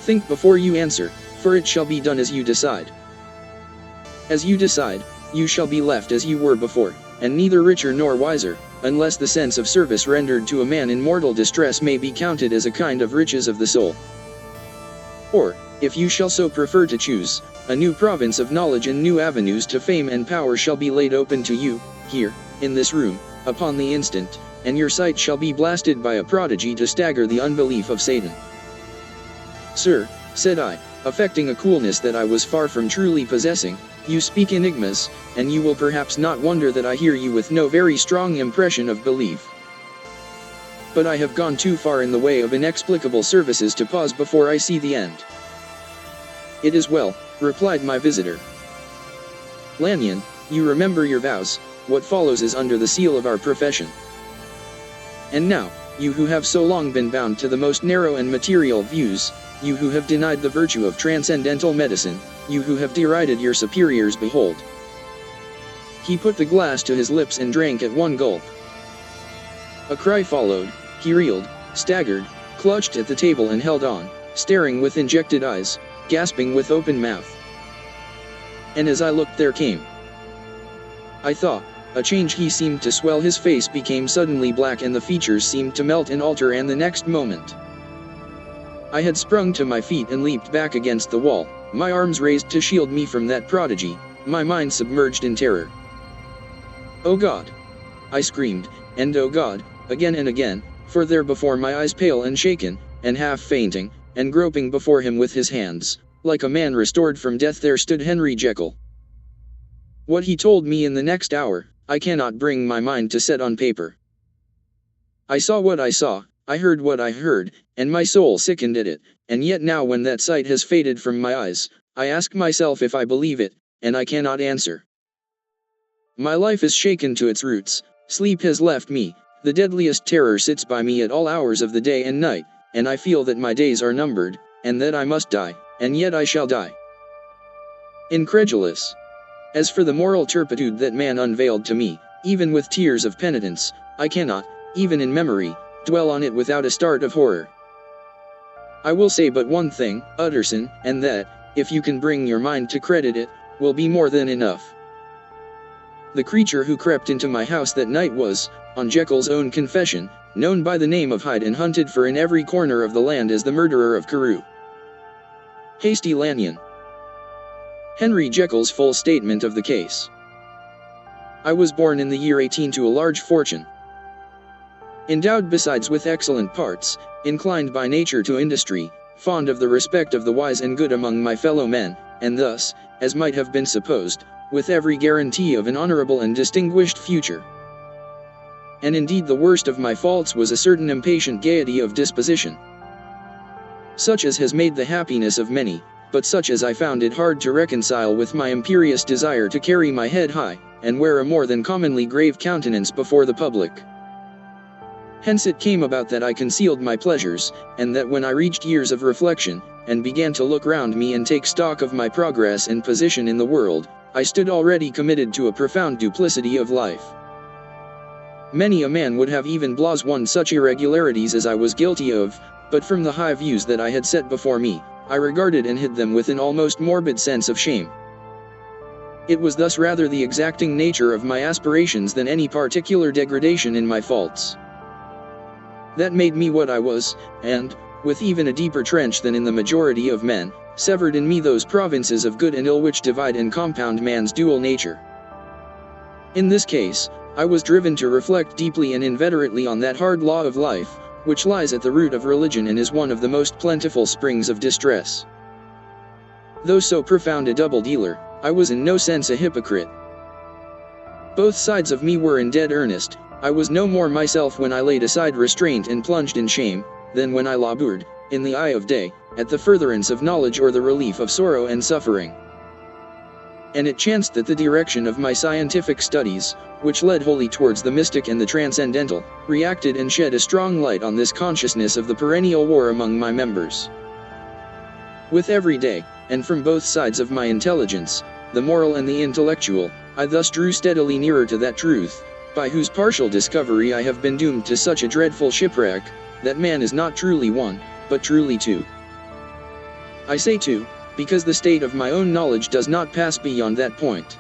Think before you answer, for it shall be done as you decide. As you decide, you shall be left as you were before, and neither richer nor wiser, unless the sense of service rendered to a man in mortal distress may be counted as a kind of riches of the soul. Or, if you shall so prefer to choose, a new province of knowledge and new avenues to fame and power shall be laid open to you, here, in this room, upon the instant, and your sight shall be blasted by a prodigy to stagger the unbelief of Satan." "Sir," said I, affecting a coolness that I was far from truly possessing, "you speak enigmas, and you will perhaps not wonder that I hear you with no very strong impression of belief. But I have gone too far in the way of inexplicable services to pause before I see the end." "It is well," replied my visitor. "Lanyon, you remember your vows, what follows is under the seal of our profession. And now, you who have so long been bound to the most narrow and material views, you who have denied the virtue of transcendental medicine, you who have derided your superiors, behold." He put the glass to his lips and drank at one gulp. A cry followed. He reeled, staggered, clutched at the table and held on, staring with injected eyes, gasping with open mouth. And as I looked, there came, I thought, a change. He seemed to swell, his face became suddenly black and the features seemed to melt and alter, and the next moment I had sprung to my feet and leaped back against the wall, my arms raised to shield me from that prodigy, my mind submerged in terror. "Oh God!" I screamed, and "Oh God!" again and again, for there before my eyes, pale and shaken, and half fainting, and groping before him with his hands, like a man restored from death, there stood Henry Jekyll. What he told me in the next hour, I cannot bring my mind to set on paper. I saw what I saw, I heard what I heard, and my soul sickened at it, and yet now when that sight has faded from my eyes, I ask myself if I believe it, and I cannot answer. My life is shaken to its roots, sleep has left me, the deadliest terror sits by me at all hours of the day and night, and I feel that my days are numbered, and that I must die, and yet I shall die. Incredulous. As for the moral turpitude that man unveiled to me, even with tears of penitence, I cannot, even in memory, dwell on it without a start of horror. I will say but one thing, Utterson, and that, if you can bring your mind to credit it, will be more than enough. The creature who crept into my house that night was, on Jekyll's own confession, known by the name of Hyde and hunted for in every corner of the land as the murderer of Carew. Hasty Lanyon. Henry Jekyll's full statement of the case. I was born in the year 18 to a large fortune. Endowed besides with excellent parts, inclined by nature to industry, fond of the respect of the wise and good among my fellow men, and thus, as might have been supposed, with every guarantee of an honorable and distinguished future. And indeed the worst of my faults was a certain impatient gaiety of disposition, such as has made the happiness of many, but such as I found it hard to reconcile with my imperious desire to carry my head high, and wear a more than commonly grave countenance before the public. Hence it came about that I concealed my pleasures, and that when I reached years of reflection, and began to look round me and take stock of my progress and position in the world, I stood already committed to a profound duplicity of life. Many a man would have even blazed such irregularities as I was guilty of, but from the high views that I had set before me, I regarded and hid them with an almost morbid sense of shame. It was thus rather the exacting nature of my aspirations than any particular degradation in my faults that made me what I was, and, with even a deeper trench than in the majority of men, severed in me those provinces of good and ill which divide and compound man's dual nature. In this case, I was driven to reflect deeply and inveterately on that hard law of life, which lies at the root of religion and is one of the most plentiful springs of distress. Though so profound a double dealer, I was in no sense a hypocrite. Both sides of me were in dead earnest. I was no more myself when I laid aside restraint and plunged in shame, than when I labored, in the eye of day, at the furtherance of knowledge or the relief of sorrow and suffering. And it chanced that the direction of my scientific studies, which led wholly towards the mystic and the transcendental, reacted and shed a strong light on this consciousness of the perennial war among my members. With every day, and from both sides of my intelligence, the moral and the intellectual, I thus drew steadily nearer to that truth, by whose partial discovery I have been doomed to such a dreadful shipwreck, that man is not truly one, but truly two. I say two, because the state of my own knowledge does not pass beyond that point.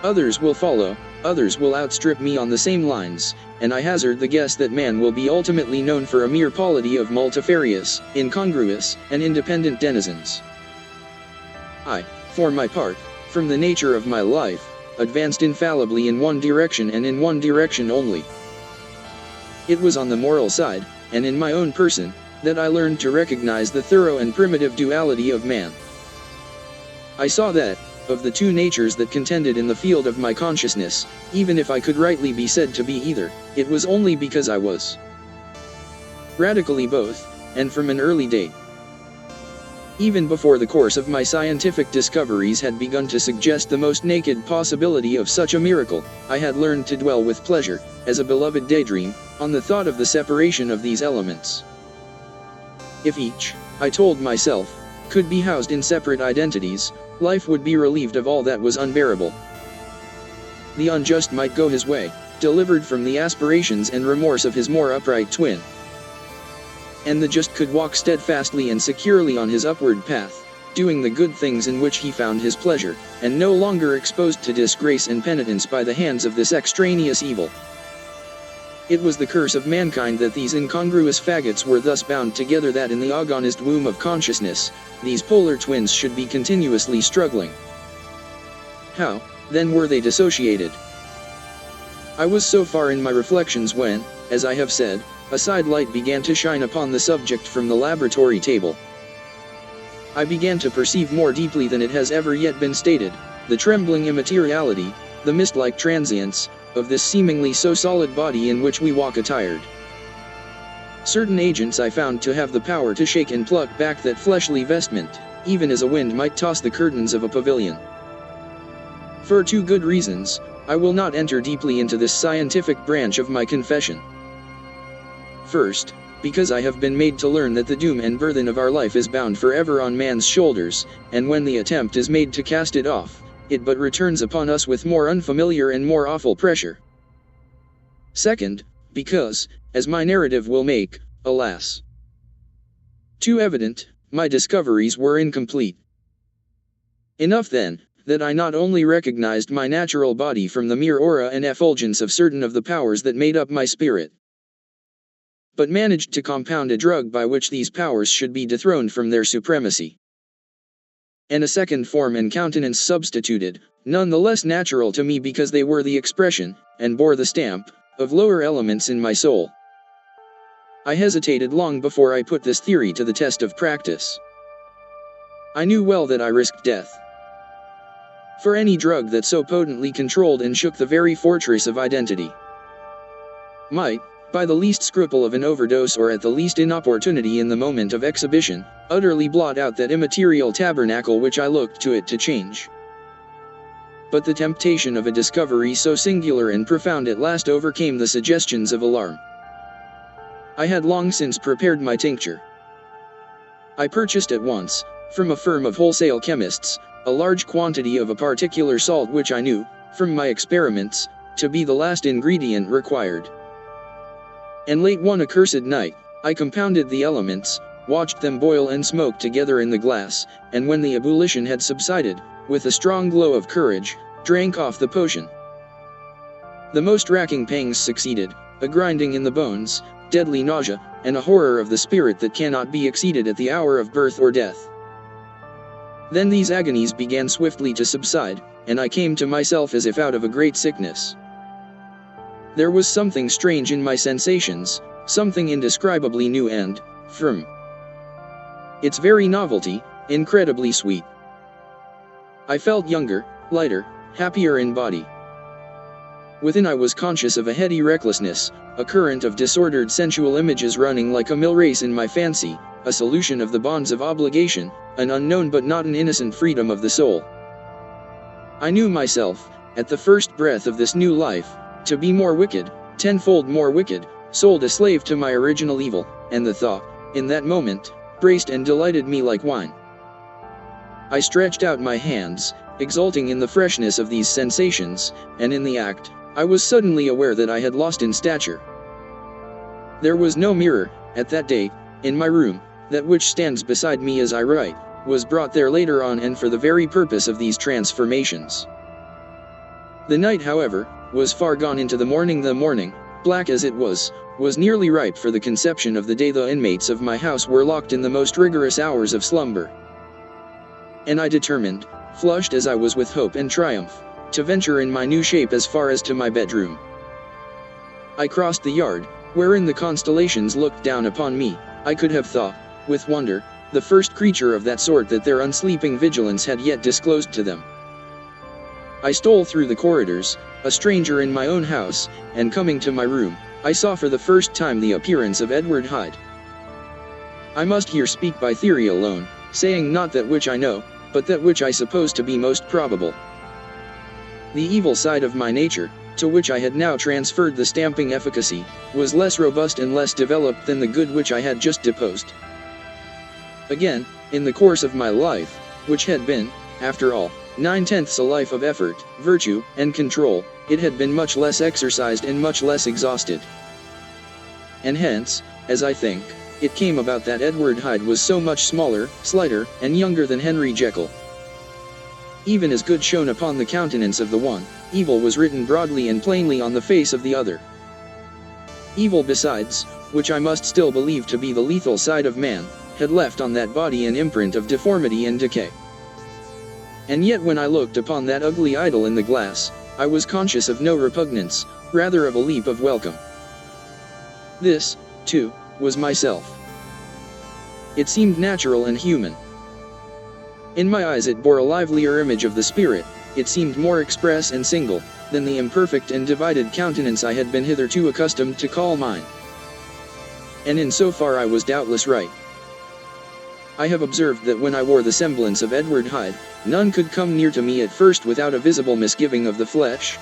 Others will follow, others will outstrip me on the same lines, and I hazard the guess that man will be ultimately known for a mere polity of multifarious, incongruous, and independent denizens. I, for my part, from the nature of my life, advanced infallibly in one direction and in one direction only. It was on the moral side, and in my own person, that I learned to recognize the thorough and primitive duality of man. I saw that, of the two natures that contended in the field of my consciousness, even if I could rightly be said to be either, it was only because I was radically both, and from an early date. Even before the course of my scientific discoveries had begun to suggest the most naked possibility of such a miracle, I had learned to dwell with pleasure, as a beloved daydream, on the thought of the separation of these elements. If each, I told myself, could be housed in separate identities, life would be relieved of all that was unbearable. The unjust might go his way, delivered from the aspirations and remorse of his more upright twin. And the just could walk steadfastly and securely on his upward path, doing the good things in which he found his pleasure, and no longer exposed to disgrace and penitence by the hands of this extraneous evil. It was the curse of mankind that these incongruous faggots were thus bound together, that in the agonist womb of consciousness, these polar twins should be continuously struggling. How, then, were they dissociated? I was so far in my reflections when, as I have said, a side light began to shine upon the subject from the laboratory table. I began to perceive more deeply than it has ever yet been stated, the trembling immateriality, the mist-like transience, of this seemingly so solid body in which we walk attired. Certain agents I found to have the power to shake and pluck back that fleshly vestment, even as a wind might toss the curtains of a pavilion. For two good reasons, I will not enter deeply into this scientific branch of my confession. First, because I have been made to learn that the doom and burthen of our life is bound forever on man's shoulders, and when the attempt is made to cast it off, it but returns upon us with more unfamiliar and more awful pressure. Second, because, as my narrative will make, alas, too evident, my discoveries were incomplete. Enough then, that I not only recognized my natural body from the mere aura and effulgence of certain of the powers that made up my spirit, but managed to compound a drug by which these powers should be dethroned from their supremacy, and a second form and countenance substituted, none the less natural to me because they were the expression, and bore the stamp, of lower elements in my soul. I hesitated long before I put this theory to the test of practice. I knew well that I risked death. For any drug that so potently controlled and shook the very fortress of identity might, by the least scruple of an overdose or at the least inopportunity in the moment of exhibition, utterly blot out that immaterial tabernacle which I looked to it to change. But the temptation of a discovery so singular and profound at last overcame the suggestions of alarm. I had long since prepared my tincture. I purchased at once, from a firm of wholesale chemists, a large quantity of a particular salt which I knew, from my experiments, to be the last ingredient required. And late one accursed night, I compounded the elements, watched them boil and smoke together in the glass, and when the ebullition had subsided, with a strong glow of courage, drank off the potion. The most racking pangs succeeded, a grinding in the bones, deadly nausea, and a horror of the spirit that cannot be exceeded at the hour of birth or death. Then these agonies began swiftly to subside, and I came to myself as if out of a great sickness. There was something strange in my sensations, something indescribably new and, from its very novelty, incredibly sweet. I felt younger, lighter, happier in body. Within I was conscious of a heady recklessness, a current of disordered sensual images running like a mill race in my fancy, a solution of the bonds of obligation, an unknown but not an innocent freedom of the soul. I knew myself, at the first breath of this new life, to be more wicked, tenfold more wicked, sold a slave to my original evil, and the thought, in that moment, braced and delighted me like wine. I stretched out my hands, exulting in the freshness of these sensations, and in the act, I was suddenly aware that I had lost in stature. There was no mirror, at that date, in my room. That which stands beside me as I write, was brought there later on and for the very purpose of these transformations. The night, however, was far gone into the morning. The morning, black as it was nearly ripe for the conception of the day. The inmates of my house were locked in the most rigorous hours of slumber. And I determined, flushed as I was with hope and triumph, to venture in my new shape as far as to my bedroom. I crossed the yard, wherein the constellations looked down upon me. I could have thought, with wonder, the first creature of that sort that their unsleeping vigilance had yet disclosed to them. I stole through the corridors, a stranger in my own house, and coming to my room, I saw for the first time the appearance of Edward Hyde. I must here speak by theory alone, saying not that which I know, but that which I suppose to be most probable. The evil side of my nature, to which I had now transferred the stamping efficacy, was less robust and less developed than the good which I had just deposed. Again, in the course of my life, which had been, after all, 9/10 a life of effort, virtue, and control, it had been much less exercised and much less exhausted. And hence, as I think, it came about that Edward Hyde was so much smaller, slighter, and younger than Henry Jekyll. Even as good shone upon the countenance of the one, evil was written broadly and plainly on the face of the other. Evil besides, which I must still believe to be the lethal side of man, had left on that body an imprint of deformity and decay. And yet when I looked upon that ugly idol in the glass, I was conscious of no repugnance, rather of a leap of welcome. This, too, was myself. It seemed natural and human. In my eyes it bore a livelier image of the spirit, it seemed more express and single, than the imperfect and divided countenance I had been hitherto accustomed to call mine. And in so far I was doubtless right. I have observed that when I wore the semblance of Edward Hyde, none could come near to me at first without a visible misgiving of the flesh.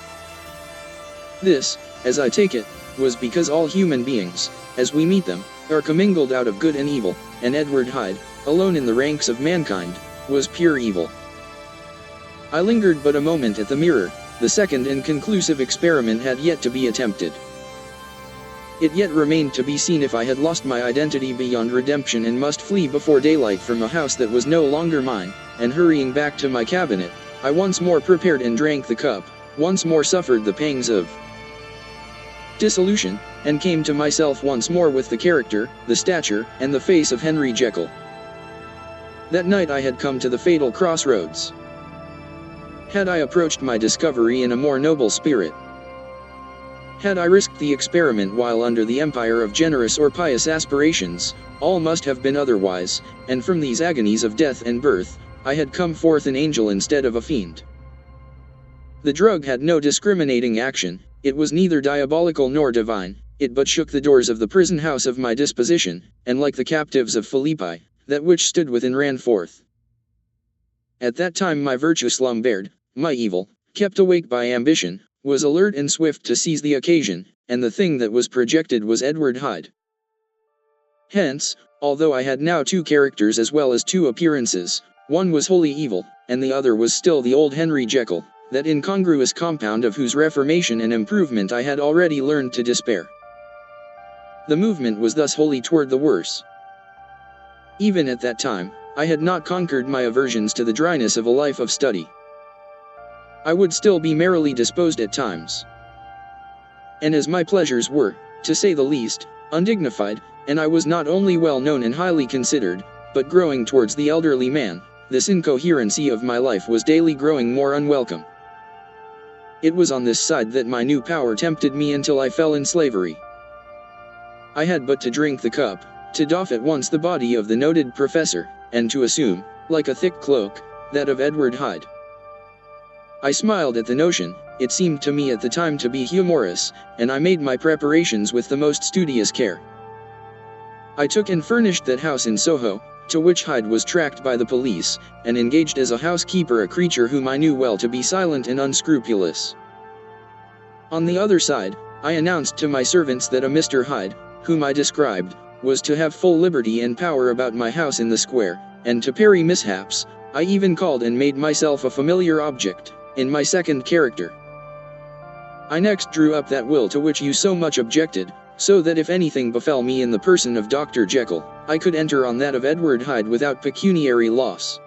This, as I take it, was because all human beings, as we meet them, are commingled out of good and evil, and Edward Hyde, alone in the ranks of mankind, was pure evil. I lingered but a moment at the mirror. The second and conclusive experiment had yet to be attempted. It yet remained to be seen if I had lost my identity beyond redemption and must flee before daylight from a house that was no longer mine, and hurrying back to my cabinet, I once more prepared and drank the cup, once more suffered the pangs of dissolution, and came to myself once more with the character, the stature, and the face of Henry Jekyll. That night I had come to the fatal crossroads. Had I approached my discovery in a more noble spirit? Had I risked the experiment while under the empire of generous or pious aspirations, all must have been otherwise, and from these agonies of death and birth, I had come forth an angel instead of a fiend. The drug had no discriminating action, it was neither diabolical nor divine, it but shook the doors of the prison house of my disposition, and like the captives of Philippi, that which stood within ran forth. At that time my virtue slumbered, my evil, kept awake by ambition, was alert and swift to seize the occasion, and the thing that was projected was Edward Hyde. Hence, although I had now two characters as well as two appearances, one was wholly evil, and the other was still the old Henry Jekyll, that incongruous compound of whose reformation and improvement I had already learned to despair. The movement was thus wholly toward the worse. Even at that time, I had not conquered my aversions to the dryness of a life of study. I would still be merrily disposed at times. And as my pleasures were, to say the least, undignified, and I was not only well known and highly considered, but growing towards the elderly man, this incoherency of my life was daily growing more unwelcome. It was on this side that my new power tempted me until I fell in slavery. I had but to drink the cup, to doff at once the body of the noted professor, and to assume, like a thick cloak, that of Edward Hyde. I smiled at the notion, it seemed to me at the time to be humorous, and I made my preparations with the most studious care. I took and furnished that house in Soho, to which Hyde was tracked by the police, and engaged as a housekeeper a creature whom I knew well to be silent and unscrupulous. On the other side, I announced to my servants that a Mr. Hyde, whom I described, was to have full liberty and power about my house in the square, and to parry mishaps, I even called and made myself a familiar object, in my second character. I next drew up that will to which you so much objected, so that if anything befell me in the person of Dr. Jekyll, I could enter on that of Edward Hyde without pecuniary loss.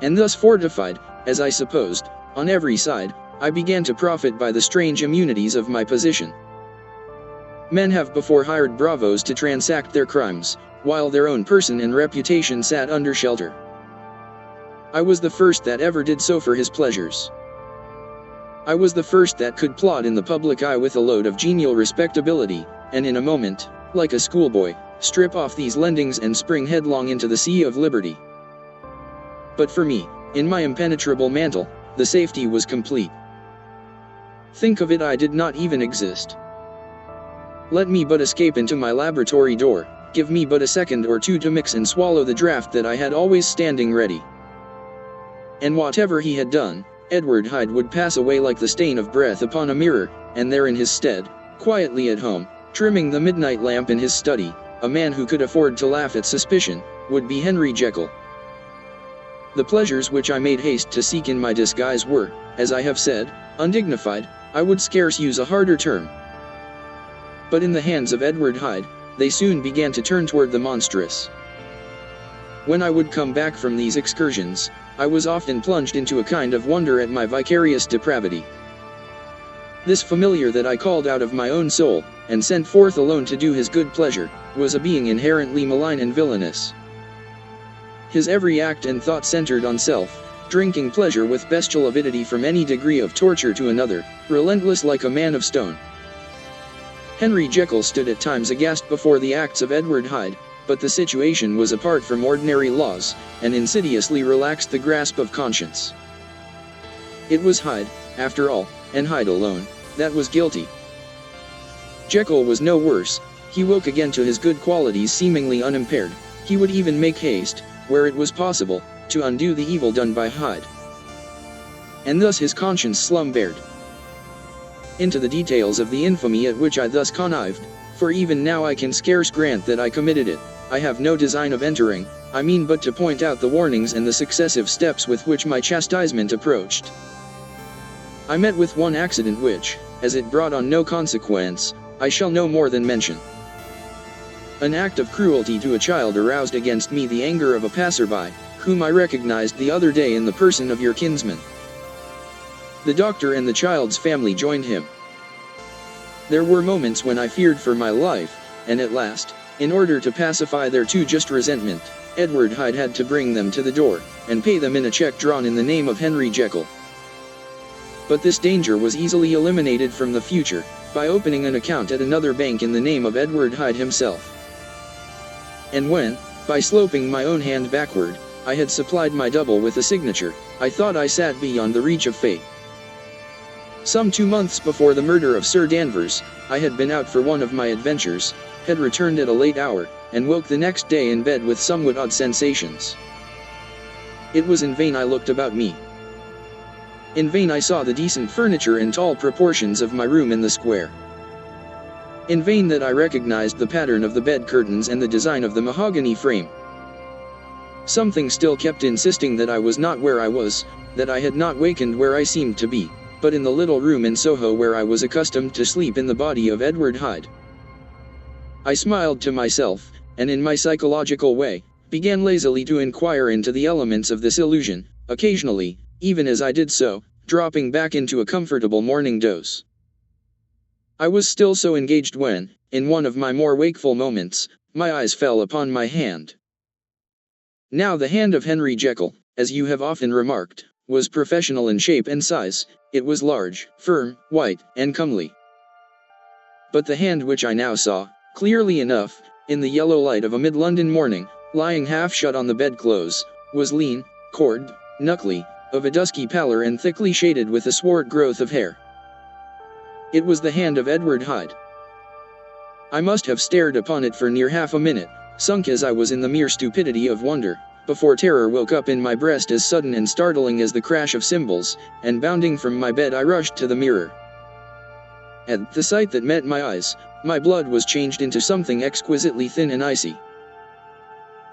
And thus fortified, as I supposed, on every side, I began to profit by the strange immunities of my position. Men have before hired bravos to transact their crimes, while their own person and reputation sat under shelter. I was the first that ever did so for his pleasures. I was the first that could plod in the public eye with a load of genial respectability, and in a moment, like a schoolboy, strip off these lendings and spring headlong into the sea of liberty. But for me, in my impenetrable mantle, the safety was complete. Think of it, I did not even exist. Let me but escape into my laboratory door, give me but a second or two to mix and swallow the draught that I had always standing ready. And whatever he had done, Edward Hyde would pass away like the stain of breath upon a mirror, and there in his stead, quietly at home, trimming the midnight lamp in his study, a man who could afford to laugh at suspicion, would be Henry Jekyll. The pleasures which I made haste to seek in my disguise were, as I have said, undignified, I would scarce use a harder term. But in the hands of Edward Hyde, they soon began to turn toward the monstrous. When I would come back from these excursions, I was often plunged into a kind of wonder at my vicarious depravity. This familiar that I called out of my own soul, and sent forth alone to do his good pleasure, was a being inherently malign and villainous. His every act and thought centered on self, drinking pleasure with bestial avidity from any degree of torture to another, relentless like a man of stone. Henry Jekyll stood at times aghast before the acts of Edward Hyde, but the situation was apart from ordinary laws, and insidiously relaxed the grasp of conscience. It was Hyde, after all, and Hyde alone, that was guilty. Jekyll was no worse. He woke again to his good qualities seemingly unimpaired. He would even make haste, where it was possible, to undo the evil done by Hyde. And thus his conscience slumbered. Into the details of the infamy at which I thus connived, for even now I can scarce grant that I committed it, I have no design of entering, I mean but to point out the warnings and the successive steps with which my chastisement approached. I met with one accident which, as it brought on no consequence, I shall no more than mention. An act of cruelty to a child aroused against me the anger of a passerby, whom I recognized the other day in the person of your kinsman. The doctor and the child's family joined him. There were moments when I feared for my life, and at last, in order to pacify their too just resentment, Edward Hyde had to bring them to the door, and pay them in a check drawn in the name of Henry Jekyll. But this danger was easily eliminated from the future, by opening an account at another bank in the name of Edward Hyde himself. And when, by sloping my own hand backward, I had supplied my double with a signature, I thought I sat beyond the reach of fate. Some 2 months before the murder of Sir Danvers, I had been out for one of my adventures, had returned at a late hour, and woke the next day in bed with somewhat odd sensations. It was in vain I looked about me. In vain I saw the decent furniture and tall proportions of my room in the square. In vain that I recognized the pattern of the bed curtains and the design of the mahogany frame. Something still kept insisting that I was not where I was, that I had not wakened where I seemed to be, but in the little room in Soho where I was accustomed to sleep in the body of Edward Hyde. I smiled to myself, and in my psychological way, began lazily to inquire into the elements of this illusion, occasionally, even as I did so, dropping back into a comfortable morning doze. I was still so engaged when, in one of my more wakeful moments, my eyes fell upon my hand. Now the hand of Henry Jekyll, as you have often remarked, was professional in shape and size. It was large, firm, white, and comely. But the hand which I now saw, Clearly enough, in the yellow light of a mid-London morning, lying half shut on the bedclothes, was lean, cord, knuckly, of a dusky pallor and thickly shaded with a swart growth of hair. It was the hand of Edward Hyde. I must have stared upon it for near half a minute, sunk as I was in the mere stupidity of wonder, before terror woke up in my breast as sudden and startling as the crash of cymbals, and bounding from my bed I rushed to the mirror. At the sight that met my eyes, my blood was changed into something exquisitely thin and icy.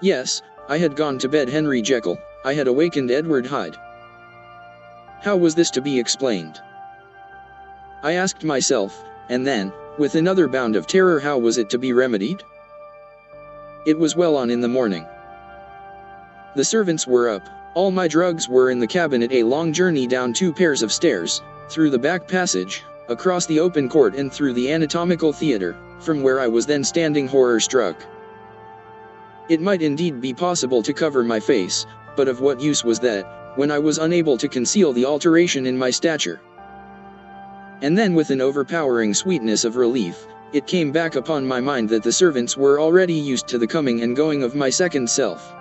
Yes, I had gone to bed Henry Jekyll, I had awakened Edward Hyde. How was this to be explained? I asked myself, and then, with another bound of terror, how was it to be remedied? It was well on in the morning. The servants were up, all my drugs were in the cabinet, a long journey down 2 pairs of stairs, through the back passage, across the open court and through the anatomical theater, from where I was then standing horror-struck. It might indeed be possible to cover my face, but of what use was that, when I was unable to conceal the alteration in my stature? And then with an overpowering sweetness of relief, it came back upon my mind that the servants were already used to the coming and going of my second self.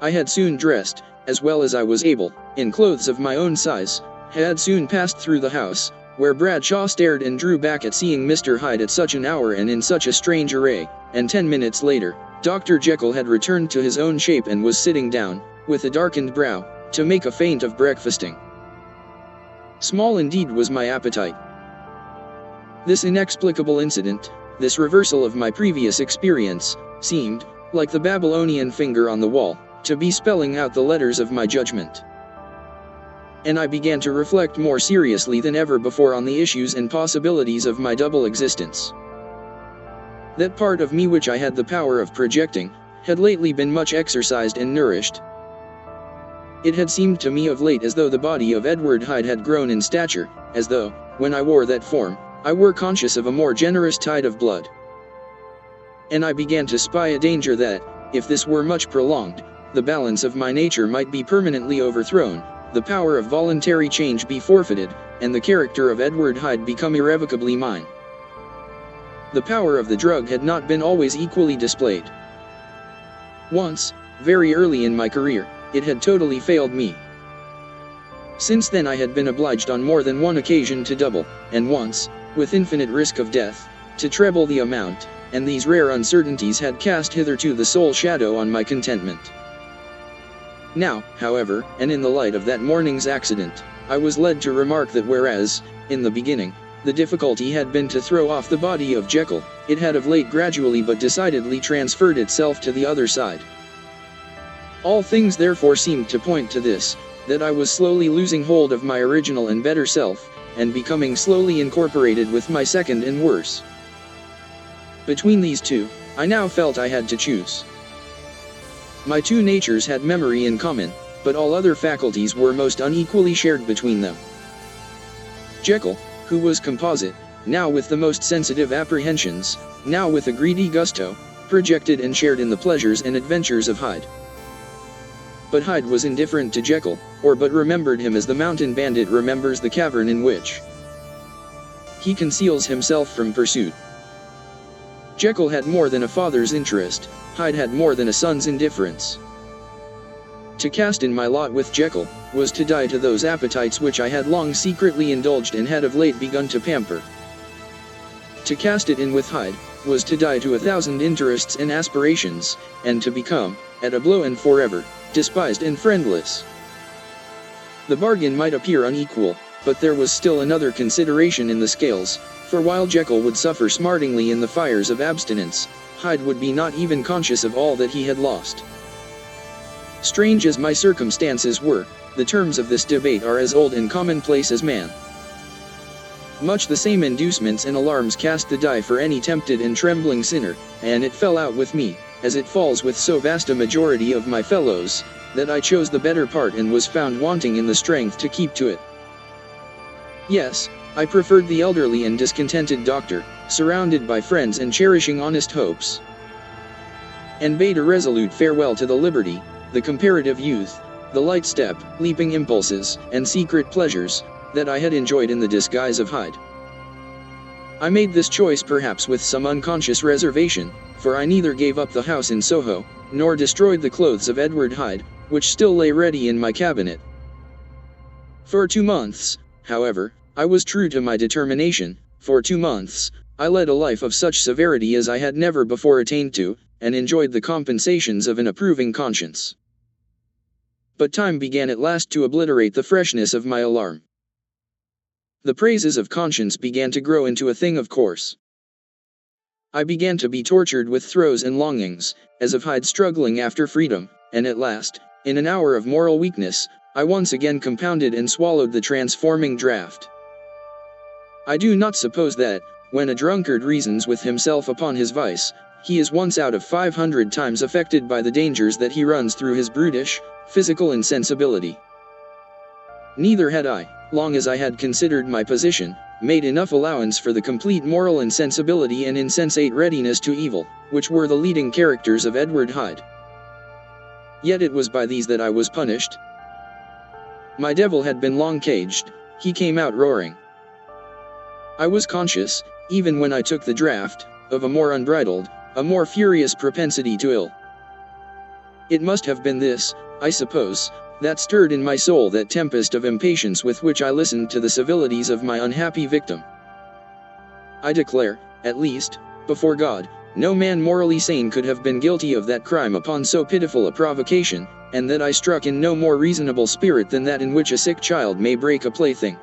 I had soon dressed, as well as I was able, in clothes of my own size, had soon passed through the house, where Bradshaw stared and drew back at seeing Mr. Hyde at such an hour and in such a strange array, and 10 minutes later, Dr. Jekyll had returned to his own shape and was sitting down, with a darkened brow, to make a feint of breakfasting. Small indeed was my appetite. This inexplicable incident, this reversal of my previous experience, seemed, like the Babylonian finger on the wall, to be spelling out the letters of my judgment. And I began to reflect more seriously than ever before on the issues and possibilities of my double existence. That part of me which I had the power of projecting, had lately been much exercised and nourished. It had seemed to me of late as though the body of Edward Hyde had grown in stature, as though, when I wore that form, I were conscious of a more generous tide of blood. And I began to spy a danger that, if this were much prolonged, the balance of my nature might be permanently overthrown, the power of voluntary change be forfeited, and the character of Edward Hyde become irrevocably mine. The power of the drug had not been always equally displayed. Once, very early in my career, it had totally failed me. Since then I had been obliged on more than one occasion to double, and once, with infinite risk of death, to treble the amount, and these rare uncertainties had cast hitherto the sole shadow on my contentment. Now, however, and in the light of that morning's accident, I was led to remark that whereas, in the beginning, the difficulty had been to throw off the body of Jekyll, it had of late gradually but decidedly transferred itself to the other side. All things therefore seemed to point to this, that I was slowly losing hold of my original and better self, and becoming slowly incorporated with my second and worse. Between these two, I now felt I had to choose. My two natures had memory in common, but all other faculties were most unequally shared between them. Jekyll, who was composite, now with the most sensitive apprehensions, now with a greedy gusto, projected and shared in the pleasures and adventures of Hyde. But Hyde was indifferent to Jekyll, or but remembered him as the mountain bandit remembers the cavern in which he conceals himself from pursuit. Jekyll had more than a father's interest, Hyde had more than a son's indifference. To cast in my lot with Jekyll, was to die to those appetites which I had long secretly indulged and had of late begun to pamper. To cast it in with Hyde, was to die to 1,000 interests and aspirations, and to become, at a blow and forever, despised and friendless. The bargain might appear unequal, but there was still another consideration in the scales, for while Jekyll would suffer smartingly in the fires of abstinence, Hyde would be not even conscious of all that he had lost. Strange as my circumstances were, the terms of this debate are as old and commonplace as man. Much the same inducements and alarms cast the die for any tempted and trembling sinner, and it fell out with me, as it falls with so vast a majority of my fellows, that I chose the better part and was found wanting in the strength to keep to it. Yes, I preferred the elderly and discontented doctor, surrounded by friends and cherishing honest hopes, and bade a resolute farewell to the liberty, the comparative youth, the light step, leaping impulses, and secret pleasures, that I had enjoyed in the disguise of Hyde. I made this choice perhaps with some unconscious reservation, for I neither gave up the house in Soho, nor destroyed the clothes of Edward Hyde, which still lay ready in my cabinet. For 2 months, however, I was true to my determination. For 2 months, I led a life of such severity as I had never before attained to, and enjoyed the compensations of an approving conscience. But time began at last to obliterate the freshness of my alarm. The praises of conscience began to grow into a thing of course. I began to be tortured with throes and longings, as of Hyde struggling after freedom, and at last, in an hour of moral weakness, I once again compounded and swallowed the transforming draught. I do not suppose that, when a drunkard reasons with himself upon his vice, he is once out of 500 times affected by the dangers that he runs through his brutish, physical insensibility. Neither had I, long as I had considered my position, made enough allowance for the complete moral insensibility and insensate readiness to evil, which were the leading characters of Edward Hyde. Yet it was by these that I was punished. My devil had been long caged, he came out roaring. I was conscious, even when I took the draught, of a more unbridled, a more furious propensity to ill. It must have been this, I suppose, that stirred in my soul that tempest of impatience with which I listened to the civilities of my unhappy victim. I declare, at least, before God, no man morally sane could have been guilty of that crime upon so pitiful a provocation, and that I struck in no more reasonable spirit than that in which a sick child may break a plaything.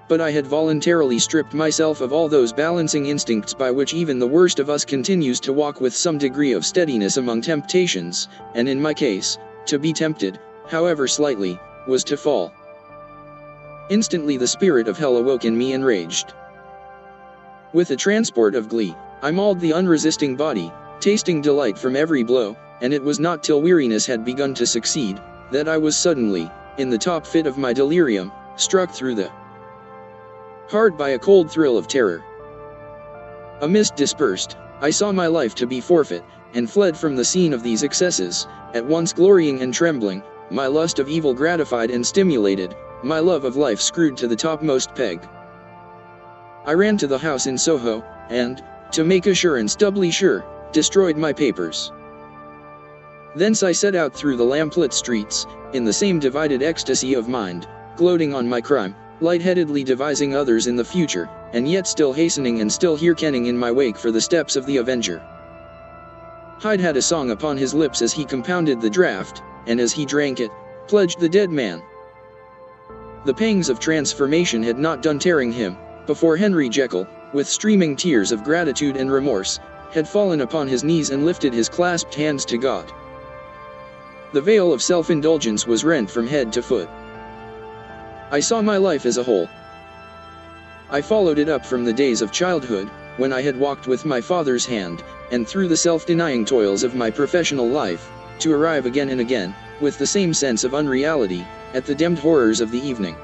But I had voluntarily stripped myself of all those balancing instincts by which even the worst of us continues to walk with some degree of steadiness among temptations, and in my case, to be tempted, however slightly, was to fall. Instantly the spirit of hell awoke in me and raged. With a transport of glee, I mauled the unresisting body, tasting delight from every blow, and it was not till weariness had begun to succeed, that I was suddenly, in the top fit of my delirium, struck through the heart by a cold thrill of terror. A mist dispersed, I saw my life to be forfeit, and fled from the scene of these excesses, at once glorying and trembling, my lust of evil gratified and stimulated, my love of life screwed to the topmost peg. I ran to the house in Soho, and, to make assurance doubly sure, destroyed my papers. Thence I set out through the lamplit streets, in the same divided ecstasy of mind, gloating on my crime, lightheadedly devising others in the future, and yet still hastening and still hearkening in my wake for the steps of the avenger. Hyde had a song upon his lips as he compounded the draught, and as he drank it, pledged the dead man. The pangs of transformation had not done tearing him, before Henry Jekyll, with streaming tears of gratitude and remorse, had fallen upon his knees and lifted his clasped hands to God. The veil of self-indulgence was rent from head to foot. I saw my life as a whole. I followed it up from the days of childhood, when I had walked with my father's hand, and through the self-denying toils of my professional life, to arrive again and again, with the same sense of unreality, at the dimmed horrors of the evening.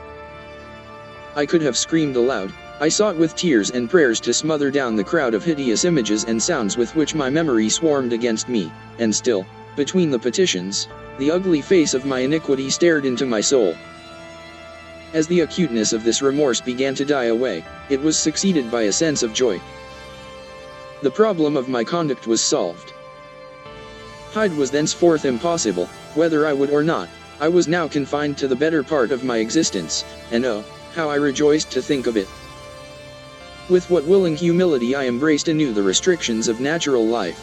I could have screamed aloud, I sought with tears and prayers to smother down the crowd of hideous images and sounds with which my memory swarmed against me, and still, between the petitions, the ugly face of my iniquity stared into my soul. As the acuteness of this remorse began to die away, it was succeeded by a sense of joy. The problem of my conduct was solved. Hyde was thenceforth impossible, whether I would or not. I was now confined to the better part of my existence, and oh, how I rejoiced to think of it. With what willing humility I embraced anew the restrictions of natural life.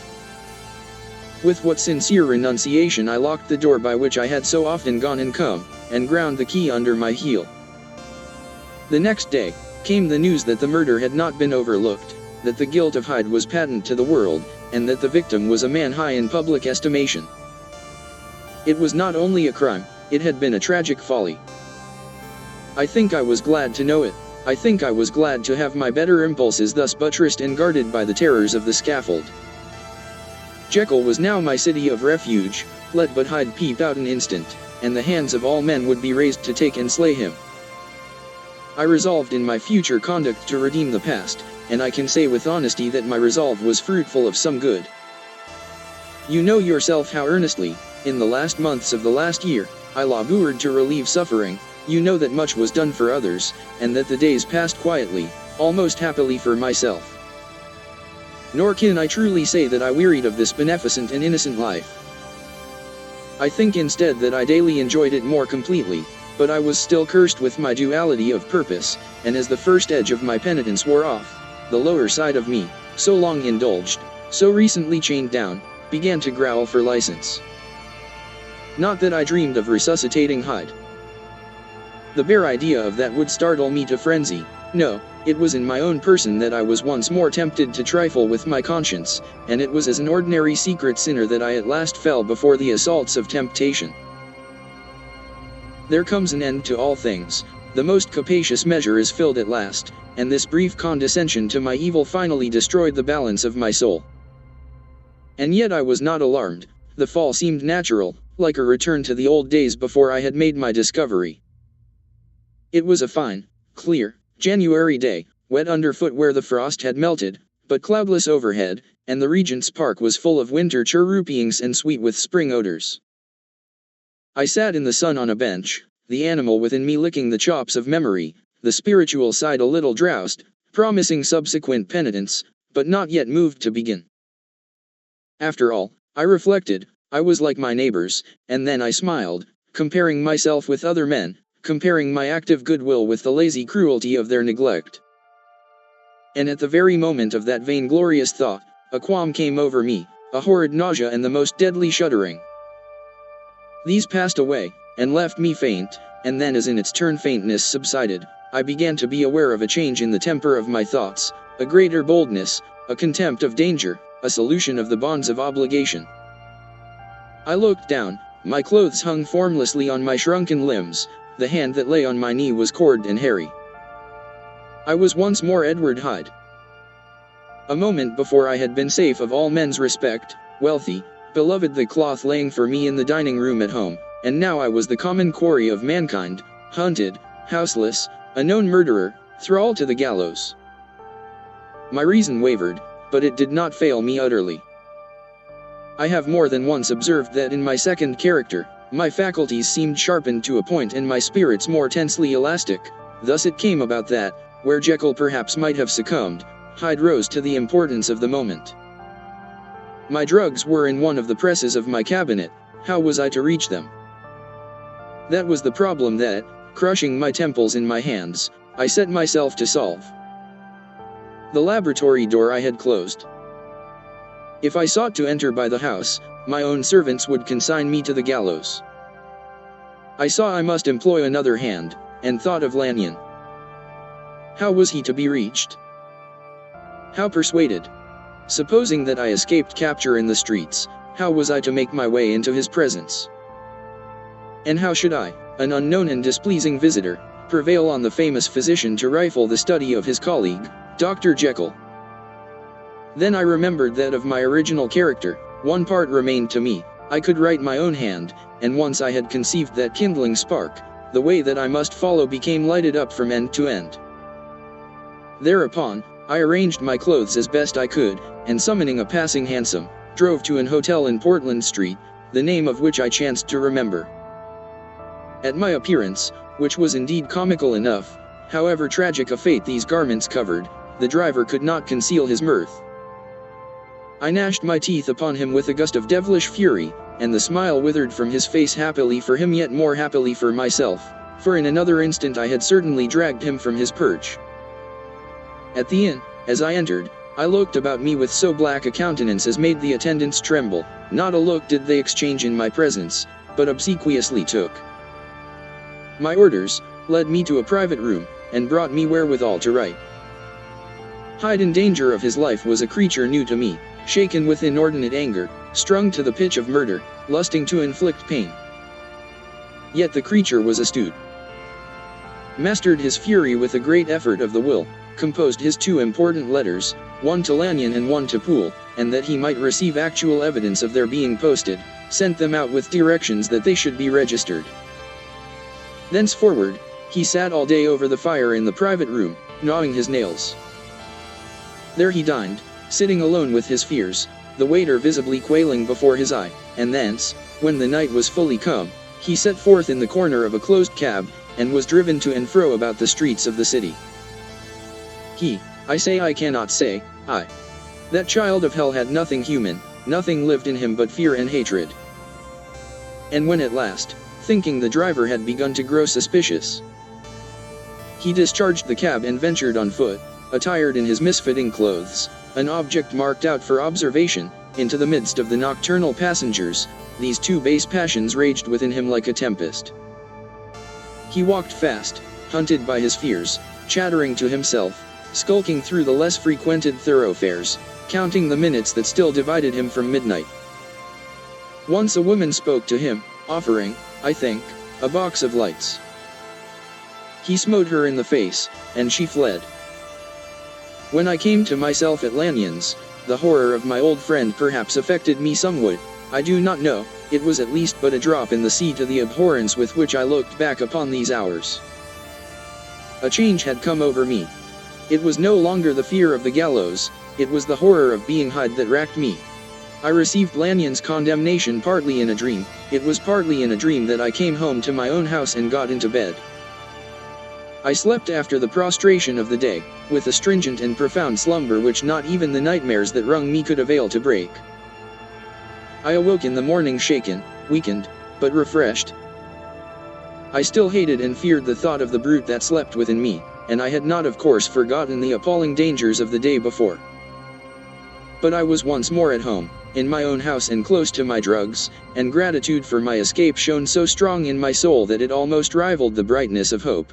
With what sincere renunciation I locked the door by which I had so often gone and come, and ground the key under my heel. The next day, came the news that the murder had not been overlooked, that the guilt of Hyde was patent to the world, and that the victim was a man high in public estimation. It was not only a crime, it had been a tragic folly. I think I was glad to know it. I think I was glad to have my better impulses thus buttressed and guarded by the terrors of the scaffold. Jekyll was now my city of refuge, let but Hyde peep out an instant, and the hands of all men would be raised to take and slay him. I resolved in my future conduct to redeem the past, and I can say with honesty that my resolve was fruitful of some good. You know yourself how earnestly, in the last months of the last year, I labored to relieve suffering. You know that much was done for others, and that the days passed quietly, almost happily for myself. Nor can I truly say that I wearied of this beneficent and innocent life. I think instead that I daily enjoyed it more completely, but I was still cursed with my duality of purpose, and as the first edge of my penitence wore off, the lower side of me, so long indulged, so recently chained down, began to growl for license. Not that I dreamed of resuscitating Hyde. The bare idea of that would startle me to frenzy. No, it was in my own person that I was once more tempted to trifle with my conscience, and it was as an ordinary secret sinner that I at last fell before the assaults of temptation. There comes an end to all things, the most capacious measure is filled at last, and this brief condescension to my evil finally destroyed the balance of my soul. And yet I was not alarmed, the fall seemed natural, like a return to the old days before I had made my discovery. It was a fine, clear, January day, wet underfoot where the frost had melted, but cloudless overhead, and the Regent's Park was full of winter chirrupings and sweet with spring odors. I sat in the sun on a bench, the animal within me licking the chops of memory, the spiritual side a little drowsed, promising subsequent penitence, but not yet moved to begin. After all, I reflected, I was like my neighbors, and then I smiled, comparing myself with other men, comparing my active goodwill with the lazy cruelty of their neglect. And at the very moment of that vainglorious thought, a qualm came over me, a horrid nausea and the most deadly shuddering. These passed away, and left me faint, and then as in its turn faintness subsided, I began to be aware of a change in the temper of my thoughts, a greater boldness, a contempt of danger, a solution of the bonds of obligation. I looked down, my clothes hung formlessly on my shrunken limbs, the hand that lay on my knee was cord and hairy. I was once more Edward Hyde. A moment before I had been safe of all men's respect, wealthy, beloved, the cloth laying for me in the dining room at home, and now I was the common quarry of mankind, hunted, houseless, a known murderer, thrall to the gallows. My reason wavered, but it did not fail me utterly. I have more than once observed that in my second character, my faculties seemed sharpened to a point and my spirits more tensely elastic. Thus it came about that, where Jekyll perhaps might have succumbed, Hyde rose to the importance of the moment. My drugs were in one of the presses of my cabinet. How was I to reach them? That was the problem that, crushing my temples in my hands, I set myself to solve. The laboratory door I had closed. If I sought to enter by the house, my own servants would consign me to the gallows. I saw I must employ another hand, and thought of Lanyon. How was he to be reached? How persuaded? Supposing that I escaped capture in the streets, how was I to make my way into his presence? And how should I, an unknown and displeasing visitor, prevail on the famous physician to rifle the study of his colleague, Dr. Jekyll? Then I remembered that of my original character, one part remained to me. I could write my own hand, and once I had conceived that kindling spark, the way that I must follow became lighted up from end to end. Thereupon, I arranged my clothes as best I could, and summoning a passing hansom, drove to an hotel in Portland Street, the name of which I chanced to remember. At my appearance, which was indeed comical enough, however tragic a fate these garments covered, the driver could not conceal his mirth. I gnashed my teeth upon him with a gust of devilish fury, and the smile withered from his face happily for him yet more happily for myself, for in another instant I had certainly dragged him from his perch. At the inn, as I entered, I looked about me with so black a countenance as made the attendants tremble. Not a look did they exchange in my presence, but obsequiously took my orders, led me to a private room, and brought me wherewithal to write. Hyde in danger of his life was a creature new to me, shaken with inordinate anger, strung to the pitch of murder, lusting to inflict pain. Yet the creature was astute. Mastered his fury with a great effort of the will, composed his two important letters, one to Lanyon and one to Poole, and that he might receive actual evidence of their being posted, sent them out with directions that they should be registered. Thenceforward, he sat all day over the fire in the private room, gnawing his nails. There he dined, sitting alone with his fears, the waiter visibly quailing before his eye, and thence, when the night was fully come, he set forth in the corner of a closed cab, and was driven to and fro about the streets of the city. I say I cannot say, I. That child of hell had nothing human, nothing lived in him but fear and hatred. And when at last, thinking the driver had begun to grow suspicious, he discharged the cab and ventured on foot, attired in his misfitting clothes, an object marked out for observation, into the midst of the nocturnal passengers, these two base passions raged within him like a tempest. He walked fast, hunted by his fears, chattering to himself, skulking through the less frequented thoroughfares, counting the minutes that still divided him from midnight. Once a woman spoke to him, offering, I think, a box of lights. He smote her in the face, and she fled. When I came to myself at Lanyon's, the horror of my old friend perhaps affected me somewhat, I do not know, it was at least but a drop in the sea to the abhorrence with which I looked back upon these hours. A change had come over me. It was no longer the fear of the gallows, it was the horror of being Hyde that racked me. I received Lanyon's condemnation partly in a dream, it was partly in a dream that I came home to my own house and got into bed. I slept after the prostration of the day, with a stringent and profound slumber which not even the nightmares that wrung me could avail to break. I awoke in the morning shaken, weakened, but refreshed. I still hated and feared the thought of the brute that slept within me, and I had not of course forgotten the appalling dangers of the day before. But I was once more at home, in my own house and close to my drugs, and gratitude for my escape shone so strong in my soul that it almost rivaled the brightness of hope.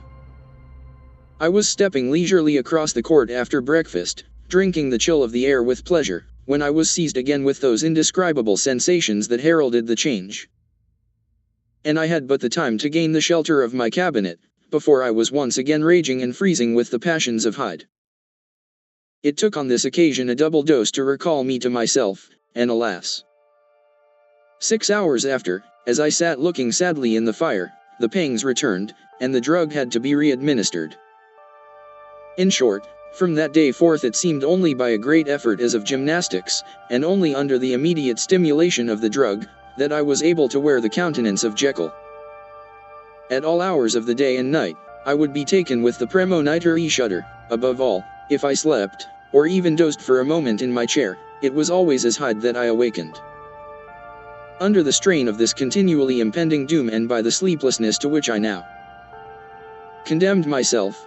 I was stepping leisurely across the court after breakfast, drinking the chill of the air with pleasure, when I was seized again with those indescribable sensations that heralded the change. And I had but the time to gain the shelter of my cabinet, before I was once again raging and freezing with the passions of Hyde. It took on this occasion a double dose to recall me to myself, and alas! 6 hours after, as I sat looking sadly in the fire, the pangs returned, and the drug had to be re-administered. In short, from that day forth it seemed only by a great effort as of gymnastics, and only under the immediate stimulation of the drug, that I was able to wear the countenance of Jekyll. At all hours of the day and night, I would be taken with the premonitory shudder. Above all, if I slept, or even dozed for a moment in my chair, it was always as Hyde that I awakened. Under the strain of this continually impending doom and by the sleeplessness to which I now condemned myself,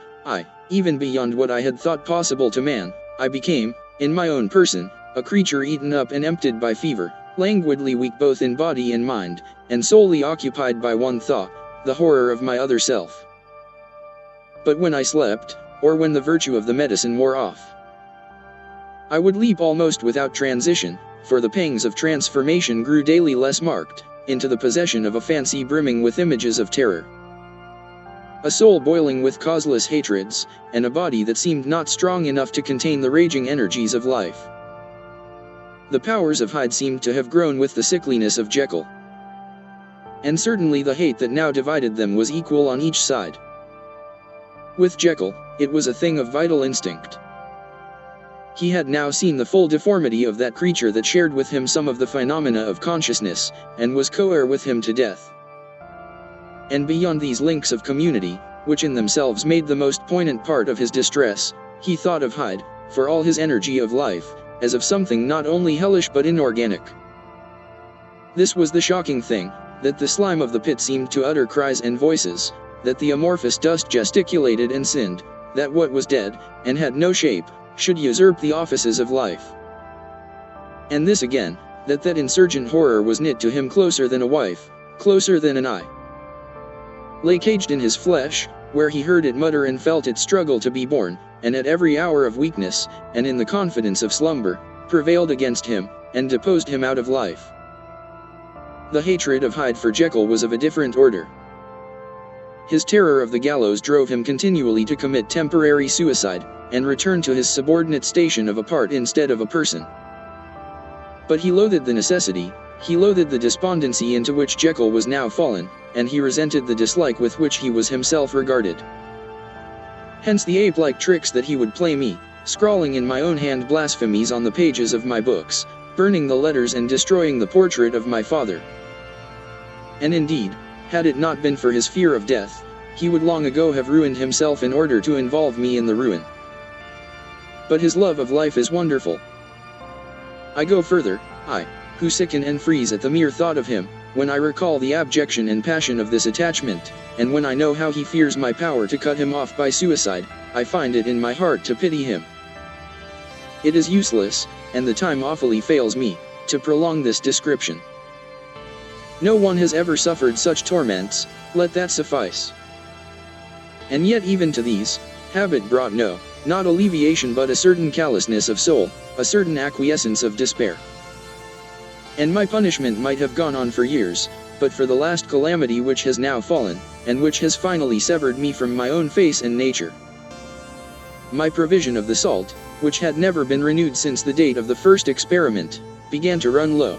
even beyond what I had thought possible to man, I became, in my own person, a creature eaten up and emptied by fever, languidly weak both in body and mind, and solely occupied by one thought, the horror of my other self. But when I slept, or when the virtue of the medicine wore off, I would leap almost without transition, for the pangs of transformation grew daily less marked, into the possession of a fancy brimming with images of terror. A soul boiling with causeless hatreds, and a body that seemed not strong enough to contain the raging energies of life. The powers of Hyde seemed to have grown with the sickliness of Jekyll. And certainly the hate that now divided them was equal on each side. With Jekyll, it was a thing of vital instinct. He had now seen the full deformity of that creature that shared with him some of the phenomena of consciousness, and was co-heir with him to death. And beyond these links of community, which in themselves made the most poignant part of his distress, he thought of Hyde, for all his energy of life, as of something not only hellish but inorganic. This was the shocking thing, that the slime of the pit seemed to utter cries and voices, that the amorphous dust gesticulated and sinned, that what was dead, and had no shape, should usurp the offices of life. And this again, that insurgent horror was knit to him closer than a wife, closer than an eye. Lay caged in his flesh, where he heard it mutter and felt it struggle to be born, and at every hour of weakness, and in the confidence of slumber, prevailed against him, and deposed him out of life. The hatred of Hyde for Jekyll was of a different order. His terror of the gallows drove him continually to commit temporary suicide, and return to his subordinate station of a part instead of a person. But he loathed the necessity, he loathed the despondency into which Jekyll was now fallen, and he resented the dislike with which he was himself regarded. Hence the ape-like tricks that he would play me, scrawling in my own hand blasphemies on the pages of my books, burning the letters and destroying the portrait of my father. And indeed, had it not been for his fear of death, he would long ago have ruined himself in order to involve me in the ruin. but his love of life is wonderful. I go further, I, who sicken and freeze at the mere thought of him, when I recall the abjection and passion of this attachment, and when I know how he fears my power to cut him off by suicide, I find it in my heart to pity him. It is useless, and the time awfully fails me, to prolong this description. No one has ever suffered such torments, let that suffice. And yet even to these, habit brought not alleviation but a certain callousness of soul, a certain acquiescence of despair. And my punishment might have gone on for years, but for the last calamity which has now fallen, and which has finally severed me from my own face and nature. My provision of the salt, which had never been renewed since the date of the first experiment, began to run low.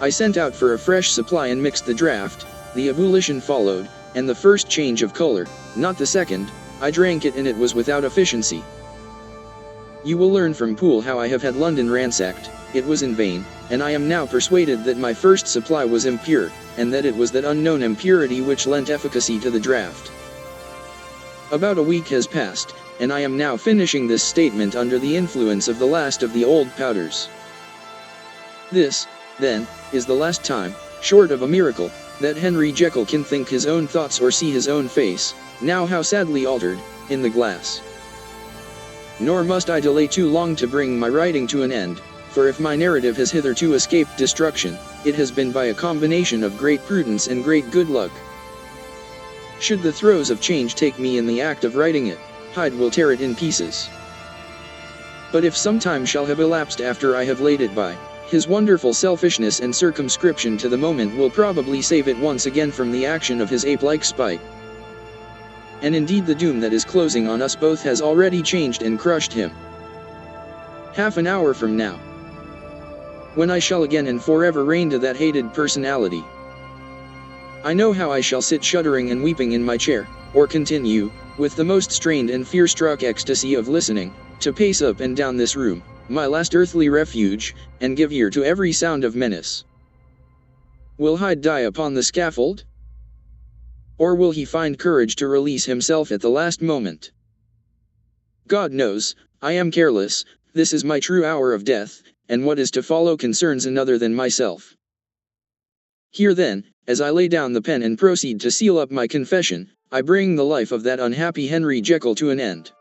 I sent out for a fresh supply and mixed the draught, the ebullition followed, and the first change of color, not the second, I drank it and it was without efficiency. You will learn from Poole how I have had London ransacked, it was in vain, and I am now persuaded that my first supply was impure, and that it was that unknown impurity which lent efficacy to the draught. About a week has passed, and I am now finishing this statement under the influence of the last of the old powders. This, then, is the last time, short of a miracle, that Henry Jekyll can think his own thoughts or see his own face, now how sadly altered, in the glass. Nor must I delay too long to bring my writing to an end, for if my narrative has hitherto escaped destruction, it has been by a combination of great prudence and great good luck. Should the throes of change take me in the act of writing it, Hyde will tear it in pieces. But if some time shall have elapsed after I have laid it by, his wonderful selfishness and circumscription to the moment will probably save it once again from the action of his ape-like spite. And indeed the doom that is closing on us both has already changed and crushed him. Half an hour from now, when I shall again and forever reign to that hated personality, I know how I shall sit shuddering and weeping in my chair, or continue, with the most strained and fear-struck ecstasy of listening, to pace up and down this room, my last earthly refuge, and give ear to every sound of menace. Will Hyde die upon the scaffold? Or will he find courage to release himself at the last moment? God knows, I am careless, this is my true hour of death, and what is to follow concerns another than myself. Here then, as I lay down the pen and proceed to seal up my confession, I bring the life of that unhappy Henry Jekyll to an end.